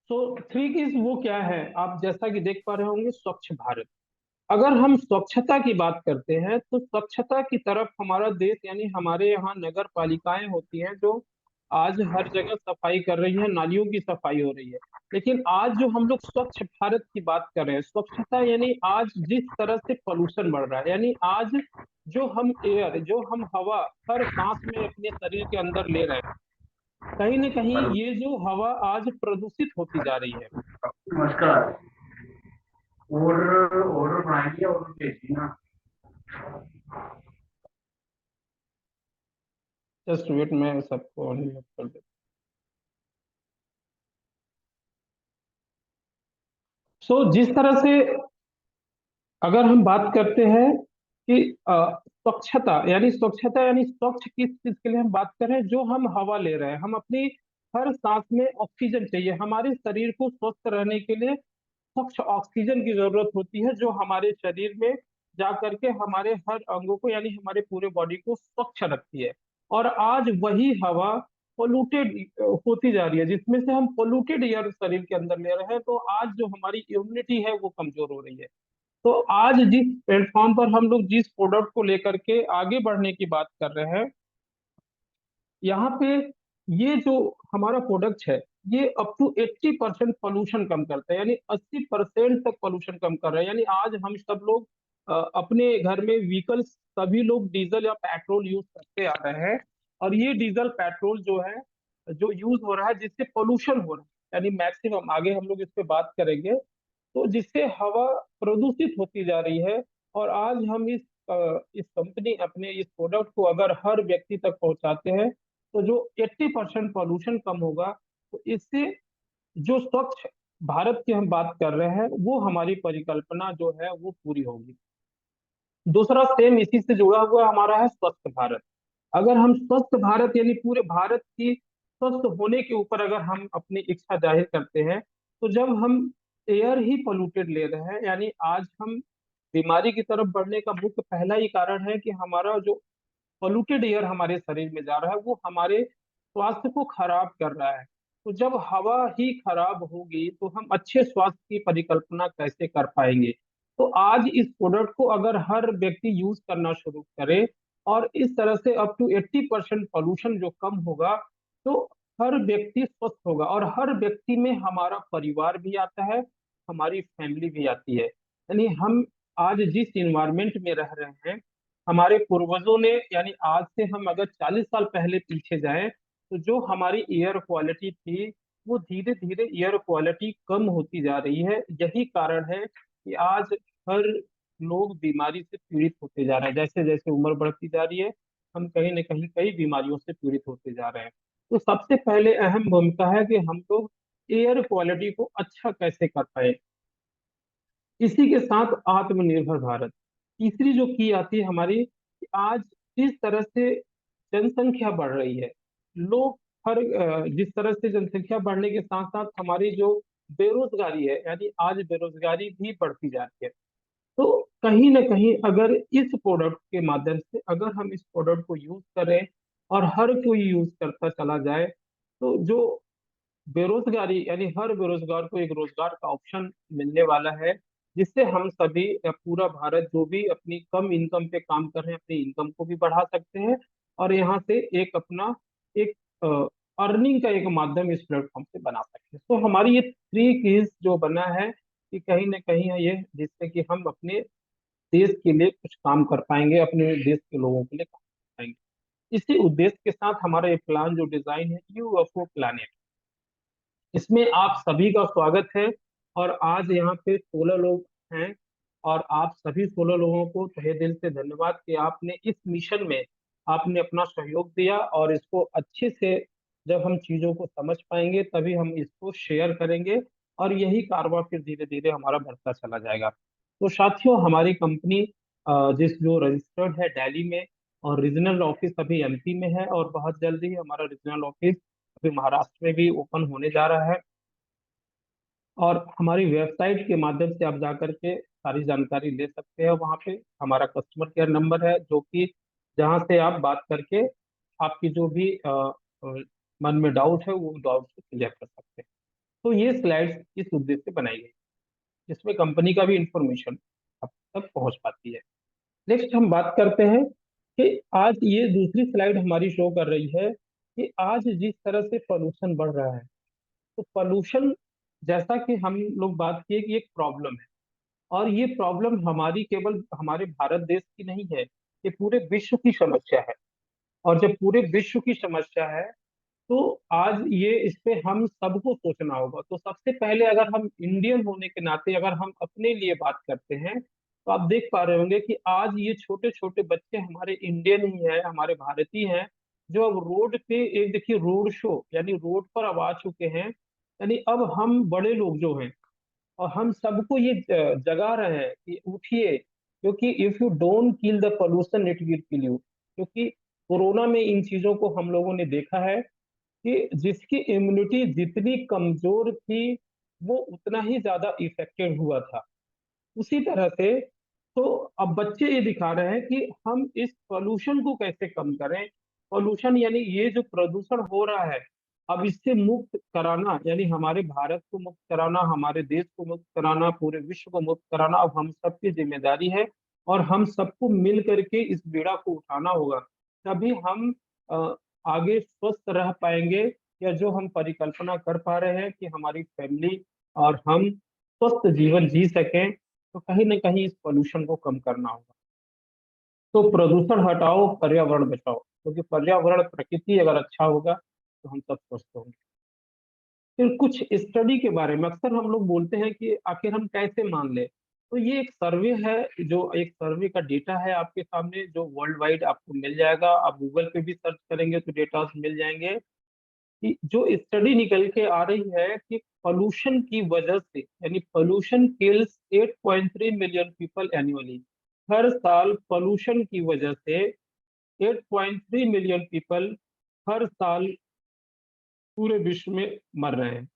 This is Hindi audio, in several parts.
तो थ्री कीज वो क्या है, आप जैसा कि देख पा रहे होंगे, स्वच्छ भारत। अगर हम स्वच्छता की बात करते हैं तो स्वच्छता की तरफ हमारा देश यानी हमारे यहाँ नगर पालिकाएं होती हैं जो आज हर जगह सफाई कर रही है, नालियों की सफाई हो रही है। लेकिन आज जो हम लोग स्वच्छ भारत की बात कर रहे हैं, स्वच्छता यानी आज जिस तरह से पोल्यूशन बढ़ रहा है, यानी आज जो हम एयर, जो हम हवा हर सांस में अपने शरीर के अंदर ले रहे हैं, कहीं ना कहीं हेलो। ये जो हवा आज प्रदूषित होती जा रही है। नमस्कार। ऑर्डर ऑर्डर बनाइए, ऑर्डर भेजिए ना। जस्ट वेट, मैं सबको अनम्यूट कर देता हूं। जिस तरह से अगर हम बात करते हैं कि स्वच्छता यानी स्वच्छ किस चीज के लिए हम बात कर रहे हैं, जो हम हवा ले रहे हैं, हम अपनी हर सांस में ऑक्सीजन चाहिए, हमारे शरीर को स्वस्थ रहने के लिए स्वच्छ ऑक्सीजन की जरूरत होती है, जो हमारे शरीर में जा करके हमारे हर अंगों को यानी हमारे पूरे बॉडी को स्वच्छ रखती है। और आज वही हवा पोल्यूटेड होती जा रही है, जिसमें से हम पोल्यूटेड एयर शरीर के अंदर ले रहे हैं, तो आज जो हमारी इम्यूनिटी है वो कमजोर हो रही है। तो आज जिस प्लेटफॉर्म पर हम लोग जिस प्रोडक्ट को लेकर के आगे बढ़ने की बात कर रहे हैं, यहाँ पे ये जो हमारा प्रोडक्ट है, ये अप टू 80% पोल्यूशन कम करता है, यानी 80% तक पोल्यूशन कम कर रहा है। यानी आज हम सब लोग अपने घर में व्हीकल्स, सभी लोग डीजल या पेट्रोल यूज करते आ रहे हैं। और ये डीजल पेट्रोल जो है, जो यूज हो रहा है, जिससे पोल्यूशन हो रहा है, यानी मैक्सिमम, आगे हम लोग इस पे बात करेंगे, तो जिससे हवा प्रदूषित होती जा रही है। और आज हम इस कंपनी, अपने इस प्रोडक्ट को अगर हर व्यक्ति तक पहुंचाते हैं, तो जो 80% पॉल्यूशन कम होगा, तो इससे जो स्वच्छ भारत की हम बात कर रहे हैं, वो हमारी परिकल्पना जो है वो पूरी होगी। दूसरा सेम इसी से जुड़ा हुआ हमारा है स्वस्थ भारत। अगर हम स्वस्थ भारत यानी पूरे भारत की स्वस्थ होने के ऊपर अगर हम अपनी इच्छा जाहिर करते हैं, तो जब हम एयर ही पोल्यूटेड ले रहे हैं, यानी आज हम बीमारी की तरफ बढ़ने का मुख्य पहला ही कारण है कि हमारा जो पोल्यूटेड एयर हमारे शरीर में जा रहा है, वो हमारे स्वास्थ्य को खराब कर रहा है। तो जब हवा ही खराब होगी तो हम अच्छे स्वास्थ्य की परिकल्पना कैसे कर पाएंगे। तो आज इस प्रोडक्ट को अगर हर व्यक्ति यूज करना शुरू करे, और इस तरह से अप टू 80% पॉल्यूशन जो कम होगा, तो हर व्यक्ति स्वस्थ होगा। और हर व्यक्ति में हमारा परिवार भी आता है, हमारी फैमिली भी आती है। यानी हम आज जिस इन्वायरमेंट में रह रहे हैं, हमारे पूर्वजों ने, यानी आज से हम अगर 40 साल पहले पीछे जाएं, तो जो हमारी एयर क्वालिटी थी, वो धीरे धीरे एयर क्वालिटी कम होती जा रही है। यही कारण है कि आज हर लोग बीमारी से पीड़ित होते जा रहे हैं। जैसे जैसे उम्र बढ़ती जा रही है, हम कहीं न कहीं कई बीमारियों से पीड़ित होते जा रहे हैं। तो सबसे पहले अहम भूमिका है कि हम लोग एयर क्वालिटी को अच्छा कैसे कर पाए। इसी के साथ आत्मनिर्भर भारत, तीसरी जो की आती है हमारी, कि आज जिस तरह से जनसंख्या बढ़ रही है, लोग जिस तरह से जनसंख्या बढ़ने के साथ साथ हमारी जो बेरोजगारी है, यानी आज बेरोजगारी भी बढ़ती जा रही है। तो कहीं ना कहीं अगर इस प्रोडक्ट के माध्यम से अगर हम इस प्रोडक्ट को यूज करें और हर कोई यूज करता चला जाए, तो जो बेरोजगारी, यानी हर बेरोजगार को एक रोजगार का ऑप्शन मिलने वाला है, जिससे हम सभी पूरा भारत जो भी अपनी कम इनकम पे काम कर रहे हैं, अपनी इनकम को भी बढ़ा सकते हैं। और यहाँ से एक अपना एक अर्निंग का एक माध्यम इस प्लेटफॉर्म से बना सकते हैं। तो हमारी ये थ्री कीज जो बना है, कि कहीं ना कहीं है ये, जिससे कि हम अपने देश के लिए कुछ काम कर पाएंगे, अपने देश के लोगों के लिए काम कर पाएंगे। इसी उद्देश्य के साथ हमारा ये प्लान जो डिजाइन है, यूएफओ प्लानिट, इसमें आप सभी का स्वागत है। और आज यहाँ पे 16 लोग हैं, और आप सभी 16 लोगों को तहे दिल से धन्यवाद कि आपने इस मिशन में आपने अपना सहयोग दिया। और इसको अच्छे से जब हम चीजों को समझ पाएंगे, तभी हम इसको शेयर करेंगे, और यही कारवा फिर धीरे धीरे हमारा बढ़ता चला जाएगा। तो साथियों, हमारी कंपनी जिस जो रजिस्टर्ड है दिल्ली में, और रीजनल ऑफिस अभी एमपी में है, और बहुत जल्दी ही हमारा रीजनल ऑफिस अभी महाराष्ट्र में भी ओपन होने जा रहा है। और हमारी वेबसाइट के माध्यम से आप जा करके सारी जानकारी ले सकते हैं। वहाँ पे हमारा कस्टमर केयर नंबर है, जो कि जहाँ से आप बात करके आपकी जो भी मन में डाउट है, वो डाउट को क्लियर कर सकते हैं। तो ये स्लाइड्स इस उद्देश्य से बनाई गई, जिसमें कंपनी का भी इंफॉर्मेशन आप तक पहुंच पाती है। नेक्स्ट हम बात करते हैं कि आज ये दूसरी स्लाइड हमारी शो कर रही है कि आज जिस तरह से पोल्यूशन बढ़ रहा है, तो पोल्यूशन, जैसा कि हम लोग बात किए कि एक प्रॉब्लम है, और ये प्रॉब्लम हमारी केवल हमारे भारत देश की नहीं है, ये पूरे विश्व की समस्या है। और जब पूरे विश्व की समस्या है, तो आज ये इस पे हम सबको सोचना होगा। तो सबसे पहले अगर हम इंडियन होने के नाते अगर हम अपने लिए बात करते हैं, तो आप देख पा रहे होंगे कि आज ये छोटे छोटे बच्चे हमारे इंडियन ही हैं, हमारे भारतीय हैं, जो अब रोड पे, एक देखिए रोड शो, यानी रोड पर अब आ चुके हैं। यानी अब हम बड़े लोग जो हैं, और हम सबको ये जगा रहे हैं कि उठिए, क्योंकि if you don't kill the pollution it will kill you. क्योंकि कोरोना में इन चीजों को हम लोगों ने देखा है कि जिसकी इम्यूनिटी जितनी कमजोर थी, वो उतना ही ज्यादा इफेक्टेड हुआ था। उसी तरह से, तो अब बच्चे ये दिखा रहे हैं कि हम इस पोल्यूशन को कैसे कम करें। पोल्यूशन यानी ये जो प्रदूषण हो रहा है, अब इससे मुक्त कराना, यानी हमारे भारत को मुक्त कराना, हमारे देश को मुक्त कराना, पूरे विश्व को मुक्त कराना अब हम सबकी जिम्मेदारी है। और हम सबको मिल करके इस बीड़ा को उठाना होगा, तभी हम अ, आगे स्वस्थ रह पाएंगे। या जो हम परिकल्पना कर पा रहे हैं कि हमारी फैमिली और हम स्वस्थ जीवन जी सकें, तो कहीं ना कहीं इस पोल्यूशन को कम करना होगा। तो प्रदूषण हटाओ, पर्यावरण बचाओ, क्योंकि पर्यावरण प्रकृति अगर अच्छा होगा तो हम सब स्वस्थ होंगे। फिर कुछ स्टडी के बारे में अक्सर हम लोग बोलते हैं कि आखिर हम कैसे मान लें। तो ये एक सर्वे है, जो एक सर्वे का डेटा है आपके सामने, जो वर्ल्ड वाइड आपको मिल जाएगा। आप गूगल पे भी सर्च करेंगे तो डेटा मिल जाएंगे कि जो स्टडी निकल के आ रही है कि पोल्यूशन की वजह से, यानी pollution kills 8.3 million people annually. हर साल पोल्यूशन की वजह से 8.3 मिलियन पीपल हर साल पूरे विश्व में मर रहे हैं,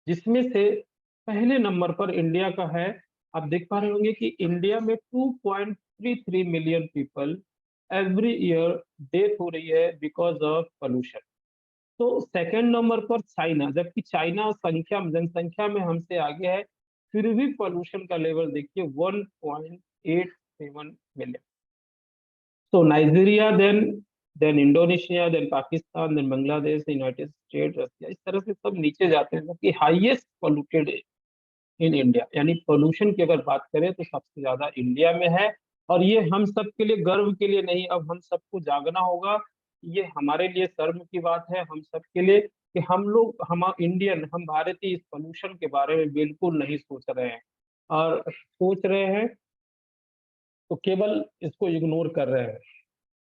जिसमें से पहले नंबर पर इंडिया का है। आप देख पा रहे होंगे कि इंडिया में 2.33 million people every year death हो रही है बिकॉज ऑफ पोल्यूशन। तो सेकंड नंबर पर चाइना, जबकि चाइना संख्या जनसंख्या में हमसे आगे है, फिर भी पोल्यूशन का लेवल देखिए 1.87 मिलियन। तो Nigeria, then Indonesia, then Pakistan, then Bangladesh, United State, Russia, इस तरह से सब नीचे जाते हैं, जबकि हाईएस्ट पोल्यूटेड इन इंडिया, यानी पोल्यूशन की अगर बात करें तो सबसे ज्यादा इंडिया में है। और ये हम सब के लिए गर्व के लिए नहीं, अब हम सबको जागना होगा। ये हमारे लिए शर्म की बात है हम सब के लिए कि हम लोग, हम इंडियन, हम भारतीय इस पोल्यूशन के बारे में बिल्कुल नहीं सोच रहे हैं, और सोच रहे हैं तो केवल इसको इग्नोर कर रहे हैं।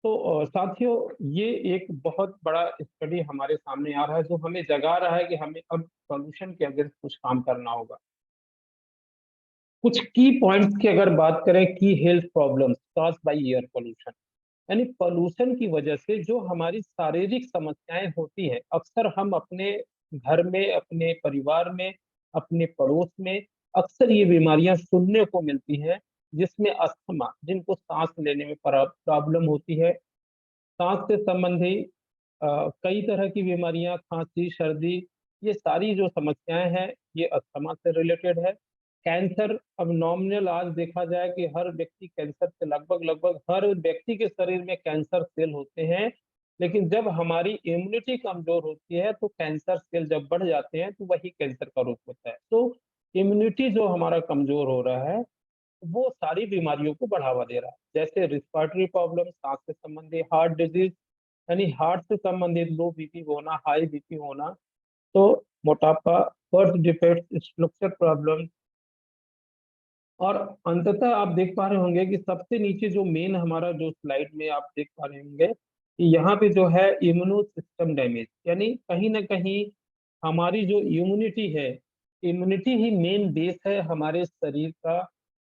तो साथियों, ये एक बहुत बड़ा स्टडी हमारे सामने आ रहा है, जो हमें जगा रहा है कि हमें अब पोल्यूशन के अगेंस्ट कुछ काम करना होगा। कुछ की पॉइंट्स की अगर बात करें, की health problems caused by air pollution, यानी पोल्यूशन की वजह से जो हमारी शारीरिक समस्याएं होती हैं, अक्सर हम अपने घर में, अपने परिवार में, अपने पड़ोस में अक्सर ये बीमारियां सुनने को मिलती हैं, जिसमें अस्थमा, जिनको सांस लेने में प्रॉब्लम होती है, सांस से संबंधी कई तरह की बीमारियां, खांसी, सर्दी, ये सारी जो समस्याएं हैं, ये अस्थमा से रिलेटेड है। कैंसर, अब नॉमिनल आज देखा जाए कि हर व्यक्ति कैंसर से, लगभग लगभग हर व्यक्ति के शरीर में कैंसर सेल होते हैं। लेकिन जब हमारी इम्यूनिटी कमजोर होती है, तो कैंसर सेल जब बढ़ जाते हैं, तो वही कैंसर का रूप होता है। तो इम्यूनिटी जो हमारा कमजोर हो रहा है, वो सारी बीमारियों को बढ़ावा दे रहा है, जैसे रिस्पिरेटरी प्रॉब्लम, सांस से संबंधित, हार्ट डिजीज, यानी हार्ट से संबंधित लो बीपी होना, हाई बीपी होना, तो मोटापा, बर्थ डिफेक्ट, स्ट्रक्चर प्रॉब्लम। और अंततः आप देख पा रहे होंगे कि सबसे नीचे जो मेन हमारा जो स्लाइड में आप देख पा रहे होंगे कि यहाँ पे जो है इम्यूनो सिस्टम डैमेज, यानी कहीं ना कहीं हमारी जो इम्यूनिटी है, इम्यूनिटी ही मेन बेस है हमारे शरीर का,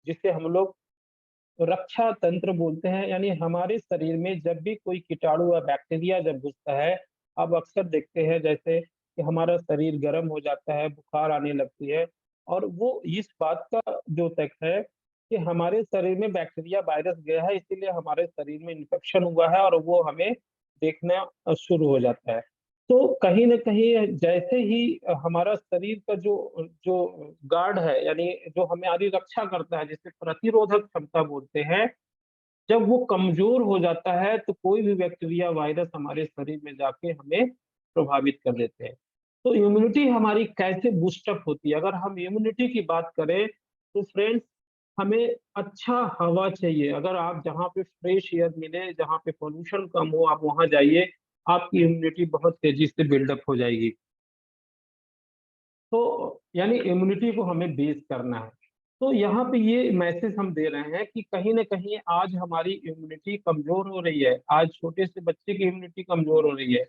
जिसे हम लोग रक्षा तंत्र बोलते हैं। यानी हमारे शरीर में जब भी कोई कीटाणु या बैक्टीरिया जब घुसता है, आप अक्सर देखते हैं जैसे कि हमारा शरीर गर्म हो जाता है, बुखार आने लगती है, और वो इस बात का द्योतक है कि हमारे शरीर में बैक्टीरिया, वायरस गया है, इसीलिए हमारे शरीर में इन्फेक्शन हुआ है, और वो हमें देखना शुरू हो जाता है। तो कहीं न कहीं जैसे ही हमारा शरीर का जो जो गार्ड है, यानी जो हमारी रक्षा करता है, जिसे प्रतिरोधक क्षमता बोलते हैं, जब वो कमज़ोर हो जाता है, तो कोई भी बैक्टीरिया, वायरस हमारे शरीर में जाके हमें प्रभावित कर देते हैं। तो इम्यूनिटी हमारी कैसे बूस्ट अप होती है? अगर हम इम्यूनिटी की बात करें, तो फ्रेंड्स, हमें अच्छा हवा चाहिए। अगर आप जहाँ पे फ्रेश एयर मिले, जहाँ पे पॉल्यूशन कम हो, आप वहाँ जाइए, आपकी इम्यूनिटी बहुत तेज़ी से बिल्डअप हो जाएगी। तो यानी इम्यूनिटी को हमें बेस करना है। तो यहाँ पे ये मैसेज हम दे रहे हैं कि कहीं न कहीं आज हमारी इम्यूनिटी कमज़ोर हो रही है, आज छोटे से बच्चे की इम्यूनिटी कमज़ोर हो रही है।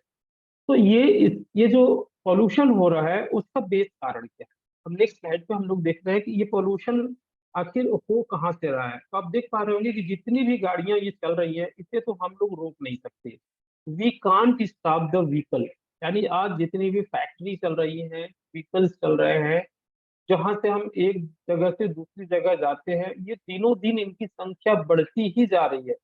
तो ये जो पॉल्यूशन हो रहा है, उसका बेस कारण क्या है? अब नेक्स्ट स्लाइड पे हम लोग देख रहे हैं कि ये पॉल्यूशन आखिर हो कहाँ से रहा है? तो आप देख पा रहे होंगे कि जितनी भी गाड़ियाँ ये चल रही हैं, इसे तो हम लोग रोक नहीं सकते। We can't stop the vehicle, यानी आज जितनी भी फैक्ट्री चल रही हैं, व्हीकल्स चल रहे हैं, जहाँ से हम एक जगह से दूसरी जगह जाते हैं, ये दिनों दिन इनकी संख्या बढ़ती ही जा रही है।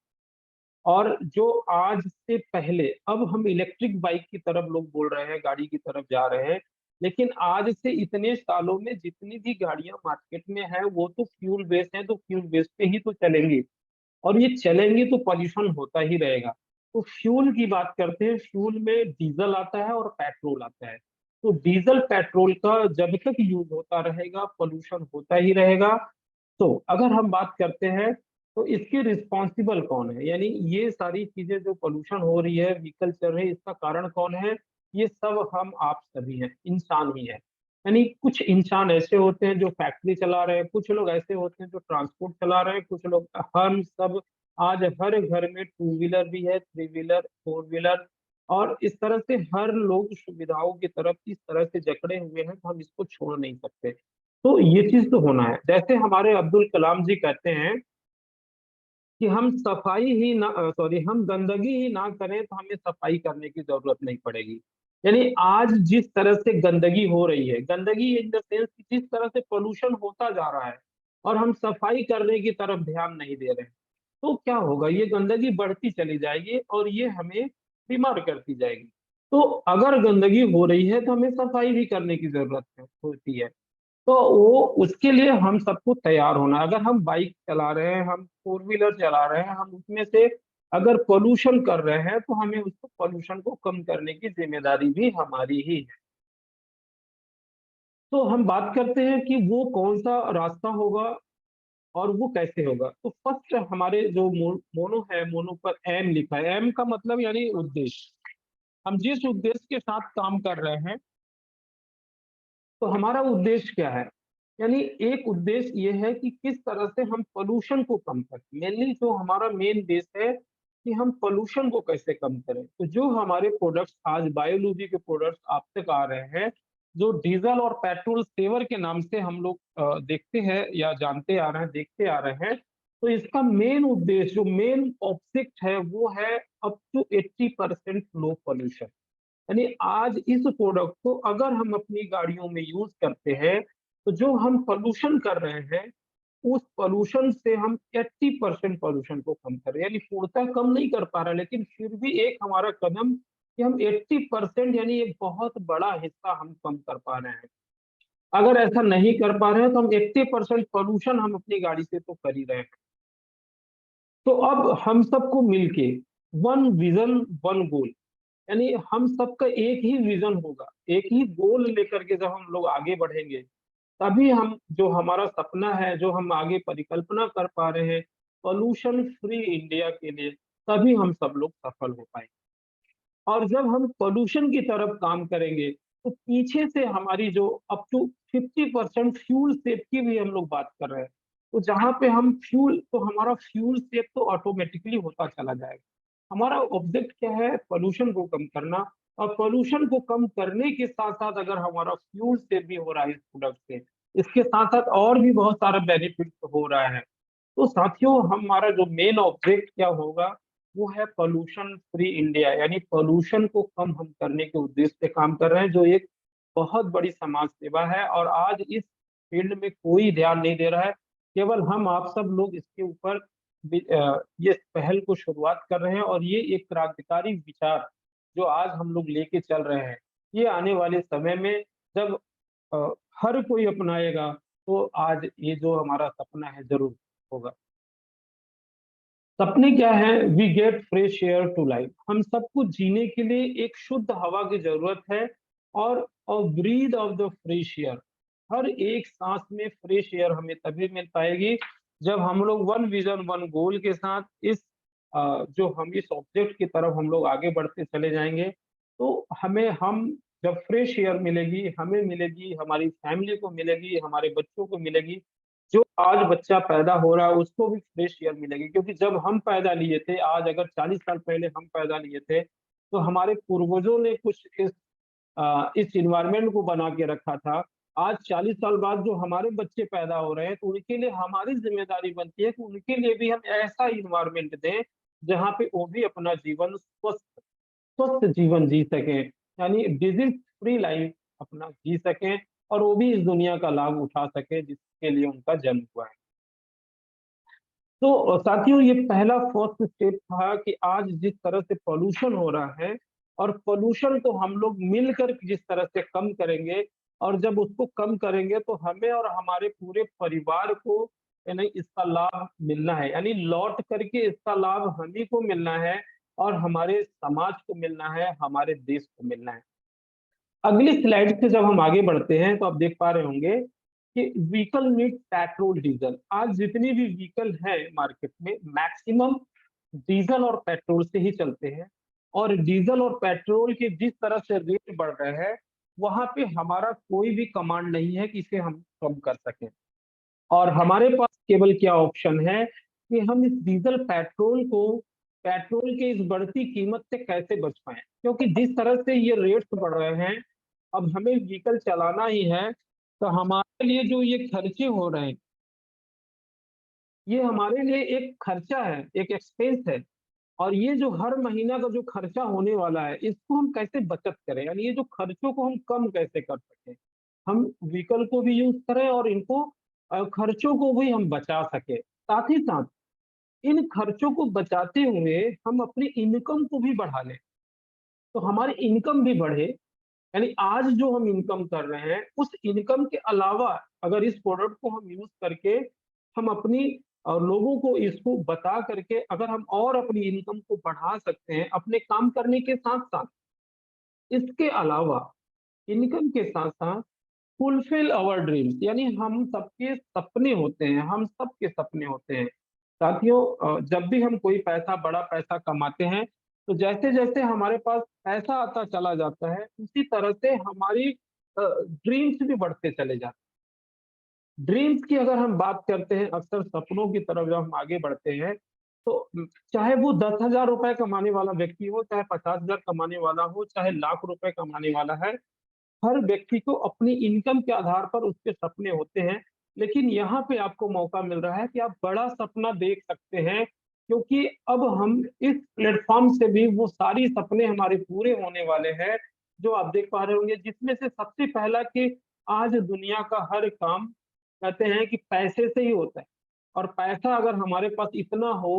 और जो आज से पहले, अब हम इलेक्ट्रिक बाइक की तरफ लोग बोल रहे हैं, गाड़ी की तरफ जा रहे हैं, लेकिन आज से इतने सालों में जितनी भी गाड़ियां मार्केट में है, वो तो फ्यूल बेस्ड है, तो फ्यूल बेस्ड पे ही तो चलेंगी, और ये चलेंगी तो पॉल्यूशन होता ही रहेगा। तो फ्यूल की बात करते हैं, फ्यूल में डीजल आता है और पेट्रोल आता है। तो डीजल पेट्रोल का जब तक यूज होता रहेगा, पॉल्यूशन होता ही रहेगा। तो अगर हम बात करते हैं, तो इसके रिस्पॉन्सिबल कौन है? यानी ये सारी चीजें जो पोल्यूशन हो रही है, व्हीकल चल रहे हैं, इसका कारण कौन है? ये सब हम आप सभी हैं, इंसान ही है। यानी कुछ इंसान ऐसे होते हैं जो फैक्ट्री चला रहे हैं, कुछ लोग ऐसे होते हैं जो ट्रांसपोर्ट चला रहे हैं, कुछ लोग, हम सब आज हर घर में टू व्हीलर भी है, थ्री व्हीलर, फोर व्हीलर, और इस तरह से हर लोग सुविधाओं की तरफ इस तरह से जकड़े हुए हैं, तो हम इसको छोड़ नहीं सकते। तो ये चीज तो होना है। जैसे हमारे अब्दुल कलाम जी कहते हैं कि हम सफाई ही ना सॉरी हम गंदगी ही ना करें, तो हमें सफाई करने की जरूरत नहीं पड़ेगी। यानी आज जिस तरह से गंदगी हो रही है, गंदगी इन द सेंस कि जिस तरह से पोल्यूशन होता जा रहा है, और हम सफाई करने की तरफ ध्यान नहीं दे रहे हैं, तो क्या होगा? ये गंदगी बढ़ती चली जाएगी और ये हमें बीमार करती जाएगी। तो अगर गंदगी हो रही है, तो हमें सफाई भी करने की जरूरत होती है। तो वो उसके लिए हम सबको तैयार होना है। अगर हम बाइक चला रहे हैं, हम फोर व्हीलर चला रहे हैं, हम उसमें से अगर पोल्यूशन कर रहे हैं, तो हमें उसको पोल्यूशन को कम करने की जिम्मेदारी भी हमारी ही है। तो हम बात करते हैं कि वो कौन सा रास्ता होगा और वो कैसे होगा। तो फर्स्ट हमारे जो मोनो है, मोनो पर एम लिखा है, एम का मतलब यानी उद्देश्य। हम जिस उद्देश्य के साथ काम कर रहे हैं, तो हमारा उद्देश्य क्या है? यानी एक उद्देश्य ये है कि किस तरह से हम पोल्यूशन को कम करें। मेनली जो हमारा मेन बेस है कि हम पोल्यूशन को कैसे कम करें। तो जो हमारे प्रोडक्ट्स आज बायोलॉजी के प्रोडक्ट्स आप तक आ रहे हैं, जो डीजल और पेट्रोल सेवर के नाम से हम लोग देखते हैं या जानते आ रहे हैं, देखते आ रहे हैं, तो इसका मेन उद्देश्य, जो मेन ऑब्जेक्ट है, वो है अप टू 80% लो पोल्यूशन। यानी आज इस प्रोडक्ट को अगर हम अपनी गाड़ियों में यूज करते हैं, तो जो हम पोल्यूशन कर रहे हैं, उस पोल्यूशन से हम 80% पोल्यूशन को कम कर रहे हैं। यानी पूर्णतः कम नहीं कर पा रहे, लेकिन फिर भी एक हमारा कदम कि हम 80%, यानी एक बहुत बड़ा हिस्सा हम कम कर पा रहे हैं। अगर ऐसा नहीं कर पा रहे हैं, तो हम 80% पोल्यूशन हम अपनी गाड़ी से तो कर ही रहे हैं। तो अब हम सबको मिलके वन विजन, वन गोल, यानी हम सबका एक ही विजन होगा, एक ही गोल लेकर के जब हम लोग आगे बढ़ेंगे, तभी हम जो हमारा सपना है, जो हम आगे परिकल्पना कर पा रहे हैं पोल्यूशन फ्री इंडिया के लिए, तभी हम सब लोग सफल हो पाएंगे। और जब हम पोल्यूशन की तरफ काम करेंगे, तो पीछे से हमारी जो अप टू 50% फ्यूल सेव की भी हम लोग बात कर रहे हैं, तो जहाँ पे हम फ्यूल, तो हमारा फ्यूल सेव तो ऑटोमेटिकली होता चला जाएगा। हमारा ऑब्जेक्ट क्या है? पोल्यूशन को कम करना। और पोल्यूशन को कम करने के साथ साथ अगर हमारा फ्यूल सेव भी हो रहा है इस प्रोडक्ट से, इसके साथ साथ और भी बहुत सारा बेनिफिट हो रहा है। तो साथियों, हमारा जो मेन ऑब्जेक्ट क्या होगा, वो है पोल्यूशन फ्री इंडिया, यानी पोल्यूशन को कम हम करने के उद्देश्य से काम कर रहे हैं, जो एक बहुत बड़ी समाज सेवा है। और आज इस फील्ड में कोई ध्यान नहीं दे रहा है, केवल हम आप सब लोग इसके ऊपर ये पहल को शुरुआत कर रहे हैं, और ये एक क्रांतिकारी विचार जो आज हम लोग लेके चल रहे हैं, ये आने वाले समय में जब अ, हर कोई अपनाएगा, तो आज ये जो हमारा सपना है ज़रूर होगा। सपने क्या है? We get fresh air to life. हम सबको जीने के लिए एक शुद्ध हवा की ज़रूरत है और breath of the fresh air. हर एक साँस में फ्रेश एयर हमें तभी मिल पाएगी जब हम लोग वन विज़न, वन गोल के साथ इस जो हम इस ऑब्जेक्ट की तरफ हम लोग आगे बढ़ते चले जाएँगे, तो हम जब फ्रेश एयर मिलेगी, हमें मिलेगी, हमारी फैमिली को मिलेगी, हमारे बच्चों को मिलेगी, जो आज बच्चा पैदा हो रहा है उसको भी फ्रेश एयर मिलेगी, क्योंकि जब हम पैदा लिए थे, आज अगर 40 साल पहले हम पैदा लिए थे, तो हमारे पूर्वजों ने कुछ इस एनवायरनमेंट को बना के रखा था। आज 40 साल बाद जो हमारे बच्चे पैदा हो रहे हैं, तो उनके लिए हमारी ज़िम्मेदारी बनती है कि उनके लिए भी हम ऐसा एनवायरनमेंट दें, जहाँ पे वो भी अपना जीवन स्वस्थ जीवन जी सकें, यानी डिज़ीज़ फ्री लाइफ़ अपना जी सकें और वो भी इस दुनिया का लाभ उठा सकें जिसके लिए उनका जन्म हुआ है। तो साथियों, ये पहला फर्स्ट स्टेप था कि आज जिस तरह से पॉल्यूशन हो रहा है और पॉल्यूशन को हम लोग मिलकर जिस तरह से कम करेंगे और जब उसको कम करेंगे तो हमें और हमारे पूरे परिवार को यानी इसका लाभ मिलना है, यानी लौट करके इसका लाभ हम ही को मिलना है और हमारे समाज को मिलना है, हमारे देश को मिलना है। अगली स्लाइड से जब हम आगे बढ़ते हैं तो आप देख पा रहे होंगे कि व्हीकल नीड पेट्रोल डीजल। आज जितनी भी व्हीकल है मार्केट में मैक्सिमम डीजल और पेट्रोल से ही चलते हैं और डीजल और पेट्रोल के जिस तरह से रेट बढ़ रहे हैं वहां पे हमारा कोई भी कमांड नहीं है कि इसे हम कम कर सकें और हमारे पास केवल क्या ऑप्शन है कि हम इस डीजल पेट्रोल के इस बढ़ती कीमत से कैसे बच पाएं, क्योंकि जिस तरह से ये रेट्स बढ़ रहे हैं अब हमें व्हीकल चलाना ही है, तो हमारे लिए जो ये खर्चे हो रहे हैं, ये हमारे लिए एक खर्चा है, एक एक्सपेंस है और ये जो हर महीना का जो खर्चा होने वाला है, इसको हम कैसे बचत करें? यानी ये जो खर्चों को हम कम कैसे कर सकें? हम व्हीकल को भी यूज़ करें और इनको खर्चों को भी हम बचा सकें। साथ ही साथ इन खर्चों को बचाते हुए हम अपनी इनकम को भी बढ़ा लें, तो हमारी इनकम भी बढ़े। यानी आज जो हम इनकम कर रहे हैं, उस इनकम के अलावा अगर इस प्रोडक्ट को हम यूज़ करके हम अपनी लोगों को इसको बता करके अगर हम और अपनी इनकम को बढ़ा सकते हैं, अपने काम करने के साथ-साथ, इसके अलावा इनकम के साथ-साथ फुलफिल आवर ड्रीम्स, यानी हम सबके सपने होते हैं, हम सबके सपने होते हैं। साथियों, जब भी हम कोई पैसा बड़ा पैसा कमाते हैं, तो जैसे-जैसे हमारे पास पैसा आता चला जाता है, उसी तरह से हमारी ड्रीम्स भी बढ़ते चले जाते हैं। ड्रीम्स की अगर हम बात करते हैं, अक्सर सपनों की तरफ जब हम आगे बढ़ते हैं, तो चाहे वो 10,000 रुपए कमाने वाला व्यक्ति हो, चाहे 50,000 कमाने वाला हो, चाहे लाख रुपए कमाने वाला है, हर व्यक्ति को अपनी इनकम के आधार पर उसके सपने होते हैं, लेकिन यहाँ पे आपको मौका मिल रहा है कि आप बड़ा सपना देख सकते हैं, क्योंकि अब हम इस प्लेटफ़ॉर्म से भी वो सारी सपने हमारे पूरे होने वाले हैं, जो आप देख पा रहे होंगे, जिसमें से सबसे पहला कि आज दुनिया का हर काम कहते हैं कि पैसे से ही होता है और पैसा अगर हमारे पास इतना हो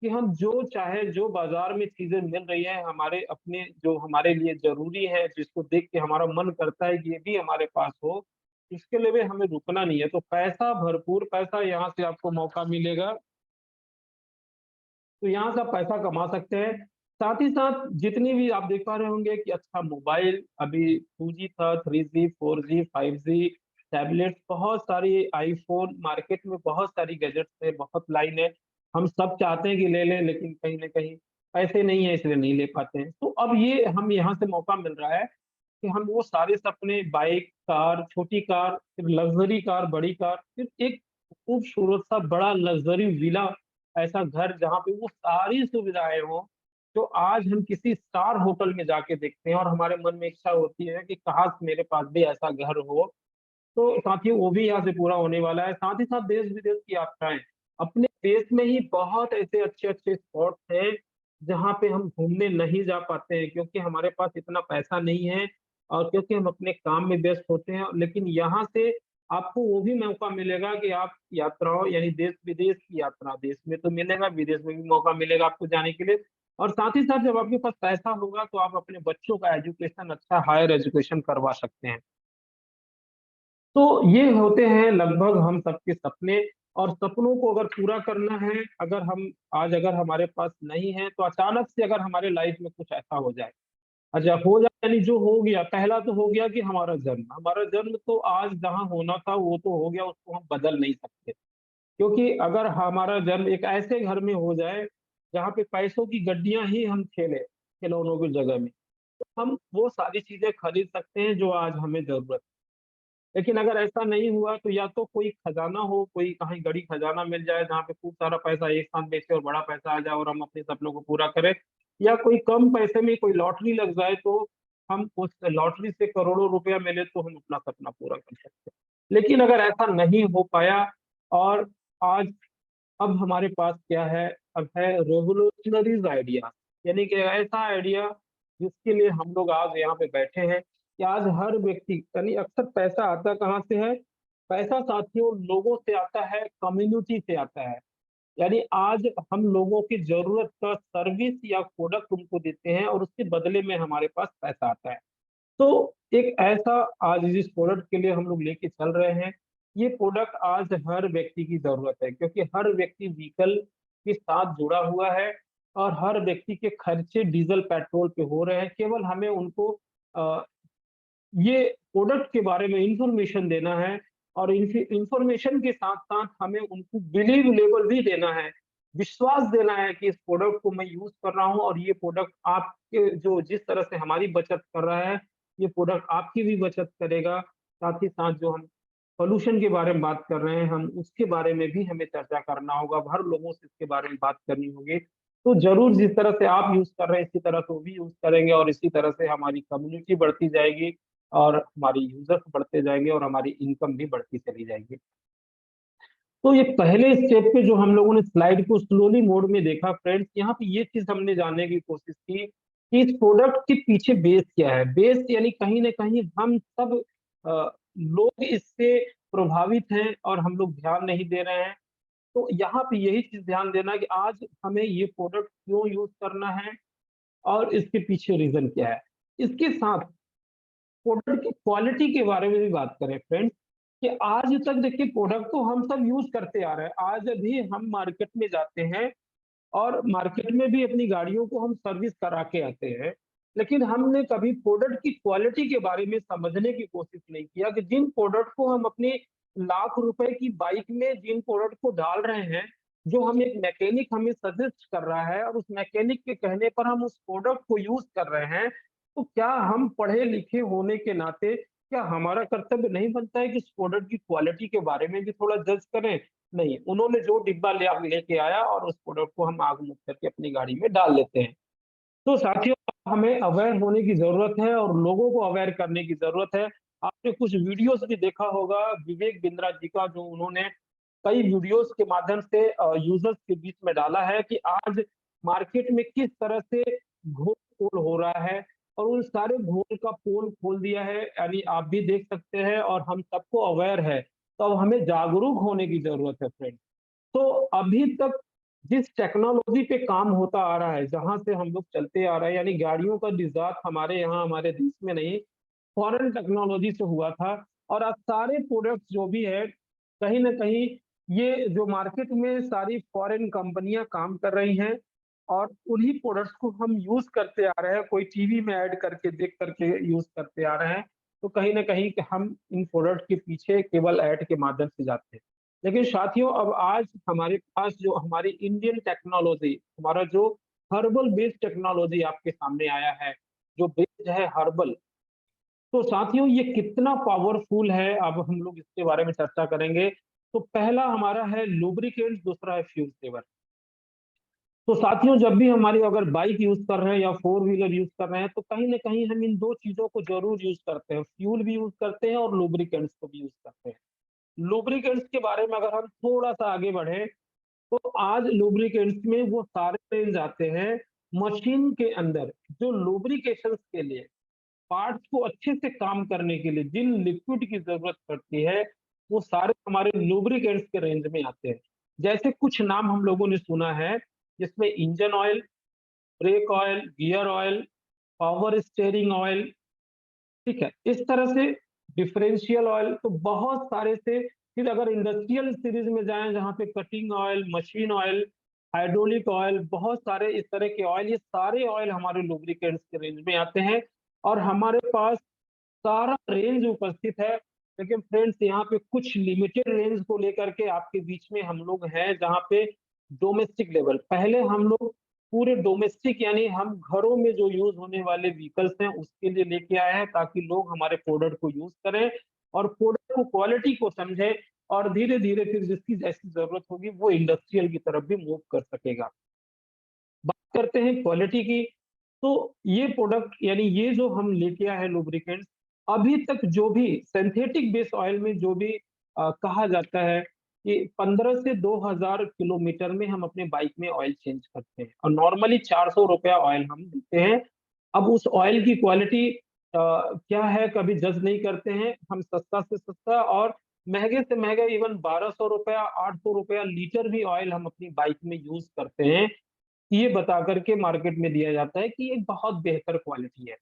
कि हम जो चाहे, जो बाज़ार में चीज़ें मिल रही हैं, हमारे अपने जो हमारे लिए ज़रूरी है, जिसको देख के हमारा मन करता है कि ये भी हमारे पास हो, इसके लिए भी हमें रुकना नहीं है। तो पैसा, भरपूर पैसा यहाँ से आपको मौका मिलेगा, तो यहाँ से आप पैसा कमा सकते हैं। साथ ही साथ जितनी भी आप देख पा रहे होंगे कि अच्छा मोबाइल अभी 2G था, 3G, 4G, 5G, टैबलेट्स बहुत सारी आईफ़ोन मार्केट में बहुत सारी गैजेट्स है, बहुत लाइन है। हम सब चाहते हैं कि ले लें लेकिन कहीं न कहीं पैसे नहीं है इसलिए नहीं ले पाते हैं। तो अब ये हम यहाँ से मौका मिल रहा है कि हम वो सारे सपने बाइक, कार, छोटी कार, फिर लग्ज़री कार, बड़ी कार, फिर एक खूबसूरत सा बड़ा लग्ज़री विला, ऐसा घर जहाँ पे वो सारी सुविधाएँ हों, जो आज हम किसी स्टार होटल में जाके देखते हैं और हमारे मन में इच्छा होती है कि काश मेरे पास भी ऐसा घर हो। तो साथियों, वो भी यहाँ से पूरा होने वाला है। साथ ही साथ देश-विदेश की यात्राएँ। अपने देश में ही बहुत ऐसे अच्छे-अच्छे स्पॉट्स हैं, जहाँ पे हम घूमने नहीं जा पाते हैं क्योंकि हमारे पास इतना पैसा नहीं है और क्योंकि हम अपने काम में व्यस्त होते हैं। लेकिन यहाँ से आपको वो भी मौका मिलेगा कि आप यात्राओं यानी देश-विदेश की यात्रा, देश में तो मिलेगा, विदेश में भी मौका मिलेगा आपको जाने के लिए। और साथ ही साथ जब आपके पास पैसा होगा तो आप अपने बच्चों का एजुकेशन, अच्छा हायर एजुकेशन करवा सकते हैं। तो ये होते हैं लगभग हम सबके सपने। और सपनों को अगर पूरा करना है, अगर हम आज अगर हमारे पास नहीं है, तो अचानक से अगर हमारे लाइफ में कुछ ऐसा हो जाए, अच्छा हो जाए यानी जो हो गया, पहला तो हो गया कि हमारा जन्म तो आज जहाँ होना था वो तो हो गया, उसको हम बदल नहीं सकते। क्योंकि अगर हमारा जन्म एक ऐसे घर में हो जाए जहाँ पे पैसों की गड्डियां ही हम खेले खिलौनों की जगह में, तो हम वो सारी चीजें खरीद सकते हैं जो आज हमें जरूरत है। लेकिन अगर ऐसा नहीं हुआ तो या तो कोई खजाना हो, कोई कहीं गड़ी खजाना मिल जाए जहाँ पे खूब सारा पैसा एक साथ बेचे और बड़ा पैसा आ जाए और हम अपने सपनों को पूरा करें, या कोई कम पैसे में कोई लॉटरी लग जाए तो हम उस लॉटरी से करोड़ों रुपया मिले तो हम अपना सपना पूरा कर सकते हैं। लेकिन अगर ऐसा नहीं हो पाया, और आज अब हमारे पास क्या है, अब है रेवोल्यूशनरीज आइडिया, यानी कि ऐसा आइडिया जिसके लिए हम लोग आज यहाँ पे बैठे हैं कि आज हर व्यक्ति, यानी अक्सर पैसा आता कहाँ से है? पैसा साथियों लोगों से आता है, कम्युनिटी से आता है। यानी आज हम लोगों की जरूरत का सर्विस या प्रोडक्ट उनको देते हैं और उसके बदले में हमारे पास पैसा आता है। तो एक ऐसा आज जिस प्रोडक्ट के लिए हम लोग लेके चल रहे हैं, ये प्रोडक्ट आज हर व्यक्ति की ज़रूरत है, क्योंकि हर व्यक्ति व्हीकल के साथ जुड़ा हुआ है और हर व्यक्ति के खर्चे डीज़ल, पेट्रोल पे हो रहे हैं। केवल हमें उनको अ, ये प्रोडक्ट के बारे में इन्फॉर्मेशन देना है और इन्फॉर्मेशन के साथ-साथ हमें उनको बिलीव लेवल भी देना है, विश्वास देना है कि इस प्रोडक्ट को मैं यूज़ कर रहा हूँ और ये प्रोडक्ट आपके जो जिस तरह से हमारी बचत कर रहा है, ये प्रोडक्ट आपकी भी बचत करेगा। साथ ही साथ जो हम पॉल्यूशन के बारे में बात कर रहे हैं, हम उसके बारे में भी हमें चर्चा करना होगा, अब हर लोगों से इसके बारे में बात करनी होगी। तो ज़रूर जिस तरह से आप यूज़ कर रहे हैं, इसी तरह से वो भी यूज़ करेंगे और इसी तरह से हमारी कम्युनिटी बढ़ती जाएगी और हमारी यूज़र्स बढ़ते जाएँगे और हमारी इनकम भी बढ़ती चली जाएगी। तो ये पहले स्टेप पे जो हम लोगों ने स्लाइड को स्लोली मोड में देखा फ्रेंड्स, यहाँ पे ये चीज़ हमने जानने की कोशिश की कि इस प्रोडक्ट के पीछे बेस क्या है? बेस यानी कहीं न कहीं हम सब लोग इससे प्रभावित हैं और हम लोग ध्यान नहीं दे रहे हैं। तो यहाँ पे यही चीज़ ध्यान देना है कि आज हमें ये प्रोडक्ट क्यों यूज़ करना है और इसके पीछे रीज़न क्या है? इसके साथ प्रोडक्ट की क्वालिटी के बारे में भी बात करें फ्रेंड्स, कि आज तक देखिए प्रोडक्ट तो हम सब यूज करते आ रहे हैं। आज भी हम मार्केट में जाते हैं और मार्केट में भी अपनी गाड़ियों को हम सर्विस करा के आते हैं। लेकिन हमने कभी प्रोडक्ट की क्वालिटी के बारे में समझने की कोशिश नहीं किया कि जिन प्रोडक्ट को हम अपनी लाख रुपए की बाइक में जिन प्रोडक्ट को डाल रहे हैं, जो हम एक मैकेनिक हमें सजेस्ट कर रहा है और उस मैकेनिक के कहने पर हम उस प्रोडक्ट को यूज कर रहे हैं, तो क्या हम पढ़े लिखे होने के नाते क्या हमारा कर्तव्य नहीं बनता है कि उस प्रोडक्ट की क्वालिटी के बारे में भी थोड़ा जज करें? नहीं, उन्होंने जो डिब्बा लेके आया और उस प्रोडक्ट को हम आग मुख करके अपनी गाड़ी में डाल लेते हैं। तो साथियों, हमें अवेयर होने की ज़रूरत है और लोगों को अवेयर करने की ज़रूरत है। आपने कुछ वीडियोज़ भी देखा होगा विवेक बिंद्रा जी का, जो उन्होंने कई वीडियोज़ के माध्यम से यूज़र्स के बीच में डाला है कि आज मार्केट में किस तरह से घोल-पोल हो रहा है और उन सारे घोल का पोल खोल दिया है। यानी आप भी देख सकते हैं और हम सबको अवेयर है, तो अब हमें जागरूक होने की ज़रूरत है फ्रेंड्स। तो अभी तक जिस टेक्नोलॉजी पे काम होता आ रहा है, जहाँ से हम लोग चलते आ रहे हैं, यानी गाड़ियों का इज़ाद हमारे यहाँ हमारे देश में नहीं, फॉरेन टेक्नोलॉजी से हुआ था। और अब सारे प्रोडक्ट्स जो भी है, कहीं न कहीं ये जो मार्केट में सारी फॉरेन कंपनियाँ काम कर रही हैं और उन्हीं प्रोडक्ट्स को हम यूज़ करते आ रहे हैं, कोई टीवी में ऐड करके देख करके यूज़ करते आ रहे हैं। तो कहीं न कहीं कि हम इन प्रोडक्ट के पीछे केवल ऐड के माध्यम से जाते हैं। लेकिन साथियों, अब आज हमारे पास जो हमारी इंडियन टेक्नोलॉजी, हमारा जो हर्बल बेस्ड टेक्नोलॉजी आपके सामने आया है, जो बेस्ड है हर्बल, तो साथियों ये कितना पावरफुल है, अब हम लोग इसके बारे में चर्चा करेंगे। तो पहला हमारा है लुब्रिकेंट, दूसरा है फ्यूल सेवर। तो साथियों, जब भी हमारी अगर बाइक यूज़ कर रहे हैं या फोर व्हीलर यूज़ कर रहे हैं, तो कहीं न कहीं हम इन 2 चीज़ों को ज़रूर यूज़ करते हैं, फ्यूल भी यूज़ करते हैं और लुब्रिकेंट्स को भी यूज़ करते हैं। लुब्रिकेंट्स के बारे में अगर हम थोड़ा-सा आगे बढ़ें, तो आज लुब्रिकेंट्स में वो सारे रेंज आते हैं मशीन के अंदर, जो लुब्रिकेशंस के लिए, पार्ट्स को अच्छे से काम करने के लिए जिन लिक्विड की ज़रूरत पड़ती है, वो सारे हमारे लुब्रिकेंट्स के रेंज में आते हैं। जैसे कुछ नाम हम लोगों ने सुना है, जिसमें engine oil, brake oil, gear oil, power steering oil, ठीक है। इस तरह से डिफरेंशियल ऑयल, तो बहुत सारे से। फिर अगर इंडस्ट्रियल सीरीज में जाएं जहाँ पे cutting oil, machine oil, hydraulic oil, बहुत सारे इस तरह के ऑयल, ये सारे ऑयल हमारे लुब्रिकेंट्स के रेंज में आते हैं। और हमारे पास सारा रेंज उपस्थित है। लेकिन फ्रेंड्स, यहाँ पे कुछ लिमिटेड रेंज को लेकर के आपके बीच में हम लोग हैं, जहाँ पे डोमेस्टिक लेवल, पहले हम लोग पूरे डोमेस्टिक यानी हम घरों में जो यूज होने वाले व्हीकल्स हैं उसके लिए लेके आए हैं, ताकि लोग हमारे प्रोडक्ट को यूज करें और प्रोडक्ट को, क्वालिटी को समझे, और धीरे धीरे फिर जिसकी जैसी जरूरत होगी वो इंडस्ट्रियल की तरफ भी मूव कर सकेगा। बात करते हैं क्वालिटी की, तो ये प्रोडक्ट यानी ये जो हम लेके आए हैं लुब्रिकेंट्स, अभी तक जो भी सिंथेटिक बेस ऑयल में जो भी कहा जाता है कि 15 से 2000 किलोमीटर में हम अपने बाइक में ऑयल चेंज करते हैं, और नॉर्मली 400 रुपया ऑयल हम देते हैं। अब उस ऑयल की क्वालिटी क्या है कभी जज नहीं करते हैं हम, सस्ता से सस्ता और महंगे से महंगा इवन 1200 रुपया, 800 रुपया लीटर भी ऑयल हम अपनी बाइक में यूज करते हैं। ये बता करके मार्केट में दिया जाता है कि एक बहुत बेहतर क्वालिटी है।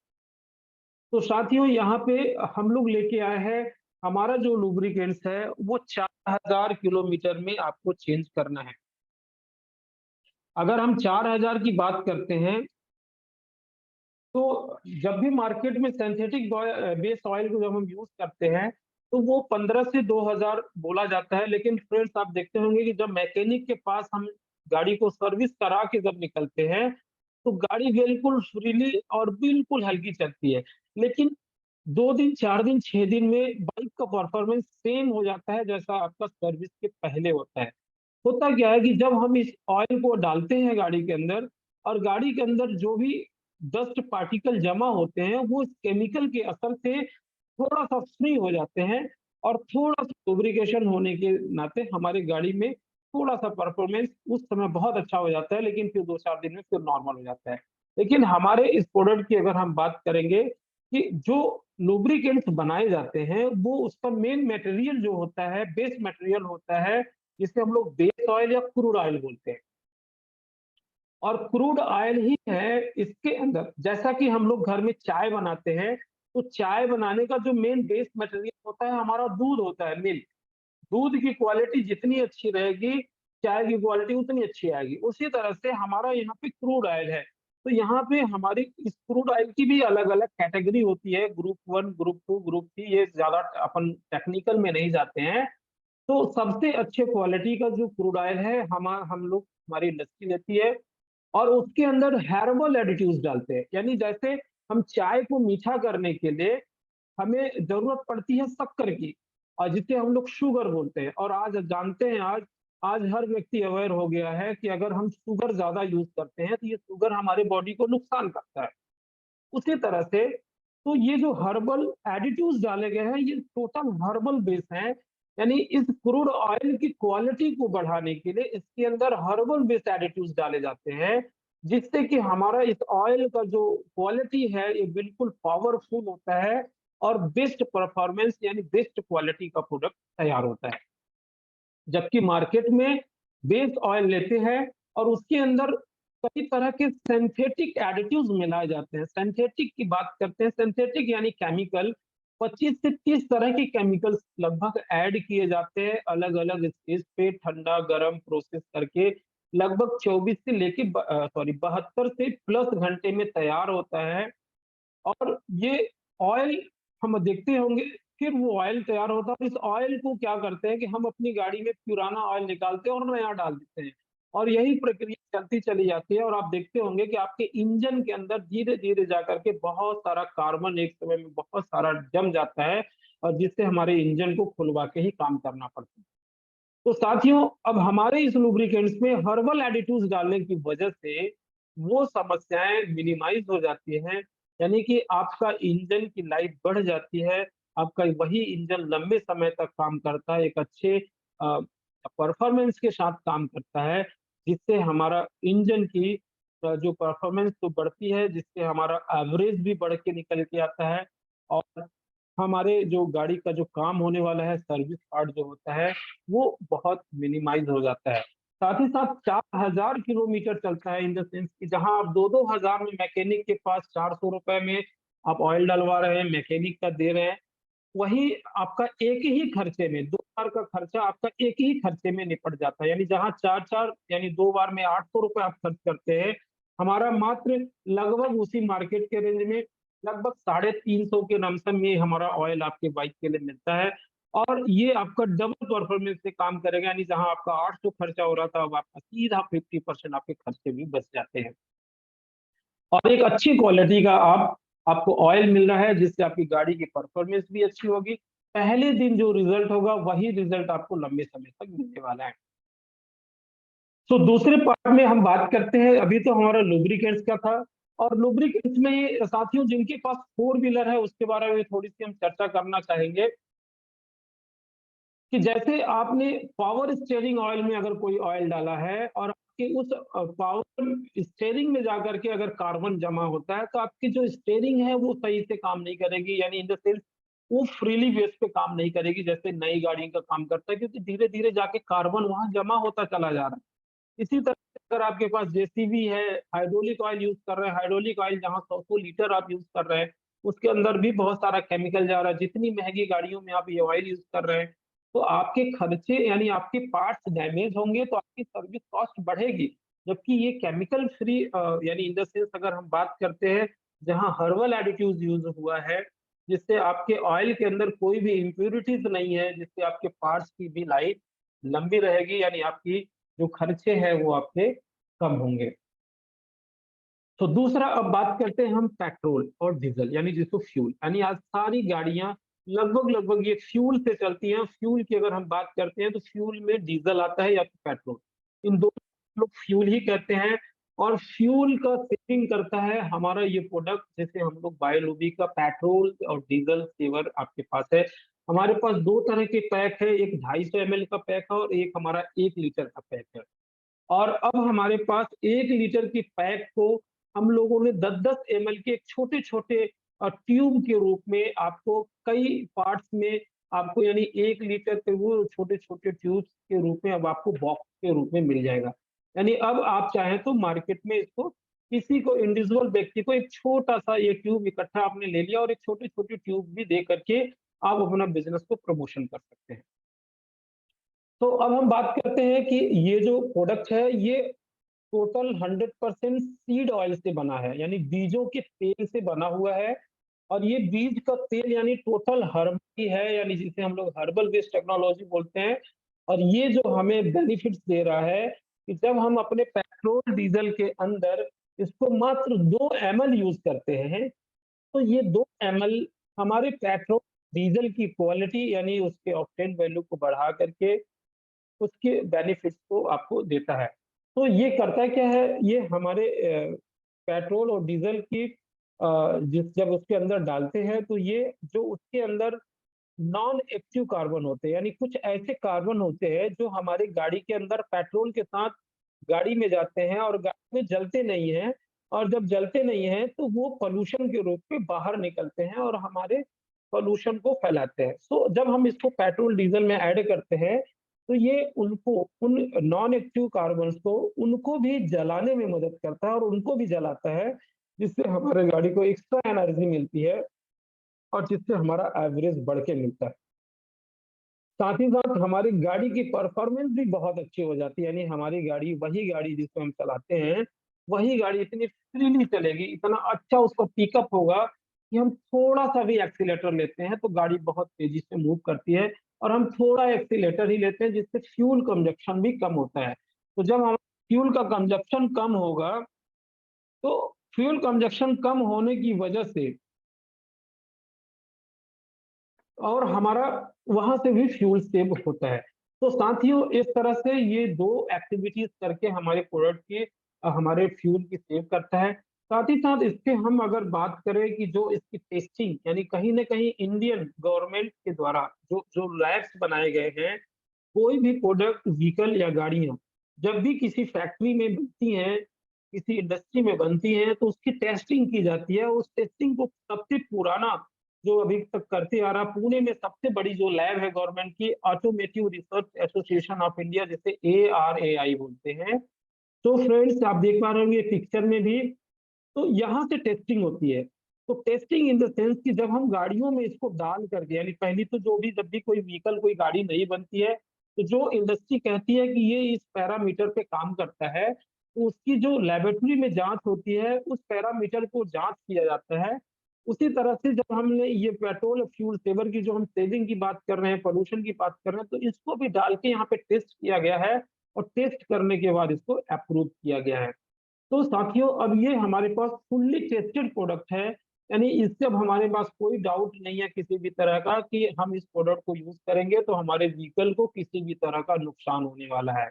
तो साथियों, यहाँ पे हम लोग लेके आए हैं, हमारा जो लुब्रिकेंट्स है वो 4000 किलोमीटर में आपको चेंज करना है। अगर हम 4000 की बात करते हैं, तो जब भी मार्केट में सिंथेटिक बेस ऑयल को जब हम यूज करते हैं, तो वो 15 से 2000 बोला जाता है। लेकिन फ्रेंड्स, आप देखते होंगे कि जब मैकेनिक के पास हम गाड़ी को सर्विस करा के जब निकलते हैं, तो गाड़ी बिल्कुल फ्रीली और बिल्कुल हल्की चलती है। लेकिन 2 दिन, 4 दिन, 6 दिन में बाइक का परफॉर्मेंस सेम हो जाता है जैसा आपका सर्विस के पहले होता है। होता क्या है कि जब हम इस ऑयल को डालते हैं गाड़ी के अंदर, और गाड़ी के अंदर जो भी डस्ट पार्टिकल जमा होते हैं वो इस केमिकल के असर से थोड़ा सा फ्री हो जाते हैं, और थोड़ा सा लुब्रिकेशन होने के नाते हमारी गाड़ी में थोड़ा सा परफॉर्मेंस उस समय बहुत अच्छा हो जाता है, लेकिन फिर 2-4 दिन में फिर नॉर्मल हो जाता है। लेकिन हमारे इस प्रोडक्ट की अगर हम बात करेंगे कि जो लुब्रिकेंट्स बनाए जाते हैं, वो उसका मेन मटेरियल जो होता है, बेस मटेरियल होता है, जिसे हम लोग बेस ऑयल या क्रूड ऑयल बोलते हैं। और क्रूड ऑयल ही है इसके अंदर, जैसा कि हम लोग घर में चाय बनाते हैं, तो चाय बनाने का जो मेन बेस मटेरियल होता है हमारा दूध होता है, मिल्क। दूध की क्वालिटी जितनी अच्छी रहेगी, चाय की क्वालिटी उतनी अच्छी आएगी। उसी तरह से हमारा यहाँ पे क्रूड ऑयल है। तो यहाँ पे हमारी इस क्रूड ऑयल की भी अलग-अलग कैटेगरी होती है, ग्रुप 1, ग्रुप 2, ग्रुप 3, ये ज़्यादा अपन टेक्निकल में नहीं जाते हैं। तो सबसे अच्छे क्वालिटी का जो क्रूड ऑयल है हम लोग, हमारी इंडस्ट्री लेती है, और उसके अंदर हेर्बल एडिटिव्स डालते हैं। यानी जैसे हम चाय को मीठा करने के लिए हमें जरूरत पड़ती है शक्कर की, और जिसे हम लोग शुगर बोलते हैं। और आज जानते हैं, आज आज हर व्यक्ति अवेयर हो गया है कि अगर हम शुगर ज्यादा यूज करते हैं तो ये शुगर हमारे बॉडी को नुकसान करता है। उसी तरह से, तो ये जो हर्बल एडिटिव्स डाले गए हैं, ये टोटल हर्बल बेस हैं। यानी इस क्रूड ऑयल की क्वालिटी को बढ़ाने के लिए इसके अंदर हर्बल बेस एडिटिव्स डाले जाते हैं, जिससे कि हमारा इस ऑयल का जो क्वालिटी है ये बिल्कुल पावरफुल होता है, और बेस्ट परफॉर्मेंस यानी बेस्ट क्वालिटी का प्रोडक्ट तैयार होता है। जबकि मार्केट में बेस ऑयल लेते हैं और उसके अंदर कई तरह के सिंथेटिक एडिटिव्स मिलाए जाते हैं। सिंथेटिक की बात करते हैं, सिंथेटिक यानी केमिकल, 25 से 30 तरह के केमिकल्स लगभग ऐड किए जाते हैं अलग अलग स्टेज पे, ठंडा गर्म प्रोसेस करके। लगभग 24 से लेके 72 से प्लस घंटे में तैयार होता है। और ये ऑयल हम देखते होंगे, फिर वो ऑयल तैयार होता है, और इस ऑयल को क्या करते हैं कि हम अपनी गाड़ी में पुराना ऑयल निकालते हैं और नया डाल देते हैं, और यही प्रक्रिया चलती चली जाती है। और आप देखते होंगे कि आपके इंजन के अंदर धीरे धीरे जाकर के बहुत सारा कार्बन एक समय में बहुत सारा जम जाता है, और जिससे हमारे इंजन को खुलवा के ही काम करना पड़ता है। तो साथियों, अब हमारे इस लुब्रिकेंट्स में हर्बल एडिटिव्स डालने की वजह से वो समस्याएं मिनिमाइज हो जाती हैं। यानी कि आपका इंजन की लाइफ बढ़ जाती है, आपका वही इंजन लंबे समय तक काम करता है, एक अच्छे परफॉर्मेंस के साथ काम करता है, जिससे हमारा इंजन की जो परफॉर्मेंस तो बढ़ती है, जिससे हमारा एवरेज भी बढ़ के निकल के आता है, और हमारे जो गाड़ी का जो काम होने वाला है, सर्विस पार्ट जो होता है, वो बहुत मिनिमाइज हो जाता है। साथ ही साथ 4000 किलोमीटर चलता है, इन द सेंस कि जहां आप 2-2 हजार में मैकेनिक के पास 400 रुपए में आप ऑयल डलवा रहे हैं, मैकेनिक का दे रहे हैं, वही आपका एक ही खर्चे में 2 बार का खर्चा आपका एक ही खर्चे में निपट जाता है। यानी जहाँ 4-4 यानी 2 बार में 800 रुपए आप खर्च करते हैं, हमारा मात्र लगभग उसी मार्केट के रेंज में लगभग 350 के लमसम में हमारा ऑयल आपके बाइक के लिए मिलता है। और ये आपका डबल परफॉर्मेंस से काम करेगा, यानी जहाँ आपका 800 खर्चा हो रहा था, अब आपका सीधा 50% आपके खर्चे भी बच जाते हैं। और एक अच्छी क्वालिटी का आपको ऑयल मिल रहा है, जिससे आपकी गाड़ी की परफॉर्मेंस भी अच्छी होगी। पहले दिन जो रिजल्ट होगा वही रिजल्ट आपको लंबे समय तक मिलने वाला है। तो दूसरे पार्ट में हम बात करते हैं, अभी तो हमारा लुब्रिकेंट्स का था, और लुब्रिकेंट्स में साथियों जिनके पास फोर व्हीलर है उसके बारे में थोड़ी सी हम चर्चा करना चाहेंगे कि जैसे आपने पावर स्टीयरिंग ऑयल में अगर कोई ऑयल डाला है और आपके उस पावर स्टीयरिंग में जाकर के अगर कार्बन जमा होता है, तो आपकी जो स्टीयरिंग है वो सही से काम नहीं करेगी, यानी इन द सेंस वो फ्रीली बेस पे काम नहीं करेगी जैसे नई गाड़ी का काम करता है, क्योंकि धीरे धीरे जाके कार्बन वहां जमा होता चला जा रहा है। इसी तरह से अगर आपके पास जेसीबी है, हाइड्रोलिक ऑयल यूज कर रहे हैं, हाइड्रोलिक ऑयल जहाँ 100 लीटर आप यूज कर रहे हैं, उसके अंदर भी बहुत सारा केमिकल जा रहा है। जितनी महंगी गाड़ियों में आप ये ऑयल यूज कर रहे हैं, तो आपके खर्चे यानी आपके पार्ट्स डैमेज होंगे, तो आपकी सर्विस कॉस्ट बढ़ेगी। जबकि ये केमिकल फ्री यानी इन द सेंस अगर हम बात करते हैं, जहाँ हर्बल एडिटिव्स यूज हुआ है, जिससे आपके ऑयल के अंदर कोई भी इम्प्यूरिटीज नहीं है, जिससे आपके पार्ट्स की भी लाइफ लंबी रहेगी, यानी आपकी जो खर्चे हैं वो आपके कम होंगे। तो दूसरा अब बात करते हैं हम पेट्रोल और डीजल यानी जिसको फ्यूल, यानी आज सारी गाड़ियां लगभग लगभग ये फ्यूल से चलती हैं। फ्यूल की अगर हम बात करते हैं तो फ्यूल में डीजल आता है या फिर पेट्रोल, इन दोनों लोग फ्यूल ही कहते हैं। और फ्यूल का सेविंग करता है हमारा ये प्रोडक्ट, जैसे हम लोग बायोलूबी का पेट्रोल और डीजल सेवर आपके पास है। हमारे पास दो तरह के पैक है, एक 250 ml का पैक है और एक हमारा 1 लीटर का पैक है। और अब हमारे पास 1 लीटर की पैक को हम लोगों ने 10-10 ml के एक छोटे-छोटे ट्यूब के रूप में आपको कई पार्ट्स में आपको यानी 1 लीटर के वो छोटे-छोटे ट्यूब्स के रूप में अब आपको बॉक्स के रूप में मिल जाएगा। यानी अब आप चाहें तो मार्केट में इसको किसी को इंडिविजुअल व्यक्ति को एक छोटा-सा ये ट्यूब इकट्ठा आपने ले लिया और एक छोटे-छोटे ट्यूब भी दे करके आप अपना बिज़नेस को प्रमोशन कर सकते हैं। तो अब हम बात करते हैं कि ये जो प्रोडक्ट है ये टोटल 100% सीड ऑयल से बना है, यानी बीजों के तेल से बना हुआ है। और ये बीज का तेल यानी टोटल हर्बल ही है, यानी जिसे हम लोग हर्बल बेस्ड टेक्नोलॉजी बोलते हैं। और ये जो हमें बेनिफिट्स दे रहा है कि जब हम अपने पेट्रोल डीजल के अंदर इसको मात्र 2 ml यूज करते हैं, तो ये 2 ml हमारे पेट्रोल डीजल की क्वालिटी यानी उसके ऑक्टेन वैल्यू को बढ़ा करके उसके बेनिफिट्स को आपको देता है। तो ये करता क्या है, ये हमारे पेट्रोल और डीज़ल की जब उसके अंदर डालते हैं तो ये जो उसके अंदर नॉन एक्टिव कार्बन होते हैं, यानी कुछ ऐसे कार्बन होते हैं जो हमारी गाड़ी के अंदर पेट्रोल के साथ गाड़ी में जाते हैं और गाड़ी में जलते नहीं हैं। और जब जलते नहीं हैं तो वो पॉल्यूशन के रूप में बाहर निकलते हैं और हमारे पॉल्यूशन को फैलाते हैं। सो जब हम इसको पेट्रोल डीजल में ऐड करते हैं, तो ये उनको उन नॉन एक्टिव कार्बन्स को उनको भी जलाने में मदद करता है और उनको भी जलाता है, जिससे हमारे गाड़ी को एक्स्ट्रा एनर्जी मिलती है और जिससे हमारा एवरेज बढ़ के मिलता है। साथ ही साथ हमारी गाड़ी की परफॉर्मेंस भी बहुत अच्छी हो जाती है, यानी हमारी गाड़ी वही गाड़ी जिसको हम चलाते हैं, वही गाड़ी इतनी फ्रीली चलेगी, इतना अच्छा उसका पिकअप होगा कि हम थोड़ा-सा भी एक्सीलेटर लेते हैं तो गाड़ी बहुत तेज़ी से मूव करती है। और हम थोड़ा एक्सीलेटर ही लेते हैं जिससे फ्यूल कंजप्शन भी कम होता है। तो जब हमारा फ्यूल का कंजप्शन कम होगा, तो फ्यूल कंजप्शन कम होने की वजह से और हमारा वहाँ से भी फ्यूल सेव होता है। तो साथियों इस तरह से ये 2 एक्टिविटीज़ करके हमारे प्रोडक्ट की हमारे फ्यूल की सेव करता है। साथ ही साथ इसके हम अगर बात करें कि जो इसकी टेस्टिंग यानी कहीं न कहीं इंडियन गवर्नमेंट के द्वारा जो जो लैब्स बनाए गए हैं, कोई भी प्रोडक्ट व्हीकल या गाड़ियाँ जब भी किसी फैक्ट्री में बनती हैं, किसी इंडस्ट्री में बनती हैं, तो उसकी टेस्टिंग की जाती है। उस टेस्टिंग को सबसे पुराना जो अभी तक करते आ रहा, पुणे में सबसे बड़ी जो लैब है गवर्नमेंट की, automotive research association of India, जिसे ARAI बोलते हैं। तो फ्रेंड्स आप देख पा रहे होंगे पिक्चर में भी, तो यहाँ से टेस्टिंग होती है। तो टेस्टिंग इन द सेंस कि जब हम गाड़ियों में इसको डाल करके, यानी पहली तो जो भी जब भी कोई व्हीकल कोई गाड़ी नहीं बनती है, तो जो इंडस्ट्री कहती है कि ये इस पैरामीटर पे काम करता है, तो उसकी जो लेबोरेटरी में जांच होती है, उस पैरामीटर को जांच किया जाता है। उसी तरह से जब हमने ये पेट्रोल फ्यूल सेवर की जो हम सेविंग की बात कर रहे हैं, पोल्यूशन की बात कर रहे हैं, तो इसको भी डाल के यहाँ पे टेस्ट किया गया है, और टेस्ट करने के बाद इसको अप्रूव किया गया है। तो साथियों अब ये हमारे पास फुल्ली टेस्टेड प्रोडक्ट है, यानी इससे अब हमारे पास कोई डाउट नहीं है किसी भी तरह का कि हम इस प्रोडक्ट को यूज करेंगे तो हमारे व्हीकल को किसी भी तरह का नुकसान होने वाला है,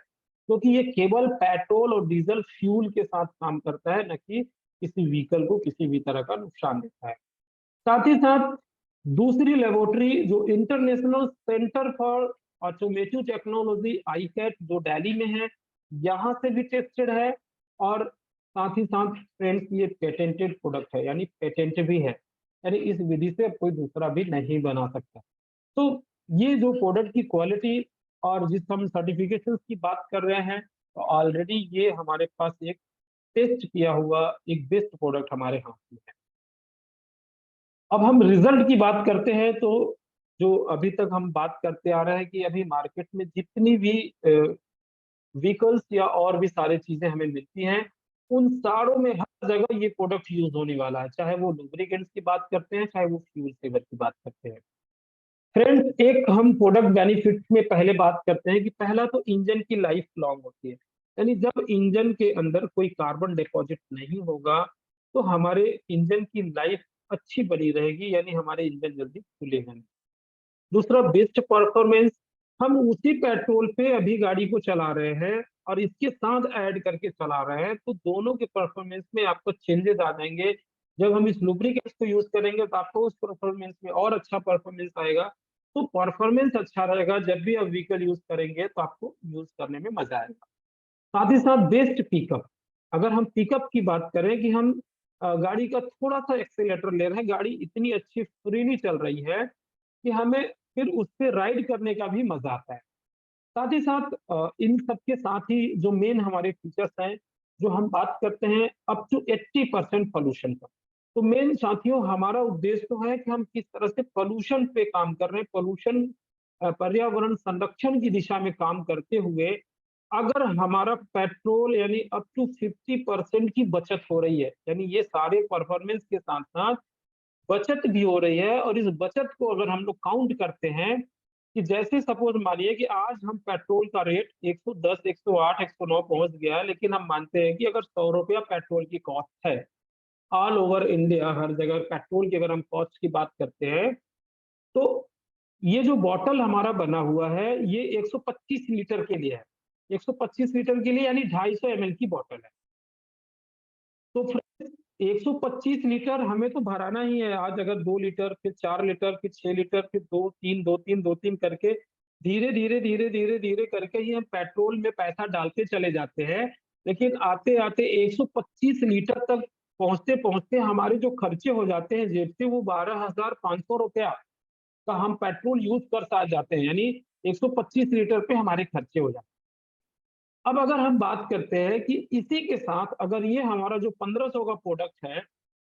क्योंकि ये केवल पेट्रोल और डीजल फ्यूल के साथ काम करता है, न कि किसी व्हीकल को किसी भी तरह का नुकसान देता है। साथ ही साथ दूसरी लेबोरेटरी जो international centre for automotive technology ICAT जो दिल्ली में है, यहाँ से भी टेस्टेड है, और साथ ही साथ फ्रेंड्स ये पेटेंटेड प्रोडक्ट है, यानी पेटेंट भी है, यानी इस विधि से कोई दूसरा भी नहीं बना सकता। तो ये जो प्रोडक्ट की क्वालिटी और जिस हम सर्टिफिकेशन की बात कर रहे हैं, तो ऑलरेडी ये हमारे पास एक टेस्ट किया हुआ एक बेस्ट प्रोडक्ट हमारे हाथ में है। अब हम रिजल्ट की बात करते हैं, तो जो अभी तक हम बात करते आ रहे हैं कि अभी मार्केट में जितनी भी व्हीकल्स या और भी सारी चीजें हमें मिलती हैं, उन सारों में हर जगह ये प्रोडक्ट यूज होने वाला है, चाहे वो लुब्रिकेंट्स की बात करते हैं, चाहे वो फ्यूल सेवर की बात करते हैं। फ्रेंड्स एक हम प्रोडक्ट बेनिफिट में पहले बात करते हैं कि पहला तो इंजन की लाइफ लॉन्ग होती है, यानी जब इंजन के अंदर कोई कार्बन डिपॉजिट नहीं होगा, तो हमारे इंजन की लाइफ अच्छी बनी रहेगी, यानी हमारे इंजन जल्दी खुलेगा नहीं। दूसरा बेस्ट परफॉर्मेंस, हम उसी पेट्रोल पे अभी गाड़ी को चला रहे हैं और इसके साथ ऐड करके चला रहे हैं, तो दोनों के परफॉर्मेंस में आपको चेंजेस आ जाएंगे। जब हम इस लुब्रिकेंट्स को यूज करेंगे तो आपको उस परफॉर्मेंस में और अच्छा परफॉर्मेंस आएगा। तो परफॉर्मेंस अच्छा रहेगा, जब भी आप व्हीकल यूज करेंगे तो आपको यूज करने में मजा आएगा। साथ ही साथ बेस्ट पिकअप, अगर हम पिकअप की बात करें कि हम गाड़ी का थोड़ा सा एक्सेलेटर ले रहे हैं, गाड़ी इतनी अच्छी फ्रीली चल रही है कि हमें फिर उस पे राइड करने का भी मजा आता है। साथ ही साथ इन सब के साथ ही जो मेन हमारे फीचर्स हैं, जो हम बात करते हैं अप टू 80% पोल्यूशन का। तो मेन साथियों हमारा उद्देश्य तो है कि हम किस तरह से पोल्यूशन पे काम कर रहे हैं, पोल्यूशन पर्यावरण संरक्षण की दिशा में काम करते हुए अगर हमारा पेट्रोल यानी अप टू 50% की बचत हो रही है, यानी ये सारे परफॉर्मेंस के साथ साथ बचत भी हो रही है, और इस बचत को अगर हम लोग काउंट करते हैं कि जैसे सपोज मानिए कि आज हम पेट्रोल का रेट 110, 108, 109 पहुंच गया है, लेकिन हम मानते हैं कि अगर 100 रुपया पेट्रोल की कॉस्ट है, ऑल ओवर इंडिया हर जगह पेट्रोल की अगर हम कॉस्ट की बात करते हैं, तो ये जो बॉटल हमारा बना हुआ है ये 125 लीटर के लिए है। 125 लीटर के लिए यानी 250 ml की बॉटल है। तो 125 लीटर हमें तो भराना ही है, आज अगर 2 लीटर, फिर 4 लीटर, फिर 6 लीटर, फिर 2-3, 2-3, 2-3 करके धीरे धीरे धीरे धीरे धीरे करके ही हम पेट्रोल में पैसा डालते चले जाते हैं। लेकिन आते आते 125 लीटर तक पहुंचते पहुंचते हमारे जो खर्चे हो जाते हैं जेब से, वो 12,500 रुपया का हम पेट्रोल यूज कर साथ जाते हैं, यानी 125 लीटर पे हमारे खर्चे हो जाते हैं। अब अगर हम बात करते हैं कि इसी के साथ अगर ये हमारा जो 1500 का प्रोडक्ट है,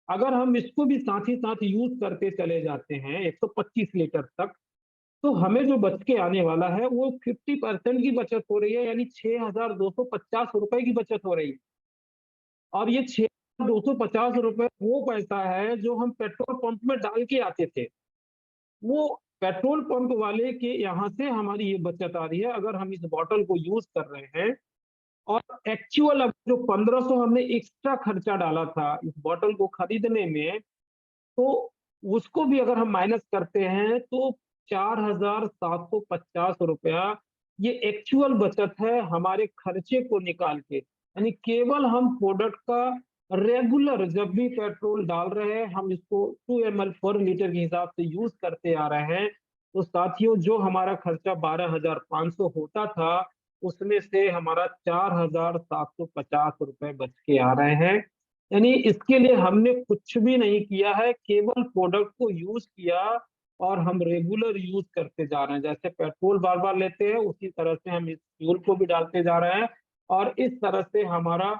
अगर हम इसको भी साथ ही साथ यूज करते चले जाते हैं 125 लीटर तक, तो हमें जो बच के आने वाला है वो 50% की बचत हो रही है, यानी 6,250 रुपए की बचत हो रही है। और ये 6,250 रुपए वो पैसा है जो हम पेट्रोल पंप में डाल के आते थे, वो पेट्रोल पंप वाले के यहाँ से हमारी ये बचत आ रही है अगर हम इस बॉटल को यूज कर रहे हैं। और एक्चुअल अब जो 1500 हमने एक्स्ट्रा खर्चा डाला था इस बॉटल को खरीदने में, तो उसको भी अगर हम माइनस करते हैं तो 4,750 रुपया ये एक्चुअल बचत है हमारे खर्चे को निकाल के, यानी केवल हम प्रोडक्ट का रेगुलर जब भी पेट्रोल डाल रहे हैं हम इसको 2 ml पर लीटर के हिसाब से यूज करते आ रहे हैं। तो साथियों जो हमारा खर्चा 12,500 होता था, उसमें से हमारा 4,750 रुपए बच के आ रहे हैं। यानी इसके लिए हमने कुछ भी नहीं किया है, केवल प्रोडक्ट को यूज किया और हम रेगुलर यूज करते जा रहे हैं। जैसे पेट्रोल बार बार लेते हैं उसी तरह से हम इस फ्यूल को भी डालते जा रहे हैं, और इस तरह से हमारा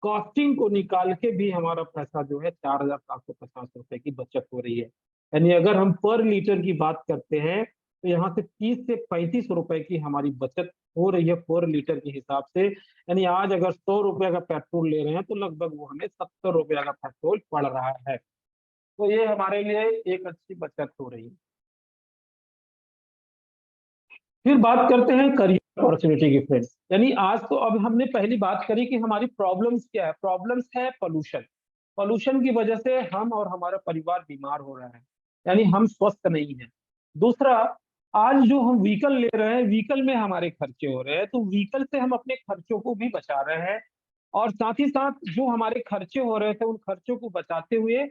कॉस्टिंग को निकाल के भी हमारा पैसा जो है 4,750 रुपए की बचत हो रही है। यानी अगर हम पर लीटर की बात करते हैं तो यहाँ से 30 से 35 रुपए की हमारी बचत हो रही है पर लीटर के हिसाब से। यानी आज अगर 100 रुपए का पेट्रोल ले रहे हैं तो लगभग वो हमें 70 रुपया का पेट्रोल पड़ रहा है। तो ये हमारे लिए एक अच्छी बचत हो रही है। फिर बात करते हैं करियर अपॉर्चुनिटी की फ्रेंड्स। यानी आज तो अब हमने पहली बात करी कि हमारी प्रॉब्लम्स क्या है। प्रॉब्लम्स है पोल्यूशन। पोल्यूशन की वजह से हम और हमारा परिवार बीमार हो रहा है, यानी हम स्वस्थ नहीं है। दूसरा, आज जो हम व्हीकल ले रहे हैं, व्हीकल में हमारे खर्चे हो रहे हैं, तो व्हीकल से हम अपने खर्चों को भी बचा रहे हैं। और साथ ही साथ जो हमारे खर्चे हो रहे थे उन खर्चों को बचाते हुए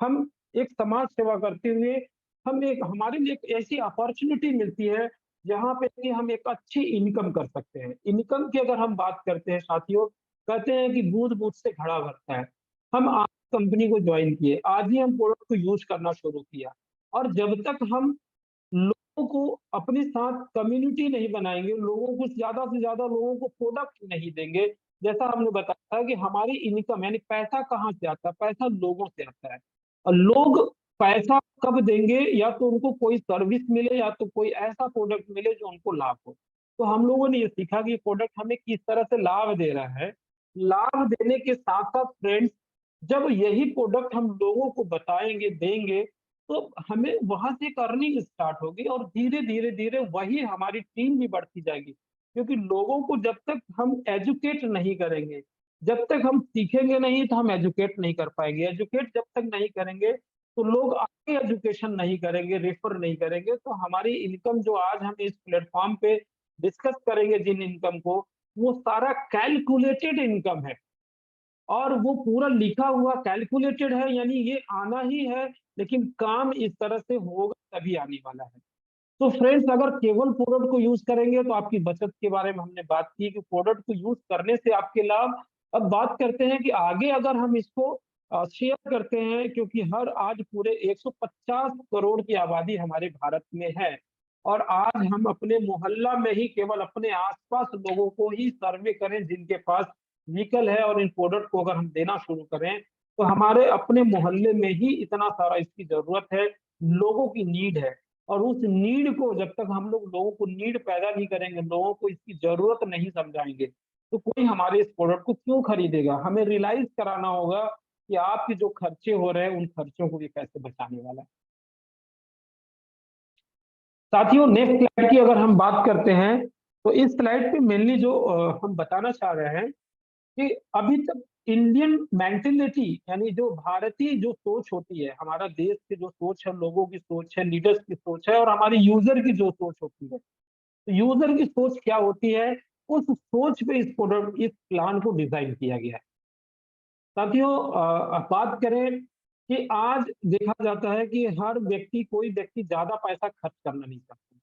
हम एक समाज सेवा करते हुए हम एक हमारे लिए एक ऐसी अपॉर्चुनिटी मिलती है जहाँ पे कि हम एक अच्छी इनकम कर सकते हैं। इनकम की अगर हम बात करते हैं साथियों, कहते हैं कि बूंद बूंद से घड़ा भरता है। हम आज कंपनी को ज्वाइन किए, आज ही हम प्रोडक्ट को यूज करना शुरू किया, और जब तक हम लोगों को अपने साथ कम्युनिटी नहीं बनाएंगे, लोगों को ज्यादा से ज्यादा लोगों को प्रोडक्ट नहीं देंगे, जैसा हमने बताया कि हमारी इनकम यानी पैसा कहाँ से आता है, पैसा लोगों से आता है। और लोग पैसा कब देंगे, या तो उनको कोई सर्विस मिले या तो कोई ऐसा प्रोडक्ट मिले जो उनको लाभ हो। तो हम लोगों ने ये सीखा कि प्रोडक्ट हमें किस तरह से लाभ दे रहा है। लाभ देने के साथ साथ फ्रेंड्स, जब यही प्रोडक्ट हम लोगों को बताएंगे, देंगे, तो हमें वहां से एक अर्निंग स्टार्ट होगी, और धीरे धीरे धीरे वही हमारी टीम भी बढ़ती जाएगी। क्योंकि लोगों को जब तक हम एजुकेट नहीं करेंगे, जब तक हम सीखेंगे नहीं, तो हम एजुकेट नहीं कर पाएंगे। एजुकेट जब तक नहीं करेंगे तो लोग आगे एजुकेशन नहीं करेंगे, रेफर नहीं करेंगे, तो हमारी इनकम जो आज हम इस प्लेटफॉर्म पे डिस्कस करेंगे जिन इनकम को, वो सारा कैलकुलेटेड इनकम है, और वो पूरा लिखा हुआ कैलकुलेटेड है। यानी ये आना ही है, लेकिन काम इस तरह से होगा तभी आने वाला है। तो फ्रेंड्स, अगर केवल प्रोडक्ट को यूज करेंगे तो आपकी बचत के बारे में हमने बात की कि प्रोडक्ट को यूज करने से आपके लाभ। अब बात करते हैं कि आगे अगर हम इसको शेयर करते हैं, क्योंकि हर आज पूरे 150 करोड़ की आबादी हमारे भारत में है, और आज हम अपने मोहल्ला में ही केवल अपने आसपास लोगों को ही सर्वे करें जिनके पास व्हीकल है, और इन प्रोडक्ट को अगर हम देना शुरू करें, तो हमारे अपने मोहल्ले में ही इतना सारा इसकी जरूरत है, लोगों की नीड है। और उस नीड को जब तक हम लोग लोगों को नीड पैदा नहीं करेंगे, लोगों को इसकी जरूरत नहीं समझाएंगे, तो कोई हमारे इस प्रोडक्ट को क्यों खरीदेगा। हमें रियलाइज कराना होगा कि आपके जो खर्चे हो रहे हैं उन खर्चों को भी कैसे बचाने वाला है। साथियों, नेक्स्ट स्लाइड की अगर हम बात करते हैं, तो इस स्लाइड पे मेनली जो हम बताना चाह रहे हैं कि अभी तक इंडियन मेंटेलिटी, यानी जो भारतीय जो सोच होती है, हमारा देश की जो सोच है, लोगों की सोच है, लीडर्स की सोच है, और हमारी यूजर की जो सोच होती है, तो यूजर की सोच क्या होती है, उस सोच पे इस प्रोडक्ट इस प्लान को डिजाइन किया गया है। साथियों, बात करें कि आज देखा जाता है कि हर व्यक्ति, कोई व्यक्ति ज्यादा पैसा खर्च करना नहीं चाहता।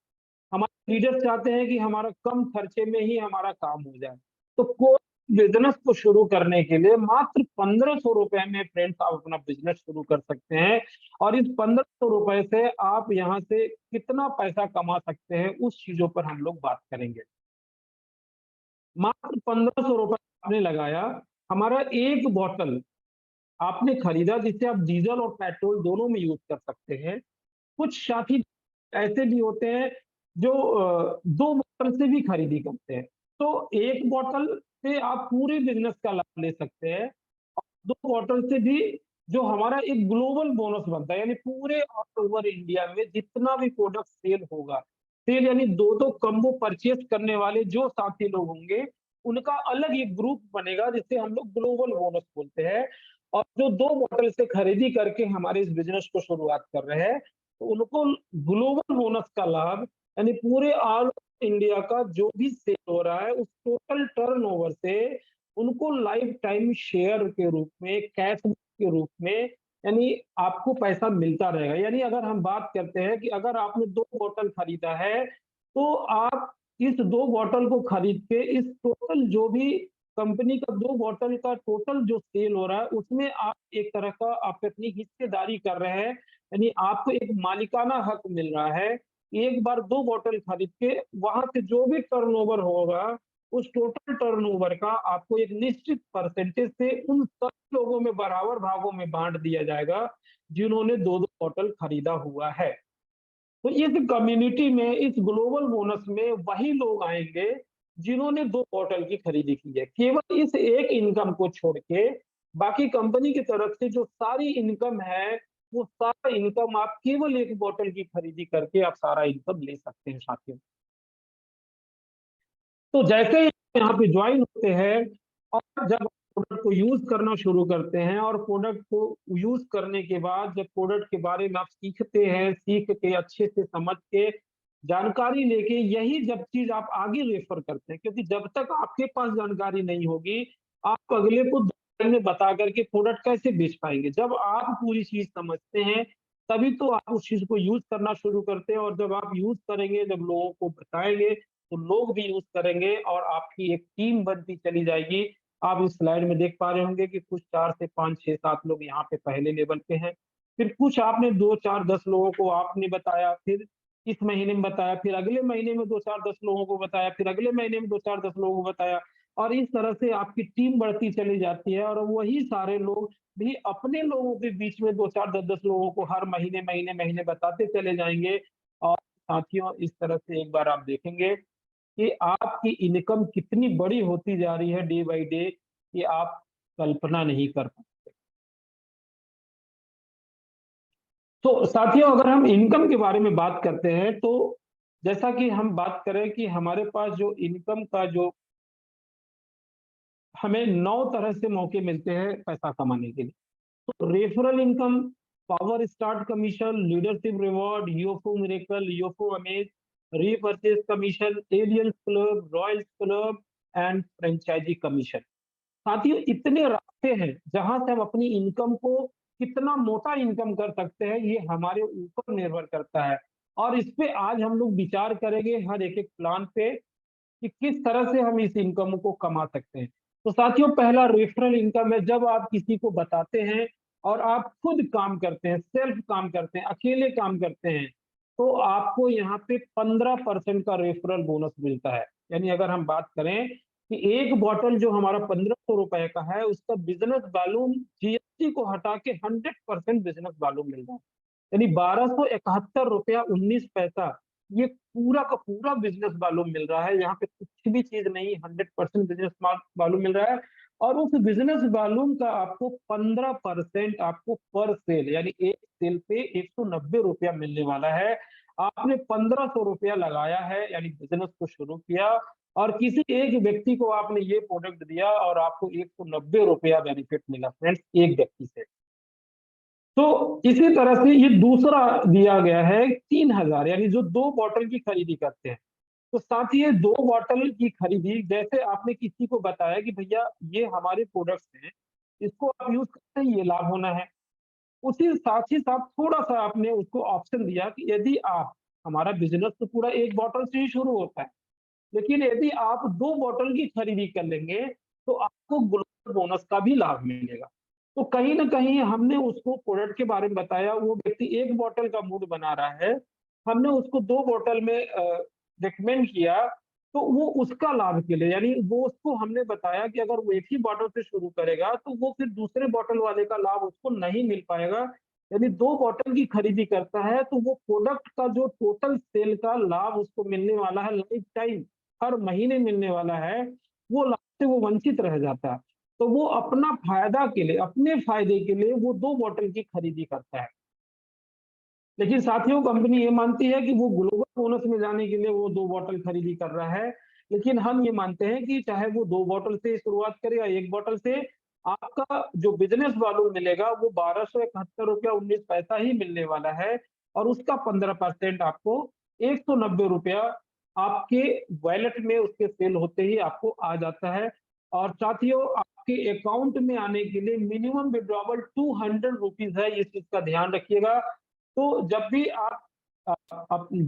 हमारे लीडर्स चाहते हैं कि हमारा कम खर्चे में ही हमारा काम हो जाए। तो कोई बिजनेस को शुरू करने के लिए मात्र 1500 रुपए में फ्रेंड्स आप अपना बिजनेस शुरू कर सकते हैं। और इस 1500 रुपए से आप यहाँ से कितना पैसा कमा सकते हैं, उस चीजों पर हम लोग बात करेंगे। मात्र 1500 रुपए आपने लगाया, हमारा एक बॉटल आपने खरीदा, जिससे आप डीजल और पेट्रोल दोनों में यूज कर सकते हैं। कुछ साथी ऐसे भी होते हैं जो 2 बोतल से भी खरीदी करते हैं। तो एक बोतल से आप पूरे बिजनेस का लाभ ले सकते हैं, और 2 बोतल से भी जो हमारा एक ग्लोबल बोनस बनता है, यानी पूरे ऑल ओवर इंडिया में जितना भी प्रोडक्ट सेल होगा, सेल यानी दो दो कम्बो परचेस करने वाले जो साथी लोग होंगे, उनका अलग एक ग्रुप बनेगा जिसे हम लोग ग्लोबल बोनस बोलते हैं। और जो 2 बोतल से खरीदी करके हमारे इस बिजनेस को शुरुआत कर रहे हैं, तो उनको ग्लोबल बोनस का लाभ, यानी पूरे ऑल इंडिया का जो भी सेल हो रहा है उस टोटल टर्नओवर से उनको लाइफ टाइम शेयर के रूप में, कैश के रूप में, यानी आपको पैसा मिलता रहेगा। यानी अगर हम बात करते हैं कि अगर आपने 2 बोतल खरीदा है, तो आप इस 2 बोतल को खरीद के इस टोटल जो भी कंपनी का 2 बॉटल का टोटल जो सेल हो रहा है उसमें आप एक तरह का आप अपनी हिस्सेदारी कर रहे हैं, यानी आपको एक मालिकाना हक मिल रहा है। एक बार 2 बॉटल खरीद के वहां से जो भी टर्नओवर होगा, उस टोटल टर्नओवर का आपको एक निश्चित परसेंटेज से उन सब लोगों में बराबर भागों में बांट दिया जाएगा जिन्होंने 2-2 बॉटल खरीदा हुआ है। तो इस कम्युनिटी में, इस ग्लोबल बोनस में वही लोग आएंगे जिन्होंने 2 बॉटल की खरीदी की है। केवल इस एक इनकम को छोड़ के बाकी कंपनी की तरफ से जो सारी इनकम है, वो सारा इनकम आप केवल एक बॉटल की खरीदी करके आप सारा इनकम ले सकते हैं साथियों। तो जैसे ही आप यहाँ पे ज्वाइन होते हैं और जब प्रोडक्ट को यूज करना शुरू करते हैं और प्रोडक्ट को यूज करने के बाद जब प्रोडक्ट के बारे में आप सीखते हैं, सीख के अच्छे से समझ के जानकारी लेके यही जब चीज आप आगे रेफर करते हैं, क्योंकि जब तक आपके पास जानकारी नहीं होगी, आप अगले को में बता करके प्रोडक्ट कैसे बेच पाएंगे। जब आप पूरी चीज समझते हैं तभी तो आप उस चीज को यूज करना शुरू करते हैं, और जब आप यूज करेंगे, जब लोगों को बताएंगे, तो लोग भी यूज करेंगे और आपकी एक टीम बनती चली जाएगी। आप इस स्लाइड में देख पा रहे होंगे कि कुछ 4 से 5, 6, 7 लोग यहाँ पे पहले लेवल पे हैं। फिर कुछ आपने 2, 4, 10 लोगों को आपने बताया, फिर इस महीने में बताया, फिर अगले महीने में 2, 4, 10 लोगों को बताया, फिर अगले महीने में 2, 4, 10 लोगों को बताया, और इस तरह से आपकी टीम बढ़ती चली जाती है और वही सारे लोग भी अपने लोगों के बीच में 2, 4, 10, 10 लोगों को हर महीने, महीने, महीने बताते चले जाएंगे। और साथियों, इस तरह से एक बार आप देखेंगे कि आपकी इनकम कितनी बड़ी होती जा रही है डे बाय डे, ये आप कल्पना नहीं कर सकते। तो साथियों, अगर हम इनकम के बारे में बात करते हैं तो जैसा कि हम बात करें कि हमारे पास जो इनकम का जो हमें 9 तरह से मौके मिलते हैं पैसा कमाने के लिए। तो referral income, power start commission, leadership reward, UFO miracle, UFO amaze, repurchase commission, aliens club, royals club and franchise commission. साथियों, इतने रास्ते हैं जहां से हम अपनी इनकम को कितना मोटा इनकम कर सकते हैं, ये हमारे ऊपर निर्भर करता है। और इस पे आज हम लोग विचार करेंगे हर एक एक प्लान पे कि किस तरह से हम इस इनकम को कमा सकते हैं। तो साथियों, पहला रेफरल इनकम है, जब आप किसी को बताते हैं और आप खुद काम करते हैं, सेल्फ काम करते हैं, अकेले काम करते हैं, तो आपको यहाँ पे 15% का रेफरल बोनस मिलता है। यानी अगर हम बात करें कि एक बॉटल जो हमारा 1500 रुपए का है, उसका बिजनेस वॉल्यूम जीएसटी को हटा के 100% बिजनेस वॉल्यूम मिल रहा है, यानी 1271 रुपया 19 पैसा, ये पूरा का पूरा बिजनेस वॉल्यूम मिल रहा है। यहाँ पे कुछ भी चीज नहीं, 100% बिजनेस वॉल्यूम मिल रहा है। और उस बिजनेस वॉल्यूम का आपको 15% आपको पर सेल, यानी एक सेल पे 190 रुपया मिलने वाला है। आपने 1500 रुपया लगाया है, यानी बिजनेस को शुरू किया, और किसी एक व्यक्ति को आपने ये प्रोडक्ट दिया और आपको 190 रुपया बेनिफिट मिला फ्रेंड्स, एक व्यक्ति से। तो इसी तरह से ये दूसरा दिया गया है 3000, यानी जो 2 बॉटल की खरीदी करते हैं। तो साथ ही ये 2 बॉटल की खरीदी, जैसे आपने किसी को बताया कि भैया ये हमारे प्रोडक्ट्स हैं, इसको आप यूज करते हैं, ये लाभ होना है। उसी साथ ही साथ थोड़ा-सा आपने उसको ऑप्शन दिया कि यदि आप, हमारा बिज़नेस तो पूरा 1 बॉटल से ही शुरू होता है, लेकिन यदि आप 2 बॉटल की खरीदी कर लेंगे, तो आपको ग्लोबल बोनस का भी लाभ मिलेगा। तो कहीं न कहीं हमने उसको प्रोडक्ट के बारे में बताया, वो व्यक्ति 1 बॉटल का मूड बना रहा है, हमने उसको 2 बॉटल में रिकमेंड किया, तो वो उसका लाभ के लिए, यानी वो उसको हमने बताया कि अगर वो एक ही बॉटल से शुरू करेगा, तो वो फिर दूसरे बॉटल वाले का लाभ उसको नहीं मिल पाएगा। यदि 2 बॉटल की खरीदी करता है, तो वो प्रोडक्ट का जो टोटल सेल का लाभ उसको मिलने वाला है लाइफ टाइम, हर महीने मिलने वाला है, वो लाभ से वो वंचित रह जाता है। तो वो अपना फायदा के लिए, अपने फायदे के लिए वो 2 बॉटल की खरीदी करता है। लेकिन साथियों, कंपनी ये मानती है कि वो ग्लोबल बोनस में जाने के लिए वो 2 बॉटल खरीदी कर रहा है। लेकिन हम ये मानते हैं कि चाहे वो 2 बॉटल से शुरुआत करे या 1 बॉटल से, आपका जो बिज़नेस वॉल्यूम मिलेगा वो 1271 रुपया 19 पैसा ही मिलने वाला है, और उसका 15% आपको 190 रुपया आपके वॉलेट में उसके सेल होते ही आपको आ जाता है। और साथियों, आपके अकाउंट में आने के लिए मिनिमम विथड्रॉवल 200 रुपीज़ है, इस चीज़ का ध्यान रखिएगा। तो जब भी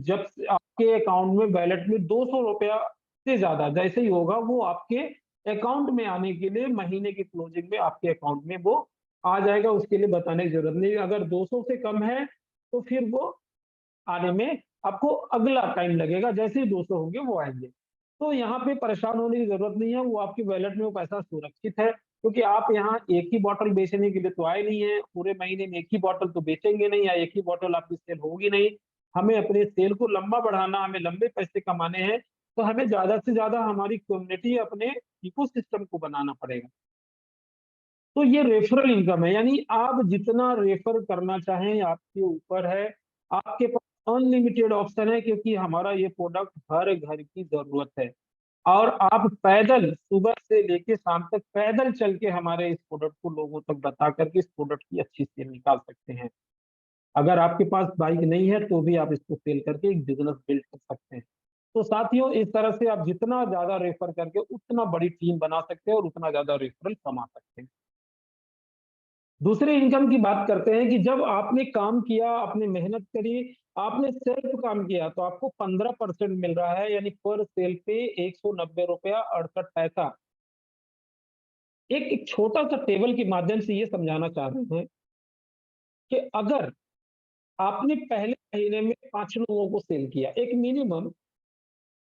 जब से आपके अकाउंट में वॉलेट में 200 रुपया से ज्यादा जैसे ही होगा, वो आपके अकाउंट में आने के लिए महीने की क्लोजिंग में आपके अकाउंट में वो आ जाएगा, उसके लिए बताने की जरूरत नहीं। अगर 200 से कम है तो फिर वो आने में आपको अगला टाइम लगेगा, जैसे ही 200 होंगे वो आएंगे। तो यहाँ पे परेशान होने की जरूरत नहीं है, वो आपकी वॉलेट में वो पैसा सुरक्षित है, क्योंकि आप यहाँ एक ही बॉटल बेचने के लिए तो आए नहीं है, पूरे महीने में एक ही बॉटल तो बेचेंगे नहीं, या एक ही बॉटल आपकी सेल होगी नहीं। हमें अपने सेल को लंबा बढ़ाना, हमें लंबे पैसे कमाने हैं, तो हमें ज्यादा से ज्यादा हमारी कम्युनिटी, अपने इकोसिस्टम को बनाना पड़ेगा। तो ये रेफरल इनकम है, यानी आप जितना रेफर करना चाहें आपके ऊपर है। आपके पास अनलिमिटेड ऑप्शन है, क्योंकि हमारा ये प्रोडक्ट हर घर की जरूरत है। और आप पैदल सुबह से लेके शाम तक पैदल चल के हमारे इस प्रोडक्ट को लोगों तक बता करके इस प्रोडक्ट की अच्छी सेल निकाल सकते हैं। अगर आपके पास बाइक नहीं है तो भी आप इसको सेल करके एक बिजनेस बिल्ड कर सकते हैं। तो साथियों, इस तरह से आप जितना ज्यादा रेफर करके उतना बड़ी टीम बना सकते हैं और उतना ज्यादा रेफरल कमा सकते हैं। दूसरे इनकम की बात करते हैं कि जब आपने काम किया, आपने मेहनत करी, आपने सेल्फ काम किया, तो आपको 15% मिल रहा है, यानी पर सेल पे 190 रुपया 68 पैसा। एक छोटा सा टेबल के माध्यम से ये समझाना चाह रहे हैं कि अगर आपने पहले महीने में 5 लोगों को सेल किया, एक मिनिमम,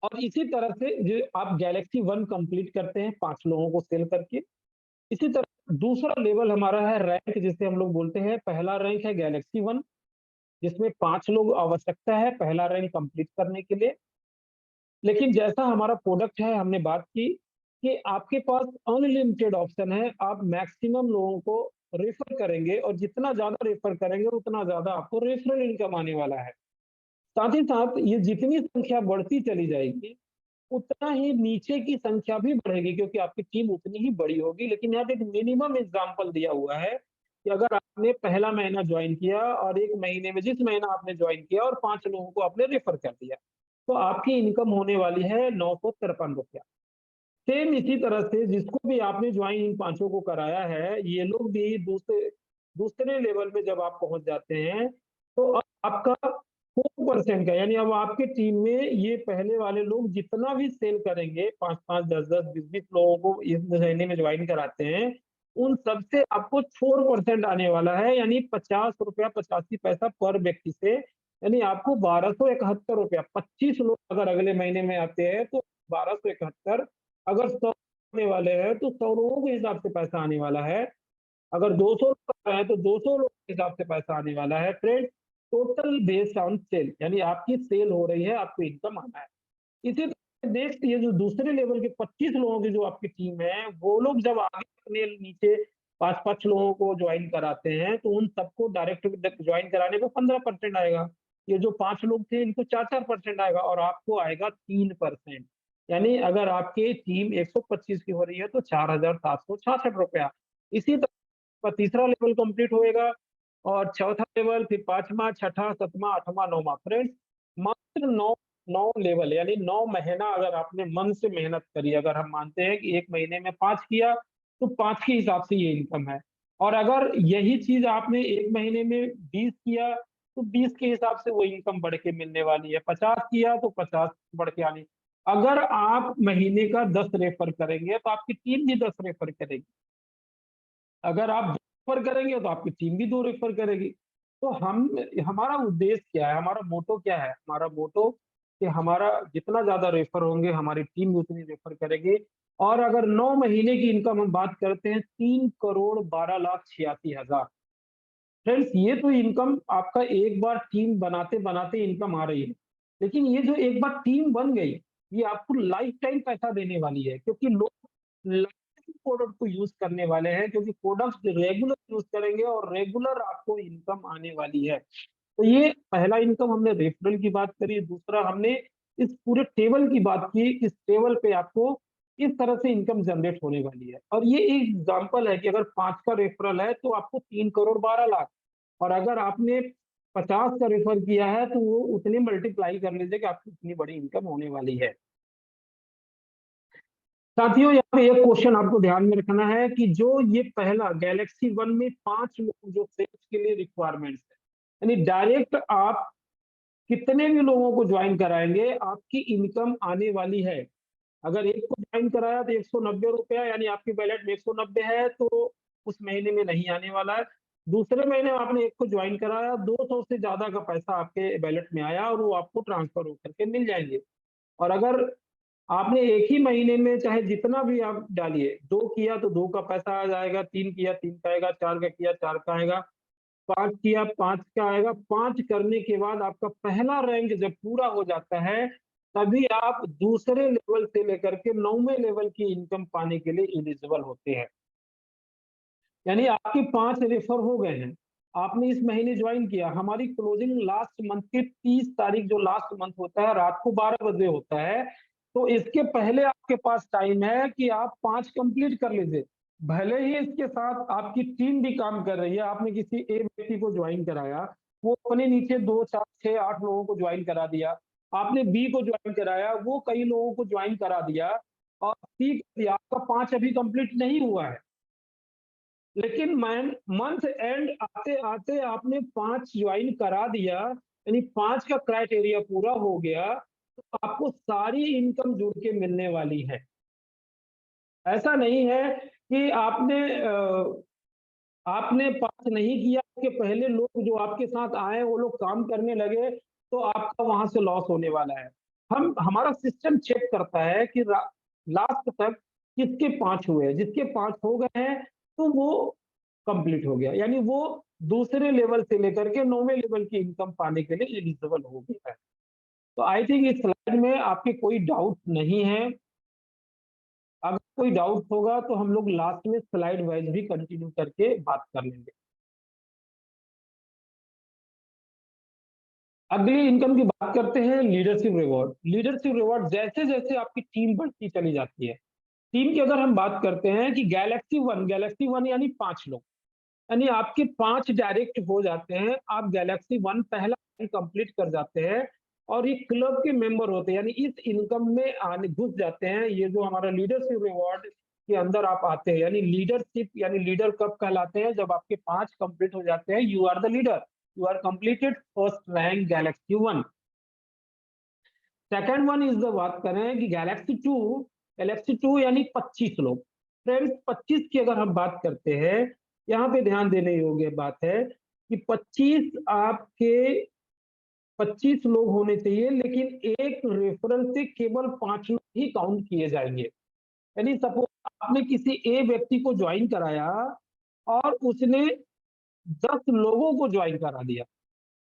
और इसी तरह से जो आप गैलेक्सी वन कंप्लीट करते हैं 5 लोगों को सेल करके, इसी तरह दूसरा लेवल हमारा है रैंक, जिसे हम लोग बोलते हैं। पहला रैंक है गैलेक्सी वन, जिसमें 5 लोग आवश्यकता है पहला रैंक कंप्लीट करने के लिए। लेकिन जैसा हमारा प्रोडक्ट है, हमने बात की कि आपके पास अनलिमिटेड ऑप्शन है, आप मैक्सिमम लोगों को रेफर करेंगे, और जितना ज्यादा रेफर करेंगे उतना ज्यादा आपको रेफरल इनकम आने वाला है। साथ ही साथ ये जितनी संख्या बढ़ती चली जाएगी, उतना ही नीचे की संख्या भी बढ़ेगी, क्योंकि आपकी टीम उतनी ही बड़ी होगी। लेकिन यहाँ पे एक मिनिमम एग्जाम्पल दिया हुआ है कि अगर आपने पहला महीना ज्वाइन किया, और एक महीने में जिस महीना आपने ज्वाइन किया और 5 लोगों को आपने रेफर कर दिया, तो आपकी इनकम होने वाली है 953 रुपया। सेम इसी तरह से जिसको भी आपने ज्वाइन इन 5 को कराया है, ये लोग भी दूसरे दूसरे लेवल में जब आप पहुंच जाते हैं, तो अब आपका 4% का, यानी अब आपके टीम में ये पहले वाले लोग जितना भी सेल करेंगे, 5-5, 10-10, 20-20 लोगों को इस महीने में ज्वाइन कराते हैं, उन सबसे आपको 4% आने वाला है, यानी 50 रुपया 85 पैसा पर व्यक्ति से। यानी आपको 1271 रुपया, 25 लोग अगर अगले महीने में आते हैं तो 1271, अगर 100 आने वाले हैं तो 100 लोगों के हिसाब से पैसा आने वाला है। अगर 200 लोग कर रहे हैं तो 200 लोग के हिसाब से पैसा आने वाला है। Friend, total based on sale, यानी आपकी सेल हो रही है, आपको इनकम आना है। इसी तरह नेक्स्ट, ये जो दूसरे लेवल के 25 लोगों की जो आपकी टीम है, वो लोग जब आगे अपने नीचे 5-5 लोगों को ज्वाइन कराते हैं, तो उन सबको डायरेक्ट ज्वाइन कराने पे 15% आएगा। ये जो 5 लोग थे, इनको 4-4% आएगा, और आपको आएगा 3%। यानी अगर आपकी टीम 125 की हो रही है तो 4766 रुपया। इसी तरह तीसरा लेवल कंप्लीट होएगा, और चौथा लेवल, फिर पांचवा, छठा, सातवां, आठवां, नौवां। फ्रेंड्स, मात्र 9 लेवल, यानी 9 महीना अगर आपने मन से मेहनत करी, अगर हम मानते हैं कि एक महीने में 5 किया, तो 5 के हिसाब से ये इनकम है। और अगर यही चीज आपने एक महीने में 20 किया, तो 20 के हिसाब से वो इनकम बढ़ के मिलने वाली है। 50 किया तो 50 बढ़ के आनी। अगर आप महीने का 10 रेफर करेंगे तो आपकी टीम भी 10 रेफर करेगी। अगर आप 2 रेफर करेंगे तो आपकी टीम भी 2 रेफर करेगी। तो हम हमारा उद्देश्य क्या है, हमारा मोटो क्या है? हमारा मोटो कि हमारा जितना ज़्यादा रेफर होंगे, हमारी टीम भी उतनी रेफर करेगी। और अगर 9 महीने की इनकम हम बात करते हैं, 3,12,86,000। फ्रेंड्स, ये तो इनकम आपका एक बार टीम बनाते-बनाते इनकम आ रही है। लेकिन ये जो एक बार टीम बन गई, ये आपको लाइफ टाइम पैसा देने वाली है, क्योंकि लोग प्रोडक्ट को यूज करने वाले हैं, क्योंकि प्रोडक्ट रेगुलर यूज करेंगे और रेगुलर आपको इनकम आने वाली है। तो ये पहला इनकम हमने रेफरल की बात करी। दूसरा, हमने इस पूरे टेबल की बात की। इस टेबल पे आपको इस तरह से इनकम जनरेट होने वाली है, और ये एक एग्जांपल है कि अगर 5 का रेफरल है तो आपको 3,12,00,000, और अगर आपने 50 का रेफर किया है तो वो उतने मल्टीप्लाई कर लीजिए कि आपकी इतनी बड़ी इनकम होने वाली है। साथियों, यहाँ पे एक क्वेश्चन आपको ध्यान में रखना है कि जो ये पहला गैलेक्सी वन में 5 लोग जो सेल्स के लिए रिक्वायरमेंट्स है, यानी डायरेक्ट आप कितने भी लोगों को ज्वाइन कराएंगे, आपकी इनकम आने वाली है अगर एक को ज्वाइन कराया तो 190 रुपया, यानी आपकी वैलेट में 190 है, तो उस महीने में नहीं आने वाला है। दूसरे महीने में आपने एक को ज्वाइन कराया, 200 से ज्यादा का पैसा आपके वैलेट में आया और वो आपको ट्रांसफर होकर के मिल जाएंगे। और अगर आपने एक ही महीने में चाहे जितना भी आप डालिए, 2 किया तो 2 का पैसा आ जाएगा, 3 किया 3 का आएगा, 4 का किया 4 का आएगा, 5 किया 5 का आएगा। 5 करने के बाद आपका पहला रैंक जब पूरा हो जाता है, तभी आप दूसरे लेवल से लेकर के 9वें लेवल की इनकम पाने के लिए एलिजिबल होते हैं। यानी आपके 5 रेफर हो गए हैं। आपने इस महीने ज्वाइन किया, हमारी क्लोजिंग लास्ट मंथ की 30 तारीख, जो लास्ट मंथ होता है, रात को 12 बजे होता है। तो इसके पहले आपके पास टाइम है कि आप 5 कंप्लीट कर लीजिए। भले ही इसके साथ आपकी टीम भी काम कर रही है, आपने किसी एक व्यक्ति को ज्वाइन कराया, वो अपने नीचे 2, 4, 6, 8 लोगों को ज्वाइन करा दिया। आपने बी को ज्वाइन कराया, वो कई लोगों को ज्वाइन करा दिया, और सी कर दिया। आपका 5 अभी कंप्लीट नहीं हुआ है। लेकिन मैन मंथ एंड आते-आते आपने 5 ज्वाइन करा दिया, यानी 5 का क्राइटेरिया पूरा हो गया, तो आपको सारी इनकम जुड़ के मिलने वाली है। ऐसा नहीं है कि आपने 5 नहीं किया, उसके पहले लोग जो आपके साथ आए वो लोग काम करने लगे, तो आपका वहाँ से लॉस होने वाला है। हमारा सिस्टम चेक करता है कि लास्ट तक किसके 5 हुए, जिसके 5 हो गए हैं, तो वो कंप्लीट हो गया, यानी वो दूसरे लेवल से लेकर के 9वें लेवल की इनकम पाने के लिए एलिजिबल हो गया है। तो आई थिंक इस स्लाइड में आपके कोई डाउट नहीं है। अगर कोई डाउट होगा तो हम लोग लास्ट में स्लाइड वाइज भी कंटिन्यू करके बात कर लेंगे। अगली इनकम की बात करते हैं, लीडरशिप रिवॉर्ड। लीडरशिप रिवॉर्ड जैसे-जैसे आपकी टीम बढ़ती चली जाती है। टीम की अगर हम बात करते हैं कि गैलेक्सी वन यानी 5 लोग, यानी आपके 5 डायरेक्ट हो जाते हैं, आप गैलेक्सी वन पहला कंप्लीट कर जाते हैं और ये क्लब के मेंबर होते हैं, यानी इस इनकम में आने घुस जाते हैं। ये जो हमारा लीडरशिप रिवॉर्ड के अंदर आप आते हैं, यानी लीडरशिप, यानी लीडर कब कहलाते हैं, जब आपके 5 कंप्लीट हो जाते हैं, you are the leader, you are completed first rank galaxy one. Second one is the बात करें कि गैलेक्सी टू यानी 25 लोग। फ्रेंड्स 25 की अगर हम बात करते हैं, यहाँ पे ध्यान देने योग्य बात है कि 25 लोग होने चाहिए, लेकिन एक रेफरल से केवल 5 लोग ही काउंट किए जाएंगे। यानी सपोज आपने किसी ए व्यक्ति को ज्वाइन कराया और उसने 10 लोगों को ज्वाइन करा दिया,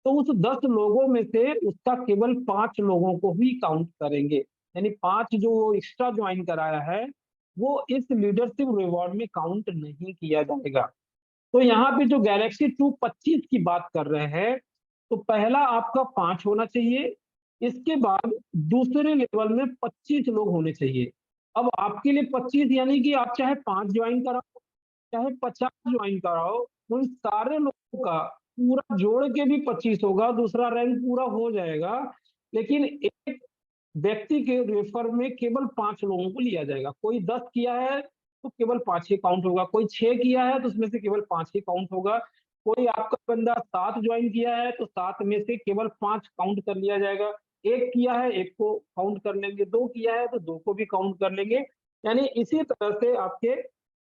तो उस 10 लोगों में से उसका केवल 5 लोगों को ही काउंट करेंगे। यानी 5 जो वो एक्स्ट्रा ज्वाइन कराया है, वो इस लीडरशिप रिवॉर्ड में काउंट नहीं किया जाएगा। तो यहाँ पे जो गैलेक्सी टू 25 की बात कर रहे हैं, तो पहला आपका 5 होना चाहिए, इसके बाद दूसरे लेवल में 25 लोग होने चाहिए। अब आपके लिए 25 यानी कि आप चाहे 5 ज्वाइन कराओ, चाहे 50 ज्वाइन कराओ, उन सारे लोगों का पूरा जोड़ के भी 25 होगा, दूसरा रैंक पूरा हो जाएगा। लेकिन एक व्यक्ति के रेफर में केवल 5 लोगों को लिया जाएगा। कोई 10 किया है तो केवल 5 ही काउंट होगा, कोई 6 किया है तो उसमें से केवल 5 ही काउंट होगा। कोई आपका बंदा 7 ज्वाइन किया है तो 7 में से केवल 5 काउंट कर लिया जाएगा। 1 किया है 1 को काउंट कर लेंगे, 2 किया है तो 2 को भी काउंट कर लेंगे। यानी इसी तरह से आपके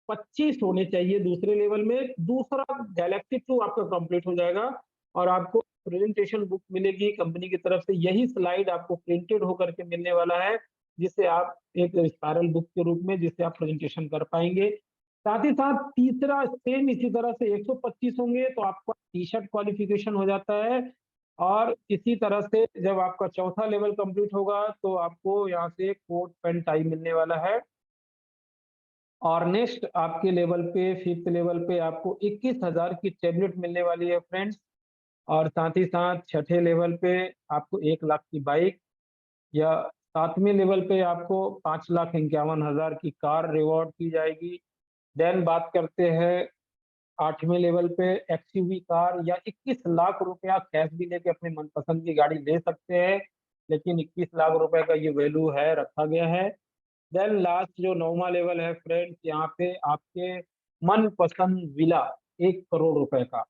25 होने चाहिए दूसरे लेवल में। दूसरा गैलेक्सी टू आपका कंप्लीट हो जाएगा और आपको प्रेजेंटेशन बुक मिलेगी कंपनी की तरफ से। यही स्लाइड आपको प्रिंटेड होकर के मिलने वाला है, जिसे आप एक स्पाइरल बुक के रूप में, जिससे आप प्रेजेंटेशन कर पाएंगे। साथ ही साथ तीसरा सेम इसी तरह से 125 होंगे तो आपका टी शर्ट क्वालिफिकेशन हो जाता है। और इसी तरह से जब आपका चौथा लेवल कंप्लीट होगा तो आपको यहाँ से कोट पैंट टाई मिलने वाला है। और नेक्स्ट आपके लेवल पे, फिफ्थ लेवल पे आपको 21,000 की टैबलेट मिलने वाली है फ्रेंड्स। और साथ ही साथ छठे लेवल पे आपको 1 लाख की बाइक, या 7वें लेवल पे आपको 5,51,000 की कार रिवॉर्ड की जाएगी। देन बात करते हैं 8वें लेवल पे एक्सयूवी कार, या 21 लाख रुपया कैश भी लेके अपने मनपसंद की गाड़ी ले सकते हैं, लेकिन 21 लाख रुपए का ये वैल्यू है, रखा गया है। देन लास्ट जो 9वां लेवल है फ्रेंड्स, यहाँ पे आपके मनपसंद विला 1 करोड़ रुपए का।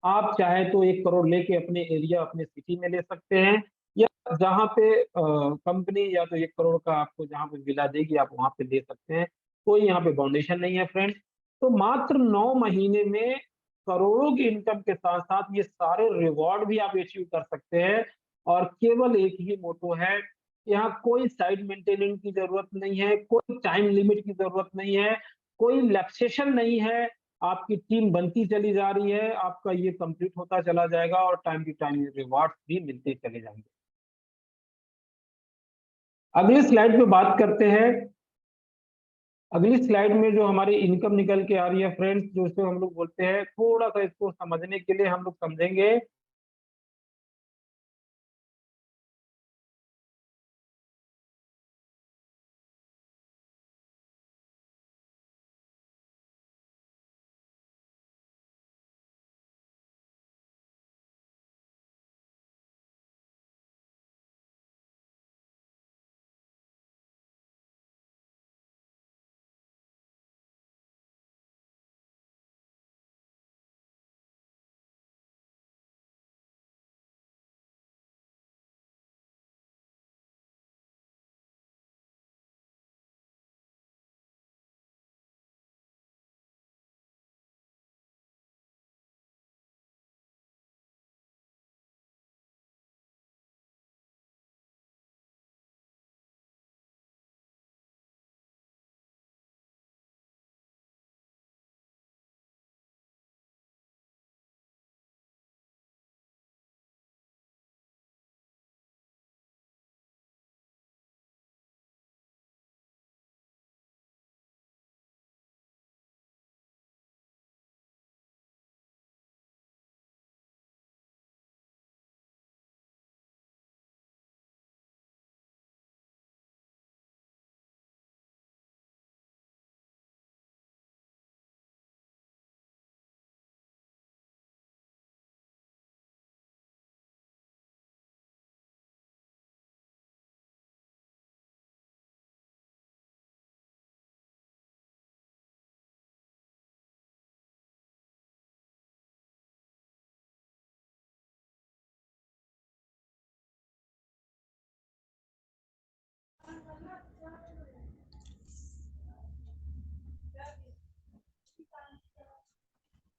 आप चाहे तो 1 करोड़ लेके अपने एरिया, अपने सिटी में ले सकते हैं, या जहाँ पे कंपनी या तो 1 करोड़ का आपको जहाँ पे विला देगी आप वहां पे ले सकते हैं। कोई यहाँ पे बाउंडेशन नहीं है फ्रेंड्स। तो मात्र 9 महीने में करोड़ों की इनकम के साथ साथ ये सारे रिवॉर्ड भी आप अचीव कर सकते हैं। और केवल एक ही मोटो है, यहाँ कोई साइड मेंटेनेंस की जरूरत नहीं है, कोई टाइम लिमिट की जरूरत नहीं है, कोई लैक्सेशन नहीं है। आपकी टीम बनती चली जा रही है, आपका ये कंप्लीट होता चला जाएगा और टाइम टू टाइम ये रिवॉर्ड्स भी मिलते चले जाएंगे। अगली स्लाइड पे बात करते हैं। अगली स्लाइड में जो हमारी इनकम निकल के आ रही है फ्रेंड्स, जो इसको हम लोग बोलते हैं, थोड़ा सा इसको समझने के लिए हम लोग समझेंगे।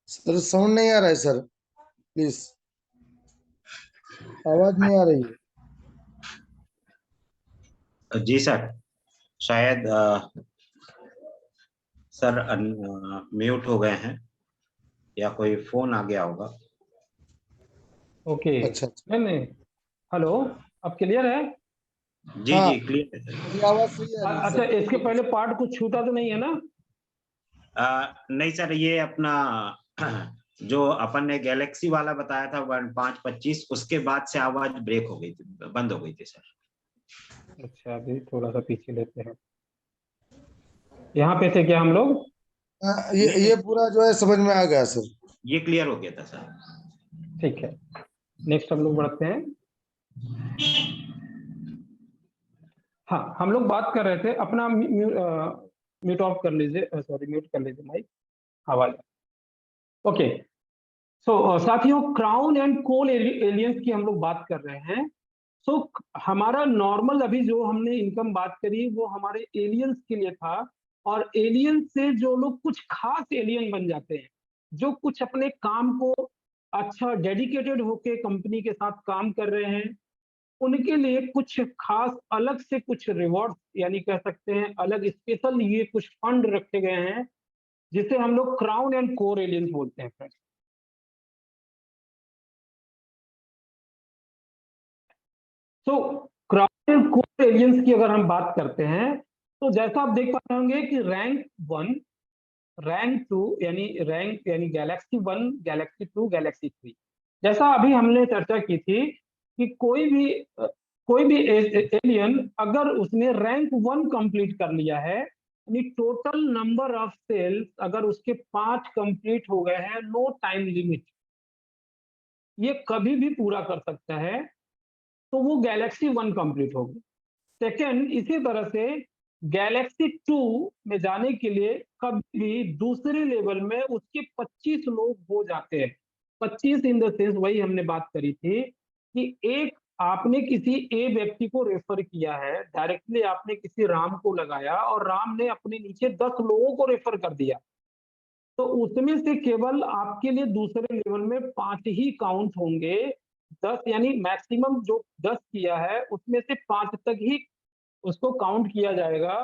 सर साउंड नहीं आ रहा है सर, प्लीज आवाज नहीं आ रही है। जी सर, शायद सर म्यूट हो गए हैं या कोई फोन आ गया होगा। ओके, अच्छा नहीं नहीं, हेलो, अब क्लियर है? जी हाँ, जी क्लियर है सर। ये आवाज सही आ रही है अच्छा, सर। इसके पहले पार्ट कुछ छूटा तो नहीं है ना? नहीं सर, ये अपना जो अपन ने गैलेक्सी वाला बताया था 525, उसके बाद से आवाज ब्रेक हो गई थी, बंद हो गई थी सर। अच्छा, अभी थोड़ा सा पीछे लेते हैं। यहाँ पे थे क्या हम लोग? ये पूरा जो है समझ में आ गया सर। ये क्लियर हो गया था सर। ठीक है, नेक्स्ट हम लोग बढ़ते हैं। हाँ, हम लोग बात कर रहे थे अपना म्यूट ऑफ कर लीजिए, सॉरी म्यूट कर लीजिए माइक, आवाज। ओके, सो साथियों, क्राउन एंड कोल एलियंस की हम लोग बात कर रहे हैं। सो हमारा नॉर्मल अभी जो हमने इनकम बात करी वो हमारे एलियंस के लिए था। और एलियन से जो लोग कुछ खास एलियन बन जाते हैं, जो कुछ अपने काम को अच्छा डेडिकेटेड होके कंपनी के साथ काम कर रहे हैं, उनके लिए कुछ खास अलग से कुछ रिवॉर्ड, यानी कह सकते हैं अलग स्पेशल ये कुछ फंड रखे गए हैं, जिसे हम लोग क्राउन एंड कोर एलियंस बोलते हैं फ्रेंड्स। तो क्राउन एंड कोर एलियंस की अगर हम बात करते हैं, तो जैसा आप देख पा रहे होंगे कि रैंक 1, रैंक 2 यानी गैलेक्सी 1, गैलेक्सी 2, गैलेक्सी 3। जैसा अभी हमने चर्चा की थी कि कोई भी एलियन अगर उसने रैंक 1 कंप्लीट कर लिया है, यानी टोटल नंबर ऑफ सेल्स अगर उसके 5 कंप्लीट हो गए हैं, नो टाइम लिमिट, ये कभी भी पूरा कर सकता है, तो वो गैलेक्सी 1 कंप्लीट होगी। सेकेंड, इसी तरह से गैलेक्सी 2 में जाने के लिए कभी भी दूसरे लेवल में उसके 25 लोग हो जाते हैं। 25 इन द सेंस, वही हमने बात करी थी कि एक आपने किसी ए व्यक्ति को रेफर किया है, डायरेक्टली आपने किसी राम को लगाया और राम ने अपने नीचे 10 लोगों को रेफर कर दिया, तो उसमें से केवल आपके लिए दूसरे लेवल में 5 ही काउंट होंगे। 10 यानी मैक्सिमम जो 10 किया है उसमें से 5 तक ही उसको काउंट किया जाएगा,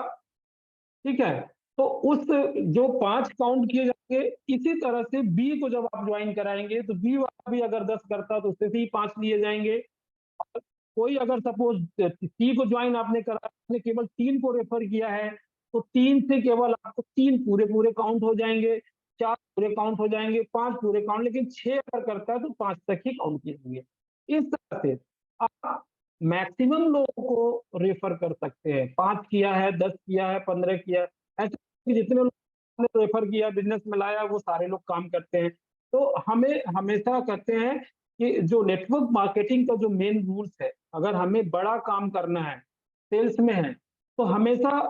ठीक है? तो उस जो 5 काउंट किए जाएंगे, इसी तरह से बी को जब आप ज्वाइन कराएंगे तो बी वाला भी अगर 10 करता तो उससे भी 5 लिए जाएंगे। और कोई अगर सपोज सी को ज्वाइन आपने करा, आपने केवल 3 को रेफर किया है, तो 3 से केवल आपको 3 पूरे पूरे काउंट हो जाएंगे, 4 पूरे काउंट हो जाएंगे, 5 पूरे काउंट, लेकिन 6 अगर करता है तो 5 तक ही काउंट किए जाएंगे। इस तरह से आप मैक्सिमम लोगों को रेफर कर सकते हैं। 5 किया है, 10 किया है, 15 किया है, ऐसे कि जितने लोग ने रेफर किया, बिजनेस में लाया, वो सारे लोग काम करते हैं। तो हमें हमेशा कहते हैं कि जो नेटवर्क मार्केटिंग का जो मेन रूल्स है, अगर हमें बड़ा काम करना है, सेल्स में है, तो हमेशा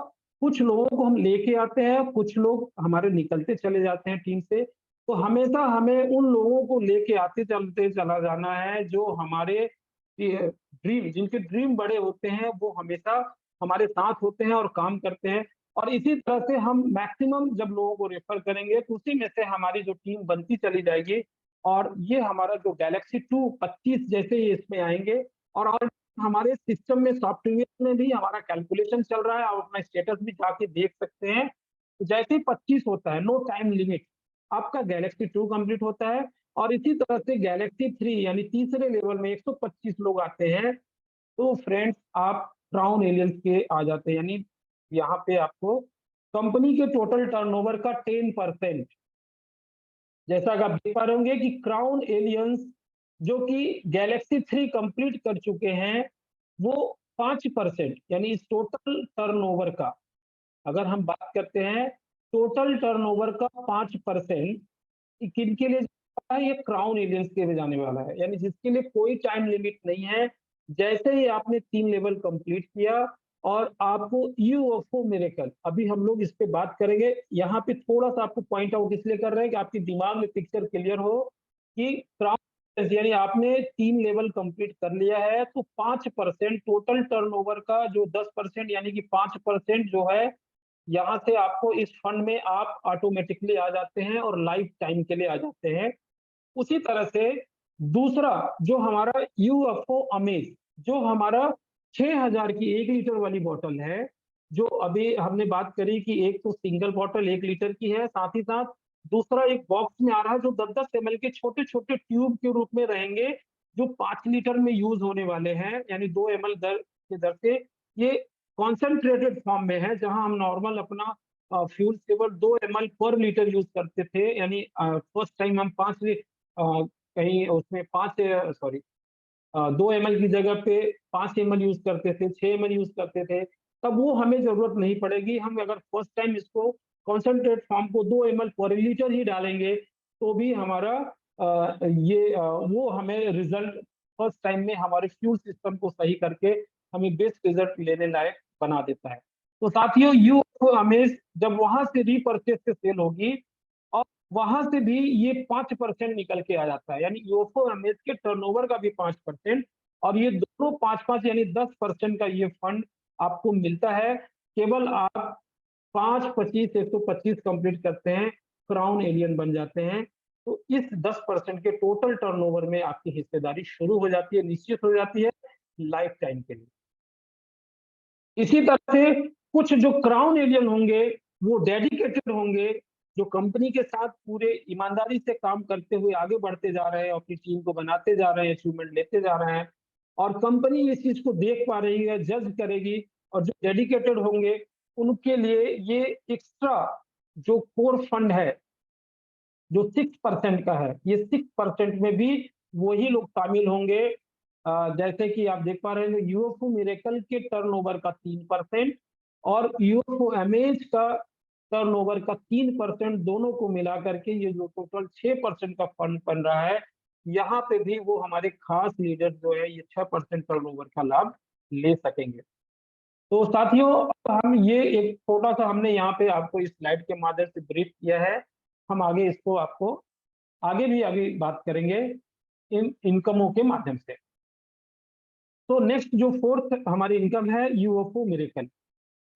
कुछ लोगों को हम लेके आते हैं, कुछ लोग हमारे निकलते चले जाते हैं टीम से। तो हमेशा हमें उन लोगों को लेके आते चलते चला जाना है जो हमारे ड्रीम, जिनके ड्रीम बड़े होते हैं, वो हमेशा हमारे साथ होते हैं और काम करते हैं। और इसी तरह से हम मैक्सिमम जब लोगों को रेफर करेंगे तो उसी में से हमारी जो टीम बनती चली जाएगी। और ये हमारा जो गैलेक्सी 2 25 जैसे ही इसमें आएंगे, और हमारे सिस्टम में सॉफ्टवेयर में भी हमारा कैलकुलेशन चल रहा है, आप अपना स्टेटस भी जाके देख सकते हैं। तो जैसे ही 25 होता है, नो टाइम लिमिट, आपका गैलेक्सी 2 कंप्लीट होता है। और इसी तरह से गैलेक्सी 3 यानी तीसरे लेवल में 125 लोग आते हैं, तो फ्रेंड्स आप क्राउन एलियंस के आ जाते हैं। यानी यहाँ पे आपको कंपनी के टोटल टर्नओवर का 10%, जैसा कि आप देख पा रहे होंगे कि क्राउन एलियंस जो कि गैलेक्सी 3 कंप्लीट कर चुके हैं, वो 5% यानी इस टोटल टर्नओवर का, अगर हम बात करते हैं टोटल टर्नओवर का 5% किनके लिए जाता है, ये क्राउन एलियंस के लिए जाने वाला है। यानी जिसके लिए कोई टाइम लिमिट नहीं है। जैसे ही आपने 3 लेवल कंप्लीट किया और आपको यूएफओ मिरेकल, अभी हम लोग इस पे बात करेंगे। यहाँ पे थोड़ा-सा आपको पॉइंट आउट इसलिए कर रहे हैं कि आपके दिमाग में पिक्चर क्लियर हो कि क्राउन, यानी आपने 3 लेवल कंप्लीट कर लिया है, तो 5% टोटल टर्नओवर का जो 10% यानी कि 5% जो है, यहाँ से आपको इस फंड में आप ऑटोमेटिकली आ जाते हैं और लाइफ टाइम के लिए आ जाते हैं। उसी तरह से दूसरा जो हमारा यूएफओ अमेज, जो हमारा 6000 की 1 लीटर वाली बॉटल है, जो अभी हमने बात करी कि एक तो सिंगल बॉटल 1 लीटर की है, साथ ही साथ दूसरा एक बॉक्स में आ रहा है जो 10-10 एमएल के छोटे-छोटे ट्यूब के रूप में रहेंगे, जो 5 लीटर में यूज़ होने वाले हैं, यानी 2 एमएल दर के दर से। ये कॉन्सन्ट्रेटेड फॉर्म में है, जहाँ हम नॉर्मल अपना फ्यूल केवल 2 एमएल पर लीटर यूज़ करते थे, यानी फर्स्ट टाइम हम 5 कहीं उसमें 5 सॉरी 2 एमएल की जगह पे 5 एमएल यूज़ करते थे, 6 एमएल यूज़ करते थे, तब वो हमें ज़रूरत नहीं पड़ेगी। हम अगर फर्स्ट टाइम इसको कॉन्सन्ट्रेट फॉर्म को 2 एमएल पर लीटर ही डालेंगे, तो भी हमारा वो हमें रिज़ल्ट फर्स्ट टाइम में हमारे फ्यूल सिस्टम को सही करके हमें बेस्ट रिज़ल्ट लेने लायक बना देता है। तो साथियों, यूएफओ अमेज़ जब वहाँ से रीपर्चेज़ से सेल होगी और वहां से भी ये 5% निकल के आ जाता है, यानी यूएफओ अमेज के टर्नओवर का भी 5%, और ये दोनों 5-5 यानी 10% का ये फंड आपको मिलता है। केवल आप 5-25 125 कंप्लीट करते हैं, क्राउन एलियन बन जाते हैं। तो इस 10% के टोटल टर्नओवर में आपकी हिस्सेदारी शुरू हो जाती है, निश्चित हो जाती है लाइफ टाइम के लिए। इसी तरह से कुछ जो क्राउन एलियन होंगे, वो डेडिकेटेड होंगे, जो कंपनी के साथ पूरे ईमानदारी से काम करते हुए आगे बढ़ते जा रहे हैं, अपनी टीम को बनाते जा रहे हैं, अचीवमेंट लेते जा रहे हैं, और कंपनी इस चीज को देख पा रही है, जज करेगी। और जो डेडिकेटेड होंगे उनके लिए ये एक्स्ट्रा जो कोर फंड है, जो 6% का है, ये 6% में भी वही लोग शामिल होंगे। जैसे कि आप देख पा रहे हैं यूएफओ मिरेकल के टर्नओवर का 3% और यूएफओ अमेज का टर्नओवर का 3%, दोनों को मिला करके ये जो टोटल 6% का फंड बन रहा है, यहाँ पे भी वो हमारे खास लीडर जो है ये 6% टर्नओवर का लाभ ले सकेंगे। तो साथियों, अब हम ये एक छोटा सा हमने यहाँ पे आपको इस स्लाइड के माध्यम से ब्रीफ किया है। हम आगे इसको आपको आगे भी बात करेंगे इन इनकमों के माध्यम से। तो नेक्स्ट जो फोर्थ हमारी इनकम है यूएफओ मिरेकल।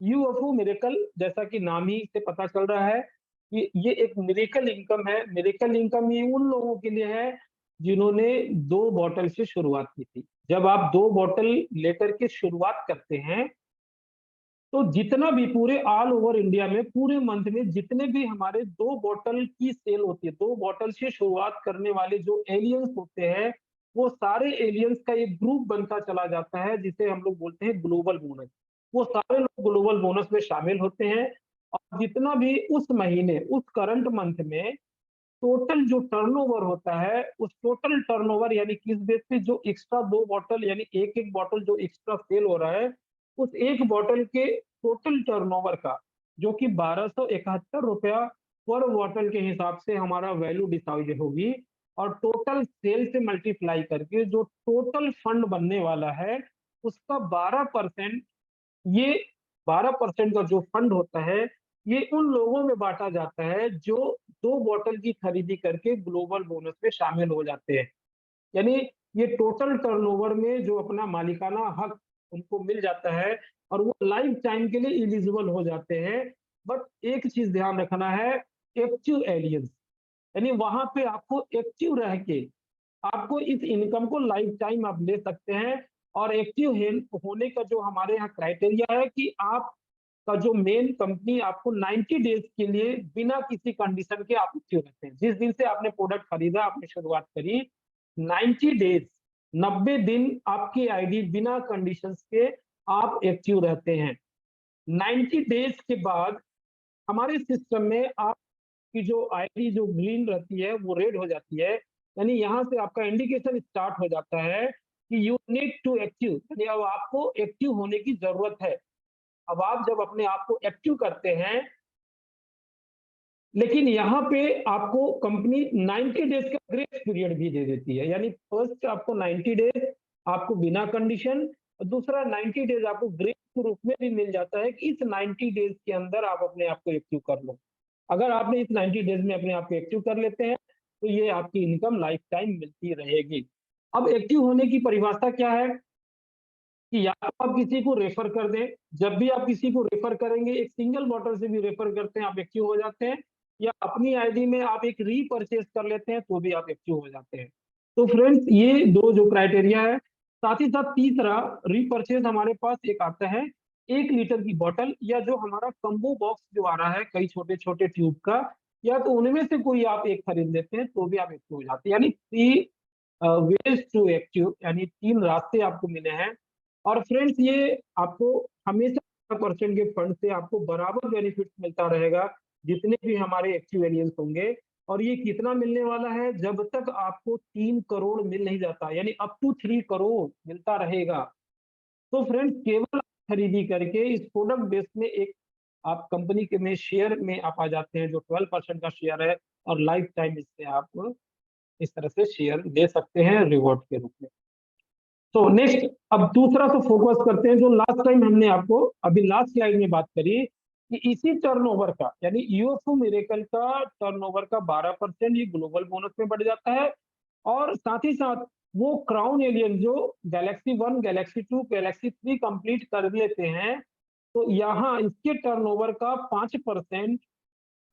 यूएफओ मिरेकल जैसा कि नाम ही से पता चल रहा है कि ये एक मिरेकल इनकम है। मिरेकल इनकम ये उन लोगों के लिए है जिन्होंने 2 बॉटल से शुरुआत की थी। जब आप 2 बॉटल लेकर के शुरुआत करते हैं तो जितना भी पूरे ऑल ओवर इंडिया में पूरे मंथ में जितने भी हमारे 2 बॉटल की सेल होती है, 2 बॉटल से शुरुआत करने वाले जो एलियंस होते हैं, वो सारे एलियंस का एक ग्रुप बनता चला जाता है जिसे हम लोग बोलते हैं ग्लोबल बोनस। वो सारे लोग ग्लोबल बोनस में शामिल होते हैं और जितना भी उस महीने उस करंट मंथ में टोटल जो टर्नओवर होता है, उस टोटल टर्नओवर यानी किस बेस पे जो एक्स्ट्रा 2 बॉटल यानी एक-एक बॉटल जो एक्स्ट्रा सेल हो रहा है, उस एक बॉटल के टोटल टर्नओवर का जो कि ₹1271 पर बॉटल के हिसाब से हमारा वैल्यू डिसाइड होगी और टोटल सेल से मल्टीप्लाई करके जो टोटल फंड बनने वाला है, उसका 12% ये 12% का जो फंड होता है, ये उन लोगों में बाँटा जाता है जो 2 बॉटल की खरीदी करके ग्लोबल बोनस में शामिल हो जाते हैं। यानी ये टोटल टर्नओवर में जो अपना मालिकाना हक उनको मिल जाता है और वो लाइफ टाइम के लिए एलिजिबल हो जाते हैं। बट एक चीज़ ध्यान रखना है, एक्टिव एलियंस यानी वहाँ पे आपको एक्टिव रह के आपको इस इनकम को लाइफ टाइम आप ले सकते हैं और एक्टिव होने का जो हमारे यहाँ क्राइटेरिया है कि आप का जो मेन कंपनी आपको 90 डेज के लिए बिना किसी कंडीशन के आप एक्टिव रहते हैं। जिस दिन से आपने प्रोडक्ट खरीदा, आपने शुरुआत करी, 90 डेज 90 दिन आपकी आईडी बिना कंडीशंस के आप एक्टिव रहते हैं। 90 डेज के बाद हमारे सिस्टम में आपकी जो आईडी जो ग्रीन रहती है वो रेड हो जाती है। यानी यहाँ से आपका इंडिकेशन स्टार्ट हो जाता है कि यू नीड टू एक्टिव यानी अब आपको एक्टिव होने की जरूरत है। अब आप जब अपने आप को एक्टिव करते हैं, लेकिन यहाँ पे आपको कंपनी 90 डेज का ग्रेस पीरियड भी दे देती है। यानी फर्स्ट आपको 90 डेज आपको बिना कंडीशन और दूसरा 90 डेज आपको ग्रेस के रूप में भी मिल जाता है कि इस 90 डेज के अंदर आप अपने आप को एक्टिव कर लो। अगर आपने इस 90 डेज में अपने आप को एक्टिव कर लेते हैं तो ये आपकी इनकम लाइफ टाइम मिलती रहेगी। अब एक्टिव होने की परिभाषा क्या है कि या तो आप किसी को रेफर कर दें, जब भी आप किसी को रेफर करेंगे, एक सिंगल बॉटल से भी रेफर करते हैं, आप एक्टिव हो जाते हैं, या अपनी आईडी में आप एक रीपरचेज कर लेते हैं, तो भी आप एक्टिव हो जाते हैं। तो फ्रेंड्स, ये 2 जो क्राइटेरिया है, साथ ही साथ तीसरा रीपरचेज हमारे पास एक आता है 1 लीटर की बॉटल या जो हमारा कम्बो बॉक्स जो आ रहा है कई छोटे-छोटे ट्यूब का, या तो उनमें से कोई आप एक खरीद लेते हैं, तो भी आप एक्टिव हो जाते हैं। यानी 3 वेज टू एक्टिव यानी 3 रास्ते आपको मिले हैं। और फ्रेंड्स, ये आपको हमेशा परसेंट के फंड से आपको बराबर बेनिफिट मिलता रहेगा जितने भी हमारे एक्टिव एलियंस होंगे। और ये कितना मिलने वाला है, जब तक आपको 3 करोड़ मिल नहीं जाता, यानी अप टू 3 करोड़ मिलता रहेगा। तो फ्रेंड्स, केवल खरीदी करके इस प्रोडक्ट बेस में एक आप कंपनी के में शेयर में आप आ जाते हैं जो 12% का शेयर है और लाइफ टाइम इससे आप इस तरह से शेयर ले सकते हैं रिवॉर्ड के रूप में। तो नेक्स्ट, अब दूसरा तो फोकस करते हैं जो लास्ट टाइम हमने आपको अभी लास्ट स्लाइड में बात करी कि इसी टर्नओवर का यानी यूएफओ मिरेकल का टर्नओवर का 12% ये ग्लोबल बोनस में बढ़ जाता है। और साथ ही साथ वो क्राउन एलियन जो गैलेक्सी 1 गैलेक्सी 2 गैलेक्सी 3 कंप्लीट कर लेते हैं, तो यहाँ इसके टर्नओवर का 5%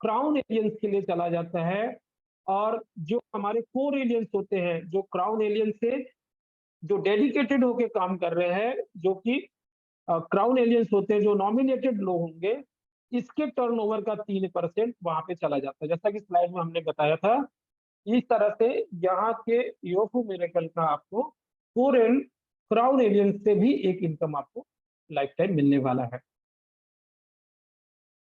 क्राउन एलियंस के लिए चला जाता है। और जो हमारे कोर एलियंस होते हैं जो क्राउन एलियन से जो डेडिकेटेड होके काम कर रहे हैं, जो कि क्राउन एलियंस होते हैं, जो नॉमिनेटेड लोग होंगे, इसके टर्नओवर का 3% वहां पे चला जाता है। जैसा कि स्लाइड में हमने बताया था, इस तरह से यहाँ के यूएफओ मिरेकल का आपको कोर एंड क्राउन एलियंस से भी एक इनकम आपको लाइफ टाइम मिलने वाला है।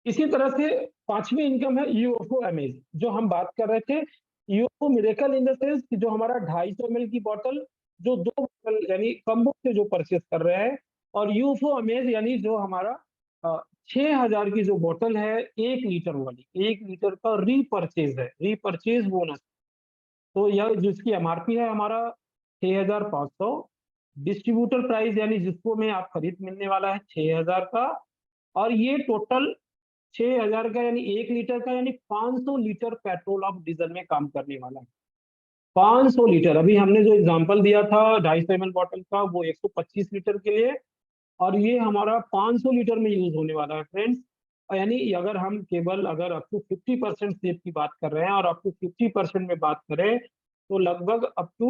इसी तरह से पांचवी इनकम है यूएफओ अमेज, जो हम बात कर रहे थे। UFO miracle in the sense कि जो हमारा 250 ml की बॉटल जो 2 बॉटल यानी कम्बो से जो परचेस कर रहे हैं, और यूएफओ अमेज यानी जो हमारा 6000 की जो बॉटल है 1 लीटर वाली, 1 लीटर का रीपरचेज है, रीपरचेज बोनस। तो यह जिसकी एमआरपी है हमारा 6500, डिस्ट्रीब्यूटर प्राइस यानी जिसको में आप खरीद मिलने वाला है 6000 का, और ये टोटल 6000 का यानी 1 लीटर का यानी 500 लीटर पेट्रोल ऑफ डीजल में काम करने वाला है। 500 लीटर, अभी हमने जो एग्जांपल दिया था 250 ml बॉटल का वो 125 लीटर के लिए, और ये हमारा 500 लीटर में यूज होने वाला है फ्रेंड्स। यानी अगर हम केवल अगर अप टू 50% सेव की बात कर रहे हैं और अप टू 50% में बात करें तो लगभग अप टू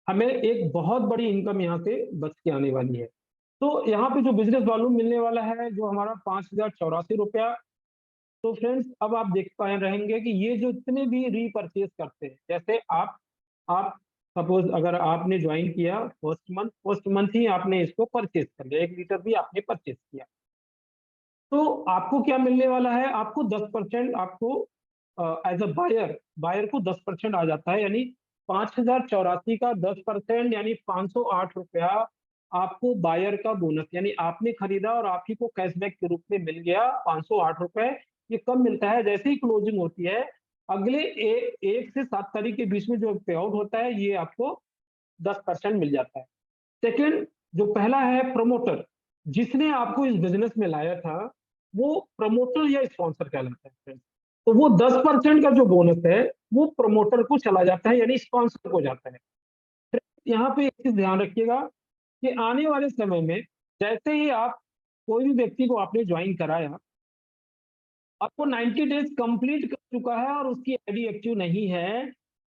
हमें एक बहुत बड़ी इनकम यहाँ से बच के आने वाली है। तो यहाँ पे जो बिजनेस वॉल्यूम मिलने वाला है जो हमारा 5,084 रुपया। तो फ्रेंड्स अब आप देख पाए रहेंगे कि ये जो इतने भी रीपरचेज करते हैं, जैसे आप सपोज अगर आपने ज्वाइन किया फर्स्ट मंथ ही आपने इसको परचेज कर लिया, 1 लीटर भी आपने परचेज किया, तो आपको क्या मिलने वाला है, आपको 10% आपको एज अ बायर को 10% आ जाता है, यानी 5,084 का 10% यानी 508 रुपया आपको बायर का बोनस, यानी आपने खरीदा और आप ही को कैशबैक के रूप में मिल गया 508 रुपए। ये कब मिलता है, जैसे ही क्लोजिंग होती है अगले 1 से 7 तारीख के बीच में जो पे आउट होता है ये आपको 10% मिल जाता है। सेकंड जो पहला है प्रमोटर, जिसने आपको इस बिजनेस में लाया था वो प्रमोटर या स्पॉन्सर कहलाता है friends। तो वो 10% का जो बोनस है वो प्रमोटर को चला जाता है, यानी स्पॉन्सर को जाता है। यहाँ पे एक चीज ध्यान रखिएगा कि आने वाले समय में जैसे ही आप कोई भी व्यक्ति को आपने ज्वाइन कराया, आपको 90 डेज कंप्लीट कर चुका है और उसकी आईडी एक्टिव नहीं है,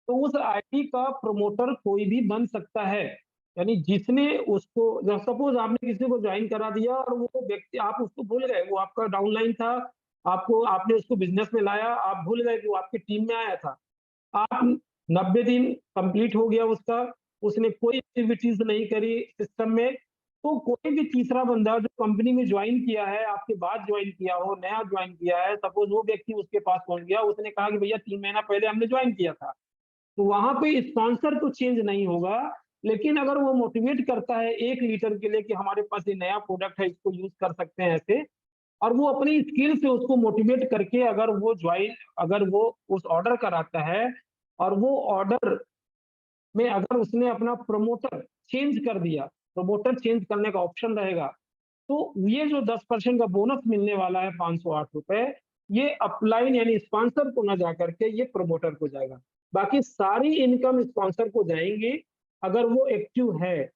तो उस आईडी का प्रमोटर कोई भी बन सकता है। यानी जिसने उसको, जब सपोज आपने किसी को ज्वाइन करा दिया और वो व्यक्ति आप उसको भूल गए, वो आपका डाउनलाइन था, आपको आपने उसको बिजनेस में लाया, आप भूल गए कि वो आपकी टीम में आया था, आप 90 दिन कंप्लीट हो गया उसका, उसने कोई एक्टिविटीज नहीं करी सिस्टम में, तो कोई भी तीसरा बंदा जो कंपनी में ज्वाइन किया है, आपके बाद ज्वाइन किया हो, नया ज्वाइन किया है, सपोज वो व्यक्ति उसके पास पहुंच गया, उसने कहा कि भैया 3 महीना पहले हमने ज्वाइन किया था, तो वहां पे स्पॉन्सर तो चेंज नहीं होगा, लेकिन अगर वो मोटिवेट करता है 1 लीटर के लिए कि हमारे पास ये नया प्रोडक्ट है, इसको यूज कर सकते हैं ऐसे, और वो अपनी स्किल से उसको मोटिवेट करके अगर वो उस ऑर्डर कराता है और वो ऑर्डर में अगर उसने अपना प्रमोटर चेंज कर दिया, प्रमोटर चेंज करने का ऑप्शन रहेगा, तो ये जो 10% का बोनस मिलने वाला है 508 रुपए, ये अपलाइन यानी स्पॉन्सर को ना जा करके ये प्रमोटर को जाएगा। बाकी सारी इनकम स्पॉन्सर को जाएंगी अगर वो एक्टिव है,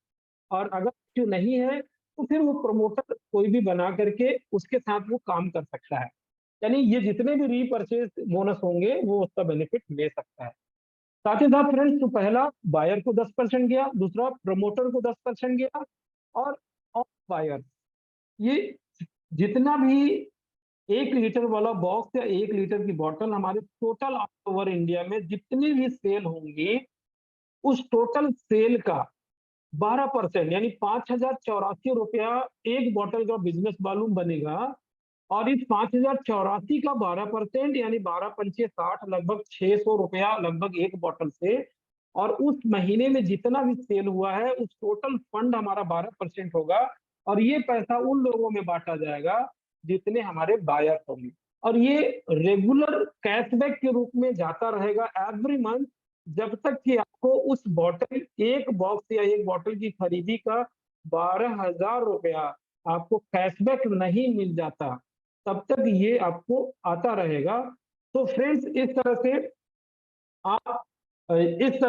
और अगर एक्टिव नहीं है तो फिर वो प्रमोटर कोई भी बना करके उसके साथ वो काम कर सकता है। यानी ये जितने भी रीपरचेज बोनस होंगे वो उसका बेनिफिट ले सकता है। साथ ही साथ फ्रेंड्स, तो पहला बायर को 10% गया, दूसरा प्रमोटर को 10% गया, और बायर, ये जितना भी 1 लीटर वाला बॉक्स या 1 लीटर की बॉटल हमारे टोटल ऑल ओवर इंडिया में जितनी भी सेल होंगी, उस टोटल सेल का 12% यानी 5,084 रुपया एक बॉटल का बिजनेस वॉल्यूम बनेगा, और इस 5,084 का 12% यानी 12×5 = 60, लगभग 600 रुपया लगभग एक बॉटल से, और उस महीने में जितना भी सेल हुआ है उस टोटल फंड हमारा 12% होगा, और ये पैसा उन लोगों में बांटा जाएगा जितने हमारे बायर्स होंगे, और ये रेगुलर कैशबैक के रूप में जाता रहेगा एवरी मंथ, जब तक कि आपको उस बॉटल एक बॉक्स या एक बॉटल की खरीदी का 12,000 रुपया आपको कैशबैक नहीं मिल जाता, तब तक ये आपको आता रहेगा। तो फ्रेंड्स इस तरह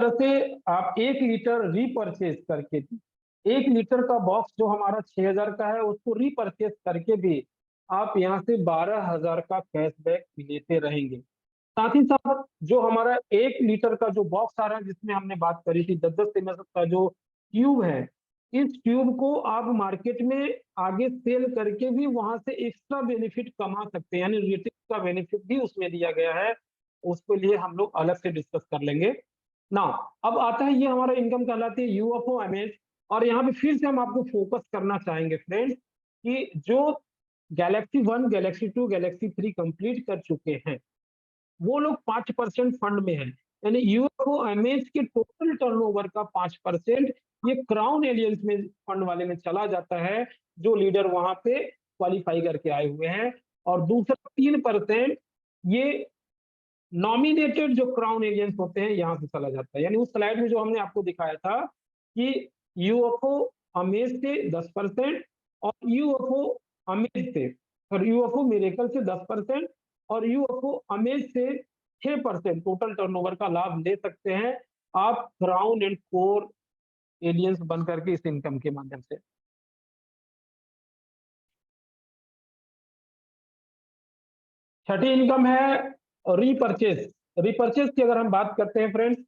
से आप 1 लीटर रीपरचेज करके भी, 1 लीटर का बॉक्स जो हमारा 6,000 का है उसको रीपरचेज करके भी आप यहाँ से 12,000 का कैशबैक लेते रहेंगे। साथ ही साथ जो हमारा 1 लीटर का जो बॉक्स आ रहा है जिसमें हमने बात करी थी 10-10 ml का जो ट्यूब है, इस ट्यूब को आप मार्केट में आगे सेल करके भी वहां से एक्स्ट्रा बेनिफिट कमा सकते हैं, यानी रिटेल का बेनिफिट भी उसमें दिया गया है, उसके लिए हम लोग अलग से डिस्कस कर लेंगे ना। अब आता है ये हमारा इनकम कहलाती है यूएफओ एमएच, और यहाँ पे फिर से हम आपको फोकस करना चाहेंगे फ्रेंड्स कि जो गैलेक्सी 1, गैलेक्सी 2, गैलेक्सी 3 कंप्लीट कर चुके हैं वो लोग 5% फंड में है, यानी यूएफओ एमएच के टोटल टर्नओवर का 5% ये क्राउन एलियंस में फंड वाले में चला जाता है, जो लीडर वहां पे क्वालिफाई करके आए हुए हैं, और दूसरा 3% ये नॉमिनेटेड जो क्राउन एलियंस होते हैं यहाँ से चला जाता है। यानी उस स्लाइड में जो हमने आपको दिखाया था कि यूएफओ अमेज से 10% और यूएफओ अमेज से, और यूएफओ मिरेकल से 10% और यूएफओ अमेज से 6% टोटल टर्नओवर का लाभ ले सकते हैं आप क्राउन एंड कोर एलियंस बन करके इस इनकम के माध्यम से। छठी इनकम है रीपरचेज। रीपरचेज की अगर हम बात करते हैं फ्रेंड्स,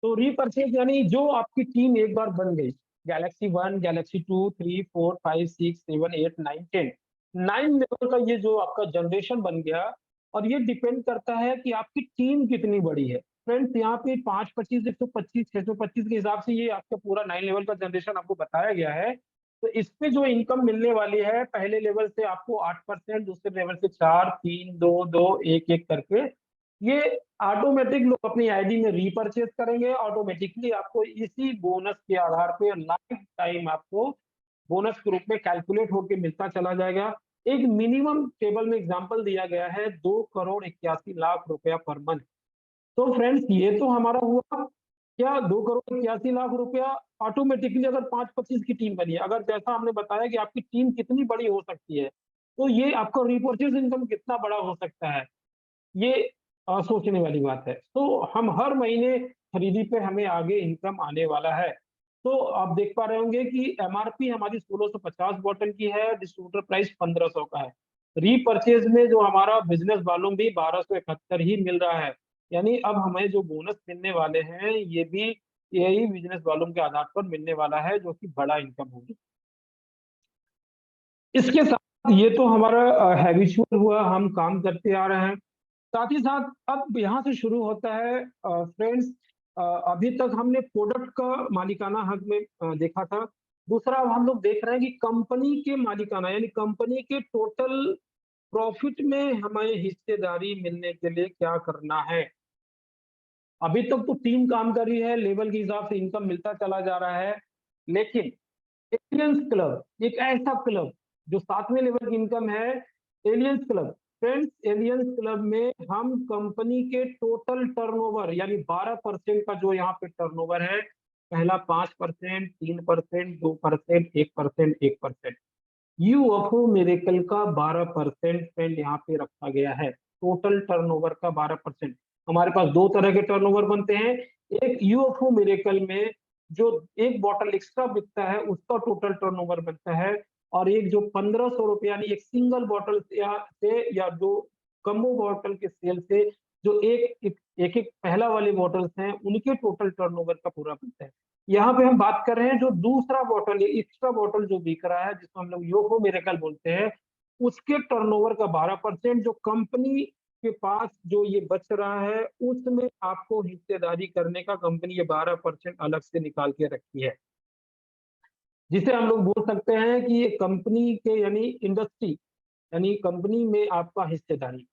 तो रीपरचेज यानी जो आपकी टीम एक बार बन गई, गैलेक्सी 1, गैलेक्सी 2, 3, 4, 5, 6, 7, 8, 9, 10, 9 लेवल का ये जो आपका जनरेशन बन गया, और ये डिपेंड करता है कि आपकी टीम कितनी बड़ी है। फ्रेंड्स यहाँ पे 5, 25, 125, 625 के हिसाब से ये आपका पूरा 9 लेवल का जनरेशन आपको बताया गया है। तो इस पे जो इनकम मिलने वाली है, पहले लेवल से आपको 8%, दूसरे लेवल से 4, 3, 2, 2, 1, 1 करके ये ऑटोमेटिक लोग अपनी आईडी में रीपरचेज करेंगे। ऑटोमेटिकली आपको इसी बोनस के आधार पे लाइफ टाइम आपको बोनस के रूप में कैलकुलेट होकर मिलता चला जाएगा। एक मिनिमम टेबल में एग्जांपल दिया गया है 2,81,00,000 रुपया पर मंथ। तो फ्रेंड्स ये तो हमारा हुआ क्या, 2,81,00,000 रुपया ऑटोमेटिकली अगर 5-25 की टीम बनी है। अगर जैसा हमने बताया कि आपकी टीम कितनी बड़ी हो सकती है, तो ये आपका रीपरचेज इनकम कितना बड़ा हो सकता है, ये सोचने वाली बात है। तो हम हर महीने खरीदी पे हमें आगे इनकम आने वाला है। तो आप देख पा रहे होंगे कि एमआरपी हमारी 1650 बॉटल की है, डिस्ट्रीब्यूटर प्राइस 1500 का है। रीपरचेज में जो हमारा बिजनेस वालों भी 1271 ही मिल रहा है, यानी अब हमें जो बोनस मिलने वाले हैं ये भी यही बिजनेस वालों के आधार पर मिलने वाला है, जो कि बड़ा इनकम होगी। इसके साथ ये तो हमारा हैबिचुअल हुआ, हम काम करते आ रहे हैं। साथ ही साथ अब यहाँ से शुरू होता है फ्रेंड्स, अभी तक हमने प्रोडक्ट का मालिकाना हक में देखा था। दूसरा अब हम लोग देख रहे हैं कि कंपनी के मालिकाना यानी कंपनी के टोटल प्रॉफिट में हमें हिस्सेदारी मिलने के लिए क्या करना है। अभी तक तो टीम काम कर रही है, लेवल के हिसाब से इनकम मिलता चला जा रहा है, लेकिन एलियंस क्लब एक ऐसा क्लब जो 7वें लेवल की इनकम है। Aliens club friends, aliens club में हम कंपनी के टोटल टर्नओवर यानी 12% का जो यहाँ पे टर्नओवर है, पहला 5%, 3%, 2%, 1%, 1%, यूएफओ मिरेकल का 12% फ्रेंड यहाँ पे रखा गया है। टोटल टर्नओवर का 12%। हमारे पास दो तरह के टर्नओवर बनते हैं। एक यूएफओ मिरेकल में जो एक बॉटल एक्स्ट्रा बिकता है उसका टोटल टर्नओवर बनता है, और एक जो 1500 रुपये यानी एक सिंगल बॉटल या दो कम्बो बॉटल के सेल से जो एक पहला वाले बॉटल्स हैं उनके टोटल टर्नओवर का पूरा बनता है। यहाँ पे हम बात कर रहे हैं जो दूसरा बॉटल एक्स्ट्रा बॉटल जो बिक रहा है, जिसको हम लोग यूएफओ मिरेकल बोलते हैं, उसके टर्नओवर का 12%। जो कंपनी के पास जो ये बच रहा है उसमें आपको हिस्सेदारी करने का कंपनी ये 12% अलग से निकाल के रखी है, जिसे हम लोग बोल सकते हैं कि ये कंपनी के यानी इंडस्ट्री यानी कंपनी में आपका हिस्सेदारी।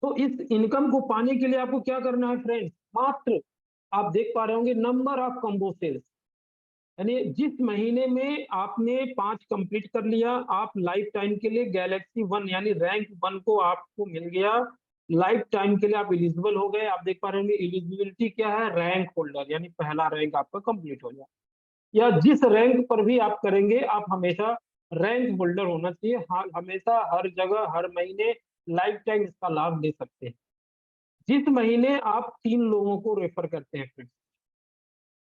तो इस इनकम को पाने के लिए आपको क्या करना है फ्रेंड्स, मात्र आप देख पा रहे होंगे नंबर ऑफ कम्बो सेल्स, यानी जिस महीने में आपने 5 कंप्लीट कर लिया, आप लाइफ टाइम के लिए गैलेक्सी 1 यानी रैंक 1 को आपको मिल गया, लाइफ टाइम के लिए आप एलिजिबल हो गए। आप देख पा रहे होंगे एलिजिबिलिटी क्या है, रैंक होल्डर, यानी पहला रैंक आपका कंप्लीट हो गया, या जिस रैंक पर भी आप करेंगे आप हमेशा रैंक होल्डर होना चाहिए। हाँ, हमेशा हर जगह हर महीने लाइफ टाइम इसका लाभ ले सकते हैं। जिस महीने आप 3 लोगों को रेफर करते हैं फ्रेंड्स,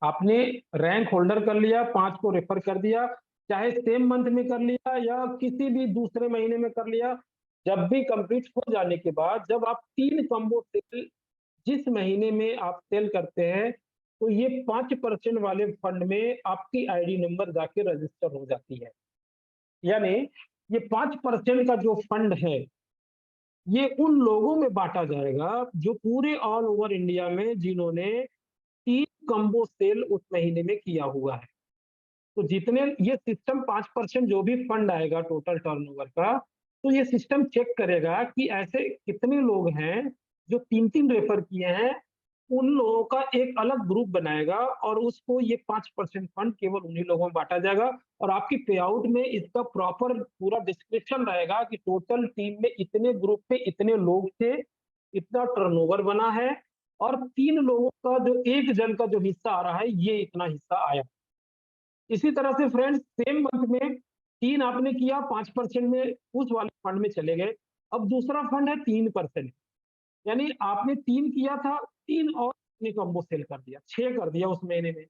आपने रैंक होल्डर कर लिया, 5 को रेफर कर दिया, चाहे सेम मंथ में कर लिया या किसी भी दूसरे महीने में कर लिया, जब भी कंप्लीट हो जाने के बाद जब आप 3 कम्बो सेल जिस महीने में आप सेल करते हैं, तो ये 5% वाले फंड में आपकी आईडी नंबर जाके रजिस्टर हो जाती है। यानी ये 5% का जो फंड है ये उन लोगों में बांटा जाएगा जो पूरे ऑल ओवर इंडिया में जिन्होंने 3 कम्बो सेल उस महीने में किया हुआ है। तो जितने ये सिस्टम 5% जो भी फंड आएगा टोटल टर्नओवर का, तो ये सिस्टम चेक करेगा कि ऐसे कितने लोग हैं जो 3-3 रेफर किए हैं, उन लोगों का एक अलग ग्रुप बनाएगा और उसको ये 5% फंड केवल उन्हीं लोगों में बांटा जाएगा। और आपकी पे आउट में इसका प्रॉपर पूरा डिस्क्रिप्शन रहेगा कि टोटल टीम में इतने ग्रुप पे इतने लोग थे, इतना टर्नओवर बना है, और 3 लोगों का जो एक जन का जो हिस्सा आ रहा है ये इतना हिस्सा आया। इसी तरह से फ्रेंड्स सेम मंथ में 3 आपने किया, 5% में उस वाले फंड में चले गए। अब दूसरा फंड है 3%। यानी आपने 3 किया था, 3 और अपने कॉम्बो सेल कर दिया, 6 कर दिया उस महीने में।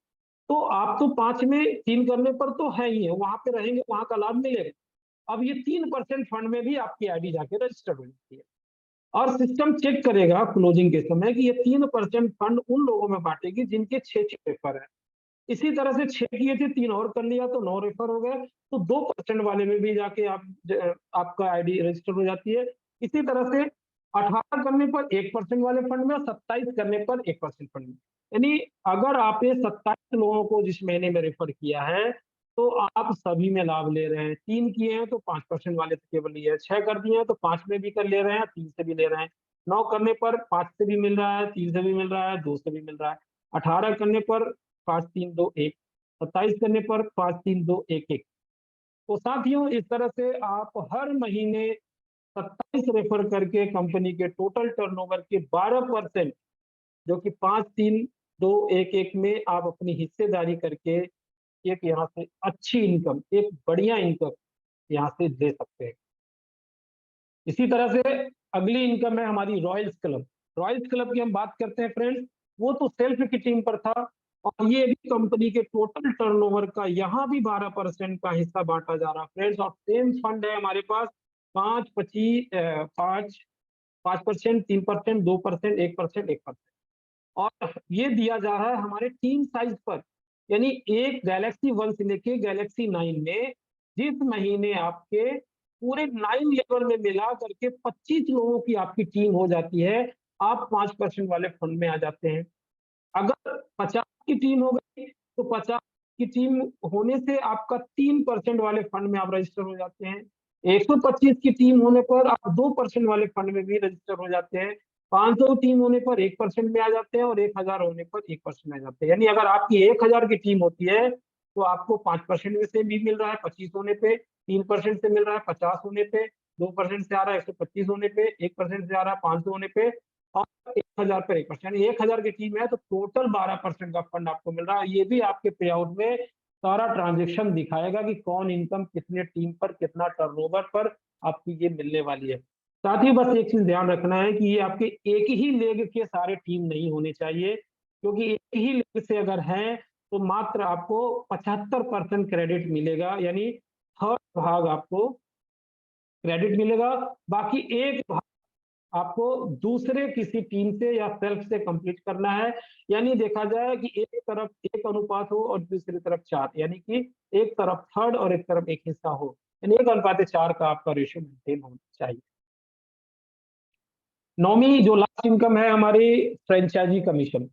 तो आप तो 5 में 3 करने पर तो है ही है, वहाँ पे रहेंगे, वहाँ का लाभ मिलेगा। अब ये 3% फंड में भी आपकी आईडी जाके रजिस्टर्ड हो जाती है और सिस्टम चेक करेगा क्लोजिंग के समय कि ये 3% फंड उन लोगों में बांटेगी जिनके 6 रेफर है। इसी तरह से 6 किए थे, 3 और कर लिया तो 9 रेफर हो गए, तो 2% वाले में भी जाके आपका आईडी रजिस्टर हो जाती है। इसी तरह से 18 करने पर 1% वाले फंड में और 27 करने पर 1% फंड में। यानी अगर आपने 27 लोगों को जिस महीने में रेफर किया है, तो आप सभी में लाभ ले रहे हैं। 3 किए हैं तो 5% वाले से केवल लिए हैं, 6 कर दिए हैं तो 5 में भी कर ले रहे हैं, 3 से भी ले रहे हैं। 9 करने पर 5 से भी मिल रहा है, 3 से भी मिल रहा है, 2 से भी मिल रहा है। 18 करने पर 5 3 2 1, 27 करने पर 5 3 2 1 1। तो साथियों, इस तरह से आप हर महीने 27 रेफर करके कंपनी के टोटल टर्नओवर के 12%, जो कि 5 3 2 1 1 में आप अपनी हिस्सेदारी करके एक यहाँ से अच्छी इनकम, एक बढ़िया इनकम यहाँ से ले सकते हैं। इसी तरह से अगली इनकम है हमारी रॉयल्स क्लब। रॉयल्स क्लब की हम बात करते हैं फ्रेंड्स, वो तो सेल्फ की टीम पर था और ये भी कंपनी के टोटल टर्नओवर का यहाँ भी 12% का हिस्सा बांटा जा रहा है फ्रेंड्स। और सेम फंड है हमारे पास, 5 25 5 5%, 3%, 2%, 1%, 1%। और ये दिया जा रहा है हमारे टीम साइज पर, यानी एक गैलेक्सी 1 से लेके गैलेक्सी 9 में जिस महीने आपके पूरे 9 लेवल में मिला करके 25 लोगों की आपकी टीम हो जाती है, आप 5% वाले फंड में आ जाते हैं। अगर 50 की टीम हो गई तो 50 की टीम होने से आपका 3% वाले फंड में आप रजिस्टर हो जाते हैं। 125 की टीम होने पर आप 2% वाले फंड में भी रजिस्टर हो जाते हैं। 500 टीम होने पर 1% में आ जाते हैं और 1000 होने पर 1% में आ जाते हैं। यानी अगर आपकी 1000 की टीम होती है तो आपको 5% में से भी मिल रहा है 25 होने पे, 3% से मिल रहा है 50 होने पे, 2% से आ रहा है 125 होने पे, 1% से आ रहा है 500 होने पे और 1000 पर 1%, 1000 की टीम है तो टोटल 12% का फंड आपको मिल रहा है। ये भी आपके पे आउट में सारा ट्रांजेक्शन दिखाएगा कि कौन इनकम कितने टीम पर कितना टर्नओवर पर आपकी ये मिलने वाली है। साथ ही बस एक चीज ध्यान रखना है कि ये आपके एक ही लेग के सारे टीम नहीं होने चाहिए, क्योंकि एक ही लेग से अगर है तो मात्र आपको 75% क्रेडिट मिलेगा, यानी थर्ड भाग आपको क्रेडिट मिलेगा, बाकी एक भाग आपको दूसरे किसी टीम से या सेल्फ से कंप्लीट करना है। यानी देखा जाए कि एक तरफ 1 अनुपात हो और दूसरी तरफ 4, यानी कि एक तरफ थर्ड और एक तरफ 1 हिस्सा हो, यानी 1:4 का आपका रेशियो मेंटेन होना चाहिए। 9वीं जो लास्ट इनकम है हमारी, फ्रेंचाइजी कमीशन।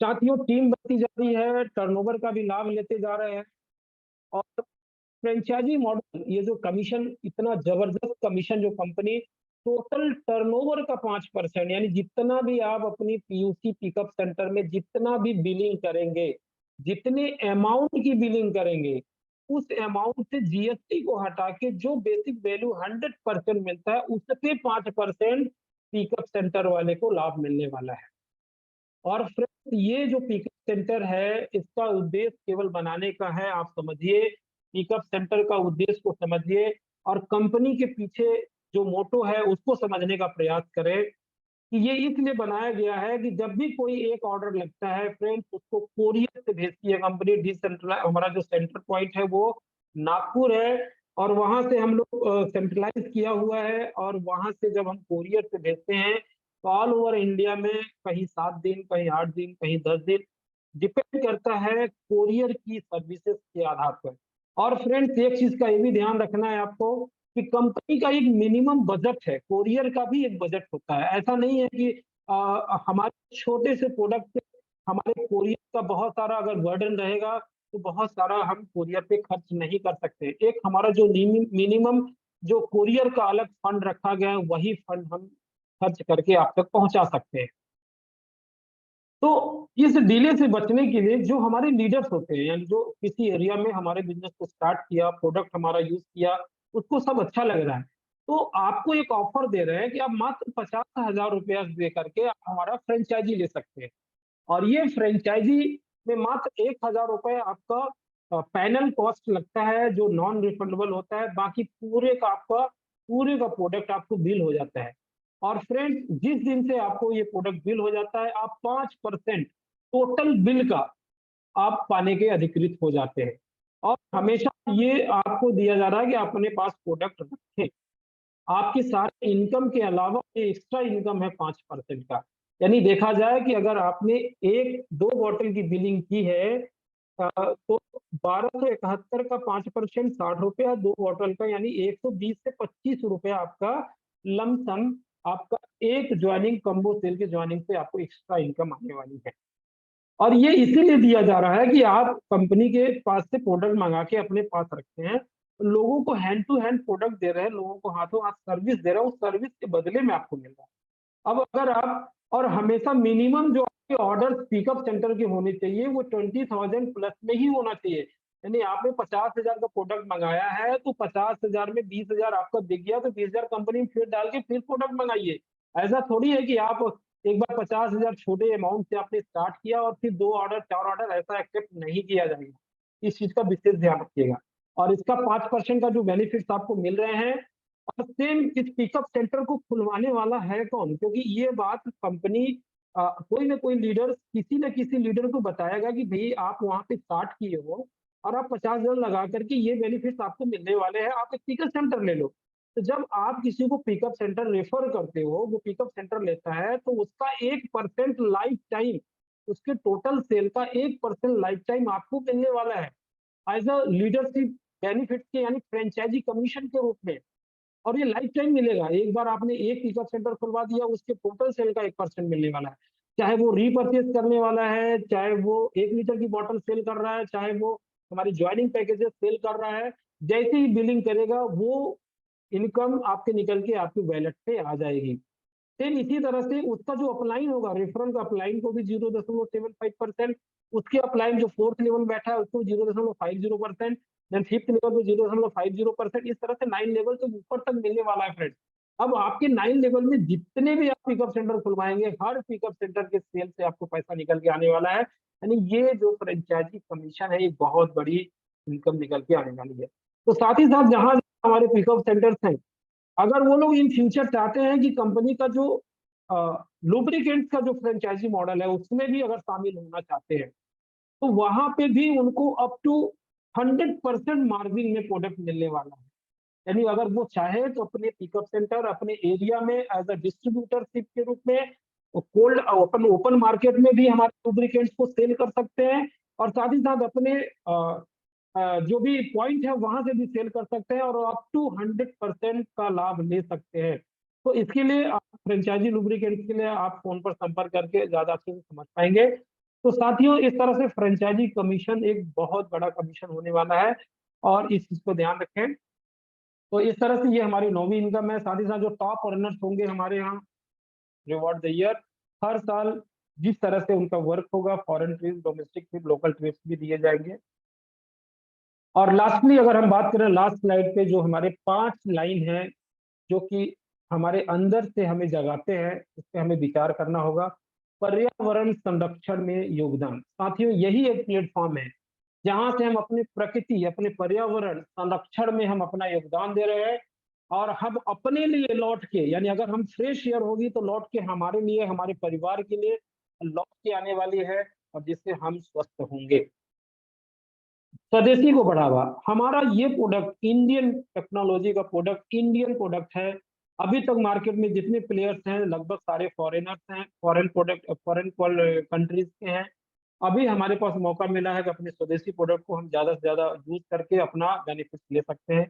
साथियों, टीम बढ़ती जा रही है, टर्नओवर का भी लाभ लेते जा रहे हैं और फ्रेंचाइजी मॉडल, ये जो कमीशन, इतना जबरदस्त कमीशन जो कंपनी टोटल टर्नओवर का 5%, यानी जितना भी आप अपनी पीयूसी पिकअप सेंटर में जितना भी बिलिंग करेंगे, जितने अमाउंट की बिलिंग करेंगे, उस अमाउंट से जीएसटी को हटा के जो बेसिक वैल्यू 100% मिलता है, उससे 5% पिकअप सेंटर वाले को लाभ मिलने वाला है। और फ्रेंड्स, ये जो पिकअप सेंटर है, इसका उद्देश्य केवल बनाने का है, आप समझिए, पिकअप सेंटर का उद्देश्य को समझिए और कंपनी के पीछे जो मोटो है उसको समझने का प्रयास करें कि ये इसलिए बनाया गया है कि जब भी कोई एक ऑर्डर लगता है फ्रेंड्स, उसको कोरियर से भेजती है कंपनी। डिसेंट्रलाइज हमारा जो सेंटर पॉइंट है वो नागपुर है और वहां से हम लोग सेंट्रलाइज किया हुआ है और वहां से जब हम कोरियर से भेजते हैं तो ऑल ओवर इंडिया में कहीं 7 दिन, कहीं 8 दिन, कहीं 10 दिन, डिपेंड करता है कोरियर की सर्विसेज के आधार पर। और फ्रेंड्स, एक चीज का ये भी ध्यान रखना है आपको कि कंपनी का एक मिनिमम बजट है, कोरियर का भी एक बजट होता है। ऐसा नहीं है कि हमारे छोटे से प्रोडक्ट पे हमारे कोरियर का बहुत सारा अगर बर्डन रहेगा तो बहुत सारा हम कोरियर पे खर्च नहीं कर सकते। एक हमारा जो मिनिमम जो कोरियर का अलग फंड रखा गया है, वही फंड हम खर्च करके आप तक पहुंचा सकते हैं। तो इस डिले से बचने के लिए जो हमारे लीडर्स होते हैं, यानी जो किसी एरिया में हमारे बिजनेस को स्टार्ट किया, प्रोडक्ट हमारा यूज किया, उसको सब अच्छा लग रहा है, तो आपको एक ऑफर दे रहे हैं कि आप मात्र 50,000 रुपया दे करके आप हमारा फ्रेंचाइजी ले सकते हैं। और ये फ्रेंचाइजी में मात्र 1000 रुपए आपका पैनल कॉस्ट लगता है, जो नॉन रिफंडेबल होता है। बाकी पूरे का आपका पूरे का प्रोडक्ट आपको बिल हो जाता है। और फ्रेंड्स, जिस दिन से आपको ये प्रोडक्ट बिल हो जाता है, आप 5% टोटल बिल का आप पाने के अधिकृत हो जाते हैं। और हमेशा ये आपको दिया जा रहा है कि आप अपने पास प्रोडक्ट रखें। आपके सारे इनकम के अलावा ये एक्स्ट्रा इनकम है 5% का। यानी देखा जाए कि अगर आपने 1-2 बॉटल की बिलिंग की है तो 1271 का 5% 60 रुपया, 2 बॉटल का यानी 120 से 25 रुपया आपका लमसम आपका एक ज्वाइनिंग कम्बो सेल के ज्वाइनिंग से आपको एक्स्ट्रा इनकम आने वाली है। और ये इसीलिए दिया जा रहा है कि आप कंपनी के पास से प्रोडक्ट मंगा के अपने पास रखते हैं, लोगों को हैंड टू हैंड प्रोडक्ट दे रहे हैं, लोगों को हाथों हाथ सर्विस दे रहे हैं, उस सर्विस के बदले में आपको मिल रहा है। अब अगर आप और हमेशा मिनिमम जो आपके ऑर्डर पिकअप सेंटर के होने चाहिए वो 20,000 प्लस में ही होना चाहिए। यानी आपने 50,000 का प्रोडक्ट मंगाया है तो 50,000 में 20,000 आपका दिख गया तो 20,000 कंपनी में फिर डाल के फिर प्रोडक्ट मंगाइए। ऐसा थोड़ी है कि आप एक बार 50,000 छोटे अमाउंट से आपने स्टार्ट किया और फिर 2 ऑर्डर 4 ऑर्डर ऐसा एक्सेप्ट नहीं किया जाएगा। इस चीज का विशेष ध्यान रखिएगा। और इसका 5% का जो बेनिफिट्स आपको मिल रहे हैं, और सेम इस पिकअप सेंटर को खुलवाने वाला है कौन? क्योंकि ये बात कंपनी कोई ना कोई लीडर किसी न किसी लीडर को बताएगा कि भई आप वहाँ पे स्टार्ट किए हो और आप 50,000 लगा करके ये बेनिफिट्स आपको मिलने वाले हैं, आप एक पिकअप सेंटर ले लो। तो जब आप किसी को पिकअप सेंटर रेफर करते हो, वो पिकअप सेंटर लेता है तो उसका 1% लाइफ टाइम, उसके टोटल सेल का 1% लाइफ टाइम आपको मिलने वाला है एज़ अ लीडरशिप बेनिफिट के यानी फ्रेंचाइजी कमीशन के रूप में। और ये लाइफ टाइम मिलेगा। एक बार आपने एक पिकअप सेंटर खुलवा दिया, उसके टोटल सेल का 1% मिलने वाला है। चाहे वो रीपर्चेज़ करने वाला है, चाहे वो 1 लीटर की बॉटल सेल कर रहा है, चाहे वो हमारी जॉइनिंग पैकेजेज़ सेल कर रहा है। जैसे ही बिलिंग करेगा, वो इनकम आपके निकल के आपके वॉलेट पे आ जाएगी। सेम इसी तरह से उसका जो अपलाइन होगा, रेफरल का अपलाइन को भी 0.75%, उसके अपलाइन जो 4th लेवल बैठा है उसको 0.50%, देन 5th लेवल पे 0.50%, इस तरह से 9 लेवल से ऊपर तक मिलने वाला है फ्रेंड्स। अब आपके 9 लेवल में जितने भी आप पिकअप सेंटर खुलवाएँगे, हर पिकअप सेंटर के सेल से आपको पैसा निकल के आने वाला है। यानी ये जो फ्रेंचाइज़ी कमीशन है, ये बहुत बड़ी इनकम निकल के आने वाली है। तो साथ ही साथ जहाँ हमारे पिकअप सेंटर्स हैं, अगर वो लोग इन फ्यूचर चाहते हैं कि कंपनी का जो लुब्रिकेंट्स का जो फ्रेंचाइजी मॉडल है उसमें भी अगर शामिल होना चाहते हैं, तो वहां पे भी उनको अप टू 100% मार्जिन में प्रोडक्ट मिलने वाला है। यानी अगर वो चाहे तो अपने पिकअप सेंटर अपने एरिया में एज अ डिस्ट्रीब्यूटरशिप के रूप में कोल्ड ओपन ओपन मार्केट में भी हमारे लुब्रिकेंट्स को सेल कर सकते हैं, और साथ ही साथ अपने जो भी पॉइंट है वहां से भी सेल कर सकते हैं और अप टू 100% का लाभ ले सकते हैं। तो इसके लिए आप फ्रेंचाइजी लुब्रिकेंट्स के लिए आप फोन पर संपर्क करके ज्यादा अच्छे से समझ पाएंगे। तो साथियों, इस तरह से फ्रेंचाइजी कमीशन एक बहुत बड़ा कमीशन होने वाला है और इस चीज को ध्यान रखें। तो इस तरह से ये हमारी 9वीं इनकम है। साथ ही साथ जो टॉप अर्नर्स होंगे हमारे यहाँ रिवॉर्ड द ईयर, हर साल जिस तरह से उनका वर्क होगा, foreign trip, domestic trip, local trips भी दिए जाएंगे। और लास्टली अगर हम बात करें लास्ट स्लाइड पे, जो हमारे 5 लाइन है जो कि हमारे अंदर से हमें जगाते हैं, इस पे हमें विचार करना होगा। पर्यावरण संरक्षण में योगदान। साथियों, यही एक प्लेटफॉर्म है जहां से हम अपनी प्रकृति, अपने पर्यावरण संरक्षण में हम अपना योगदान दे रहे हैं, और हम अपने लिए लौट के, यानी अगर हम फ्रेश एयर होगी तो लौट के हमारे लिए, हमारे परिवार के लिए लौट के आने वाली है, और जिससे हम स्वस्थ होंगे। स्वदेशी को बढ़ावा। हमारा ये प्रोडक्ट इंडियन टेक्नोलॉजी का प्रोडक्ट, इंडियन प्रोडक्ट है। अभी तक मार्केट में जितने प्लेयर्स हैं लगभग सारे फॉरेनर्स हैं, फॉरेन प्रोडक्ट, फॉरेन कंट्रीज के हैं। अभी हमारे पास मौका मिला है कि अपने स्वदेशी प्रोडक्ट को हम ज्यादा से ज्यादा यूज करके अपना बेनिफिट ले सकते हैं।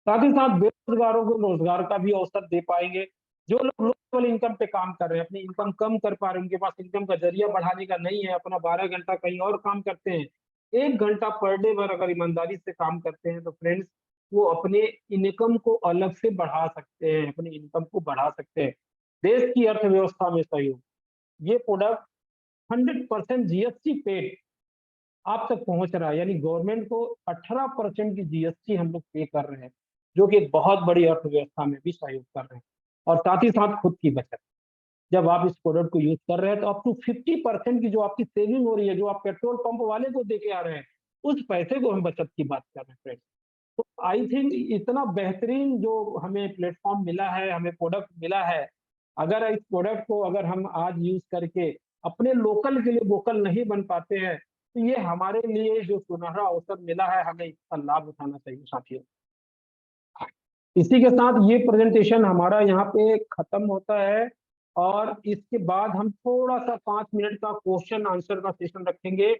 साथ ही साथ बेरोजगारों को रोजगार का भी अवसर दे पाएंगे। जो लोग लो लेवल इनकम पे काम कर रहे हैं, अपनी इनकम कम कर पा रहे हैं, उनके पास इनकम का जरिया बढ़ाने का नहीं है, अपना 12 घंटा कहीं और काम करते हैं, 1 घंटा पर डे पर अगर ईमानदारी से काम करते हैं तो फ्रेंड्स वो अपने इनकम को अलग से बढ़ा सकते हैं, अपनी इनकम को बढ़ा सकते हैं। देश की अर्थव्यवस्था में सहयोग, ये प्रोडक्ट 100% जीएसटी पेड आप तक पहुंच रहा है। यानी गवर्नमेंट को 18% की जीएसटी हम लोग पे कर रहे हैं, जो कि एक बहुत बड़ी अर्थव्यवस्था में भी सहयोग कर रहे हैं। और साथ ही साथ खुद की बचत, जब आप इस प्रोडक्ट को यूज कर रहे हैं तो अप टू 50% की जो आपकी सेविंग हो रही है, जो आप पेट्रोल पंप वाले को देके आ रहे हैं, उस पैसे को हम बचत की बात कर रहे हैं फ्रेंड्स। तो आई थिंक इतना बेहतरीन जो हमें प्लेटफॉर्म मिला है, हमें प्रोडक्ट मिला है, अगर इस प्रोडक्ट को अगर हम आज यूज करके अपने लोकल के लिए वोकल नहीं बन पाते हैं, तो ये हमारे लिए जो सुनहरा अवसर मिला है, हमें इसका लाभ उठाना चाहिए साथियों। इसी के साथ ये प्रेजेंटेशन हमारा यहाँ पे खत्म होता है और इसके बाद हम थोड़ा सा 5 मिनट का क्वेश्चन आंसर का सेशन रखेंगे।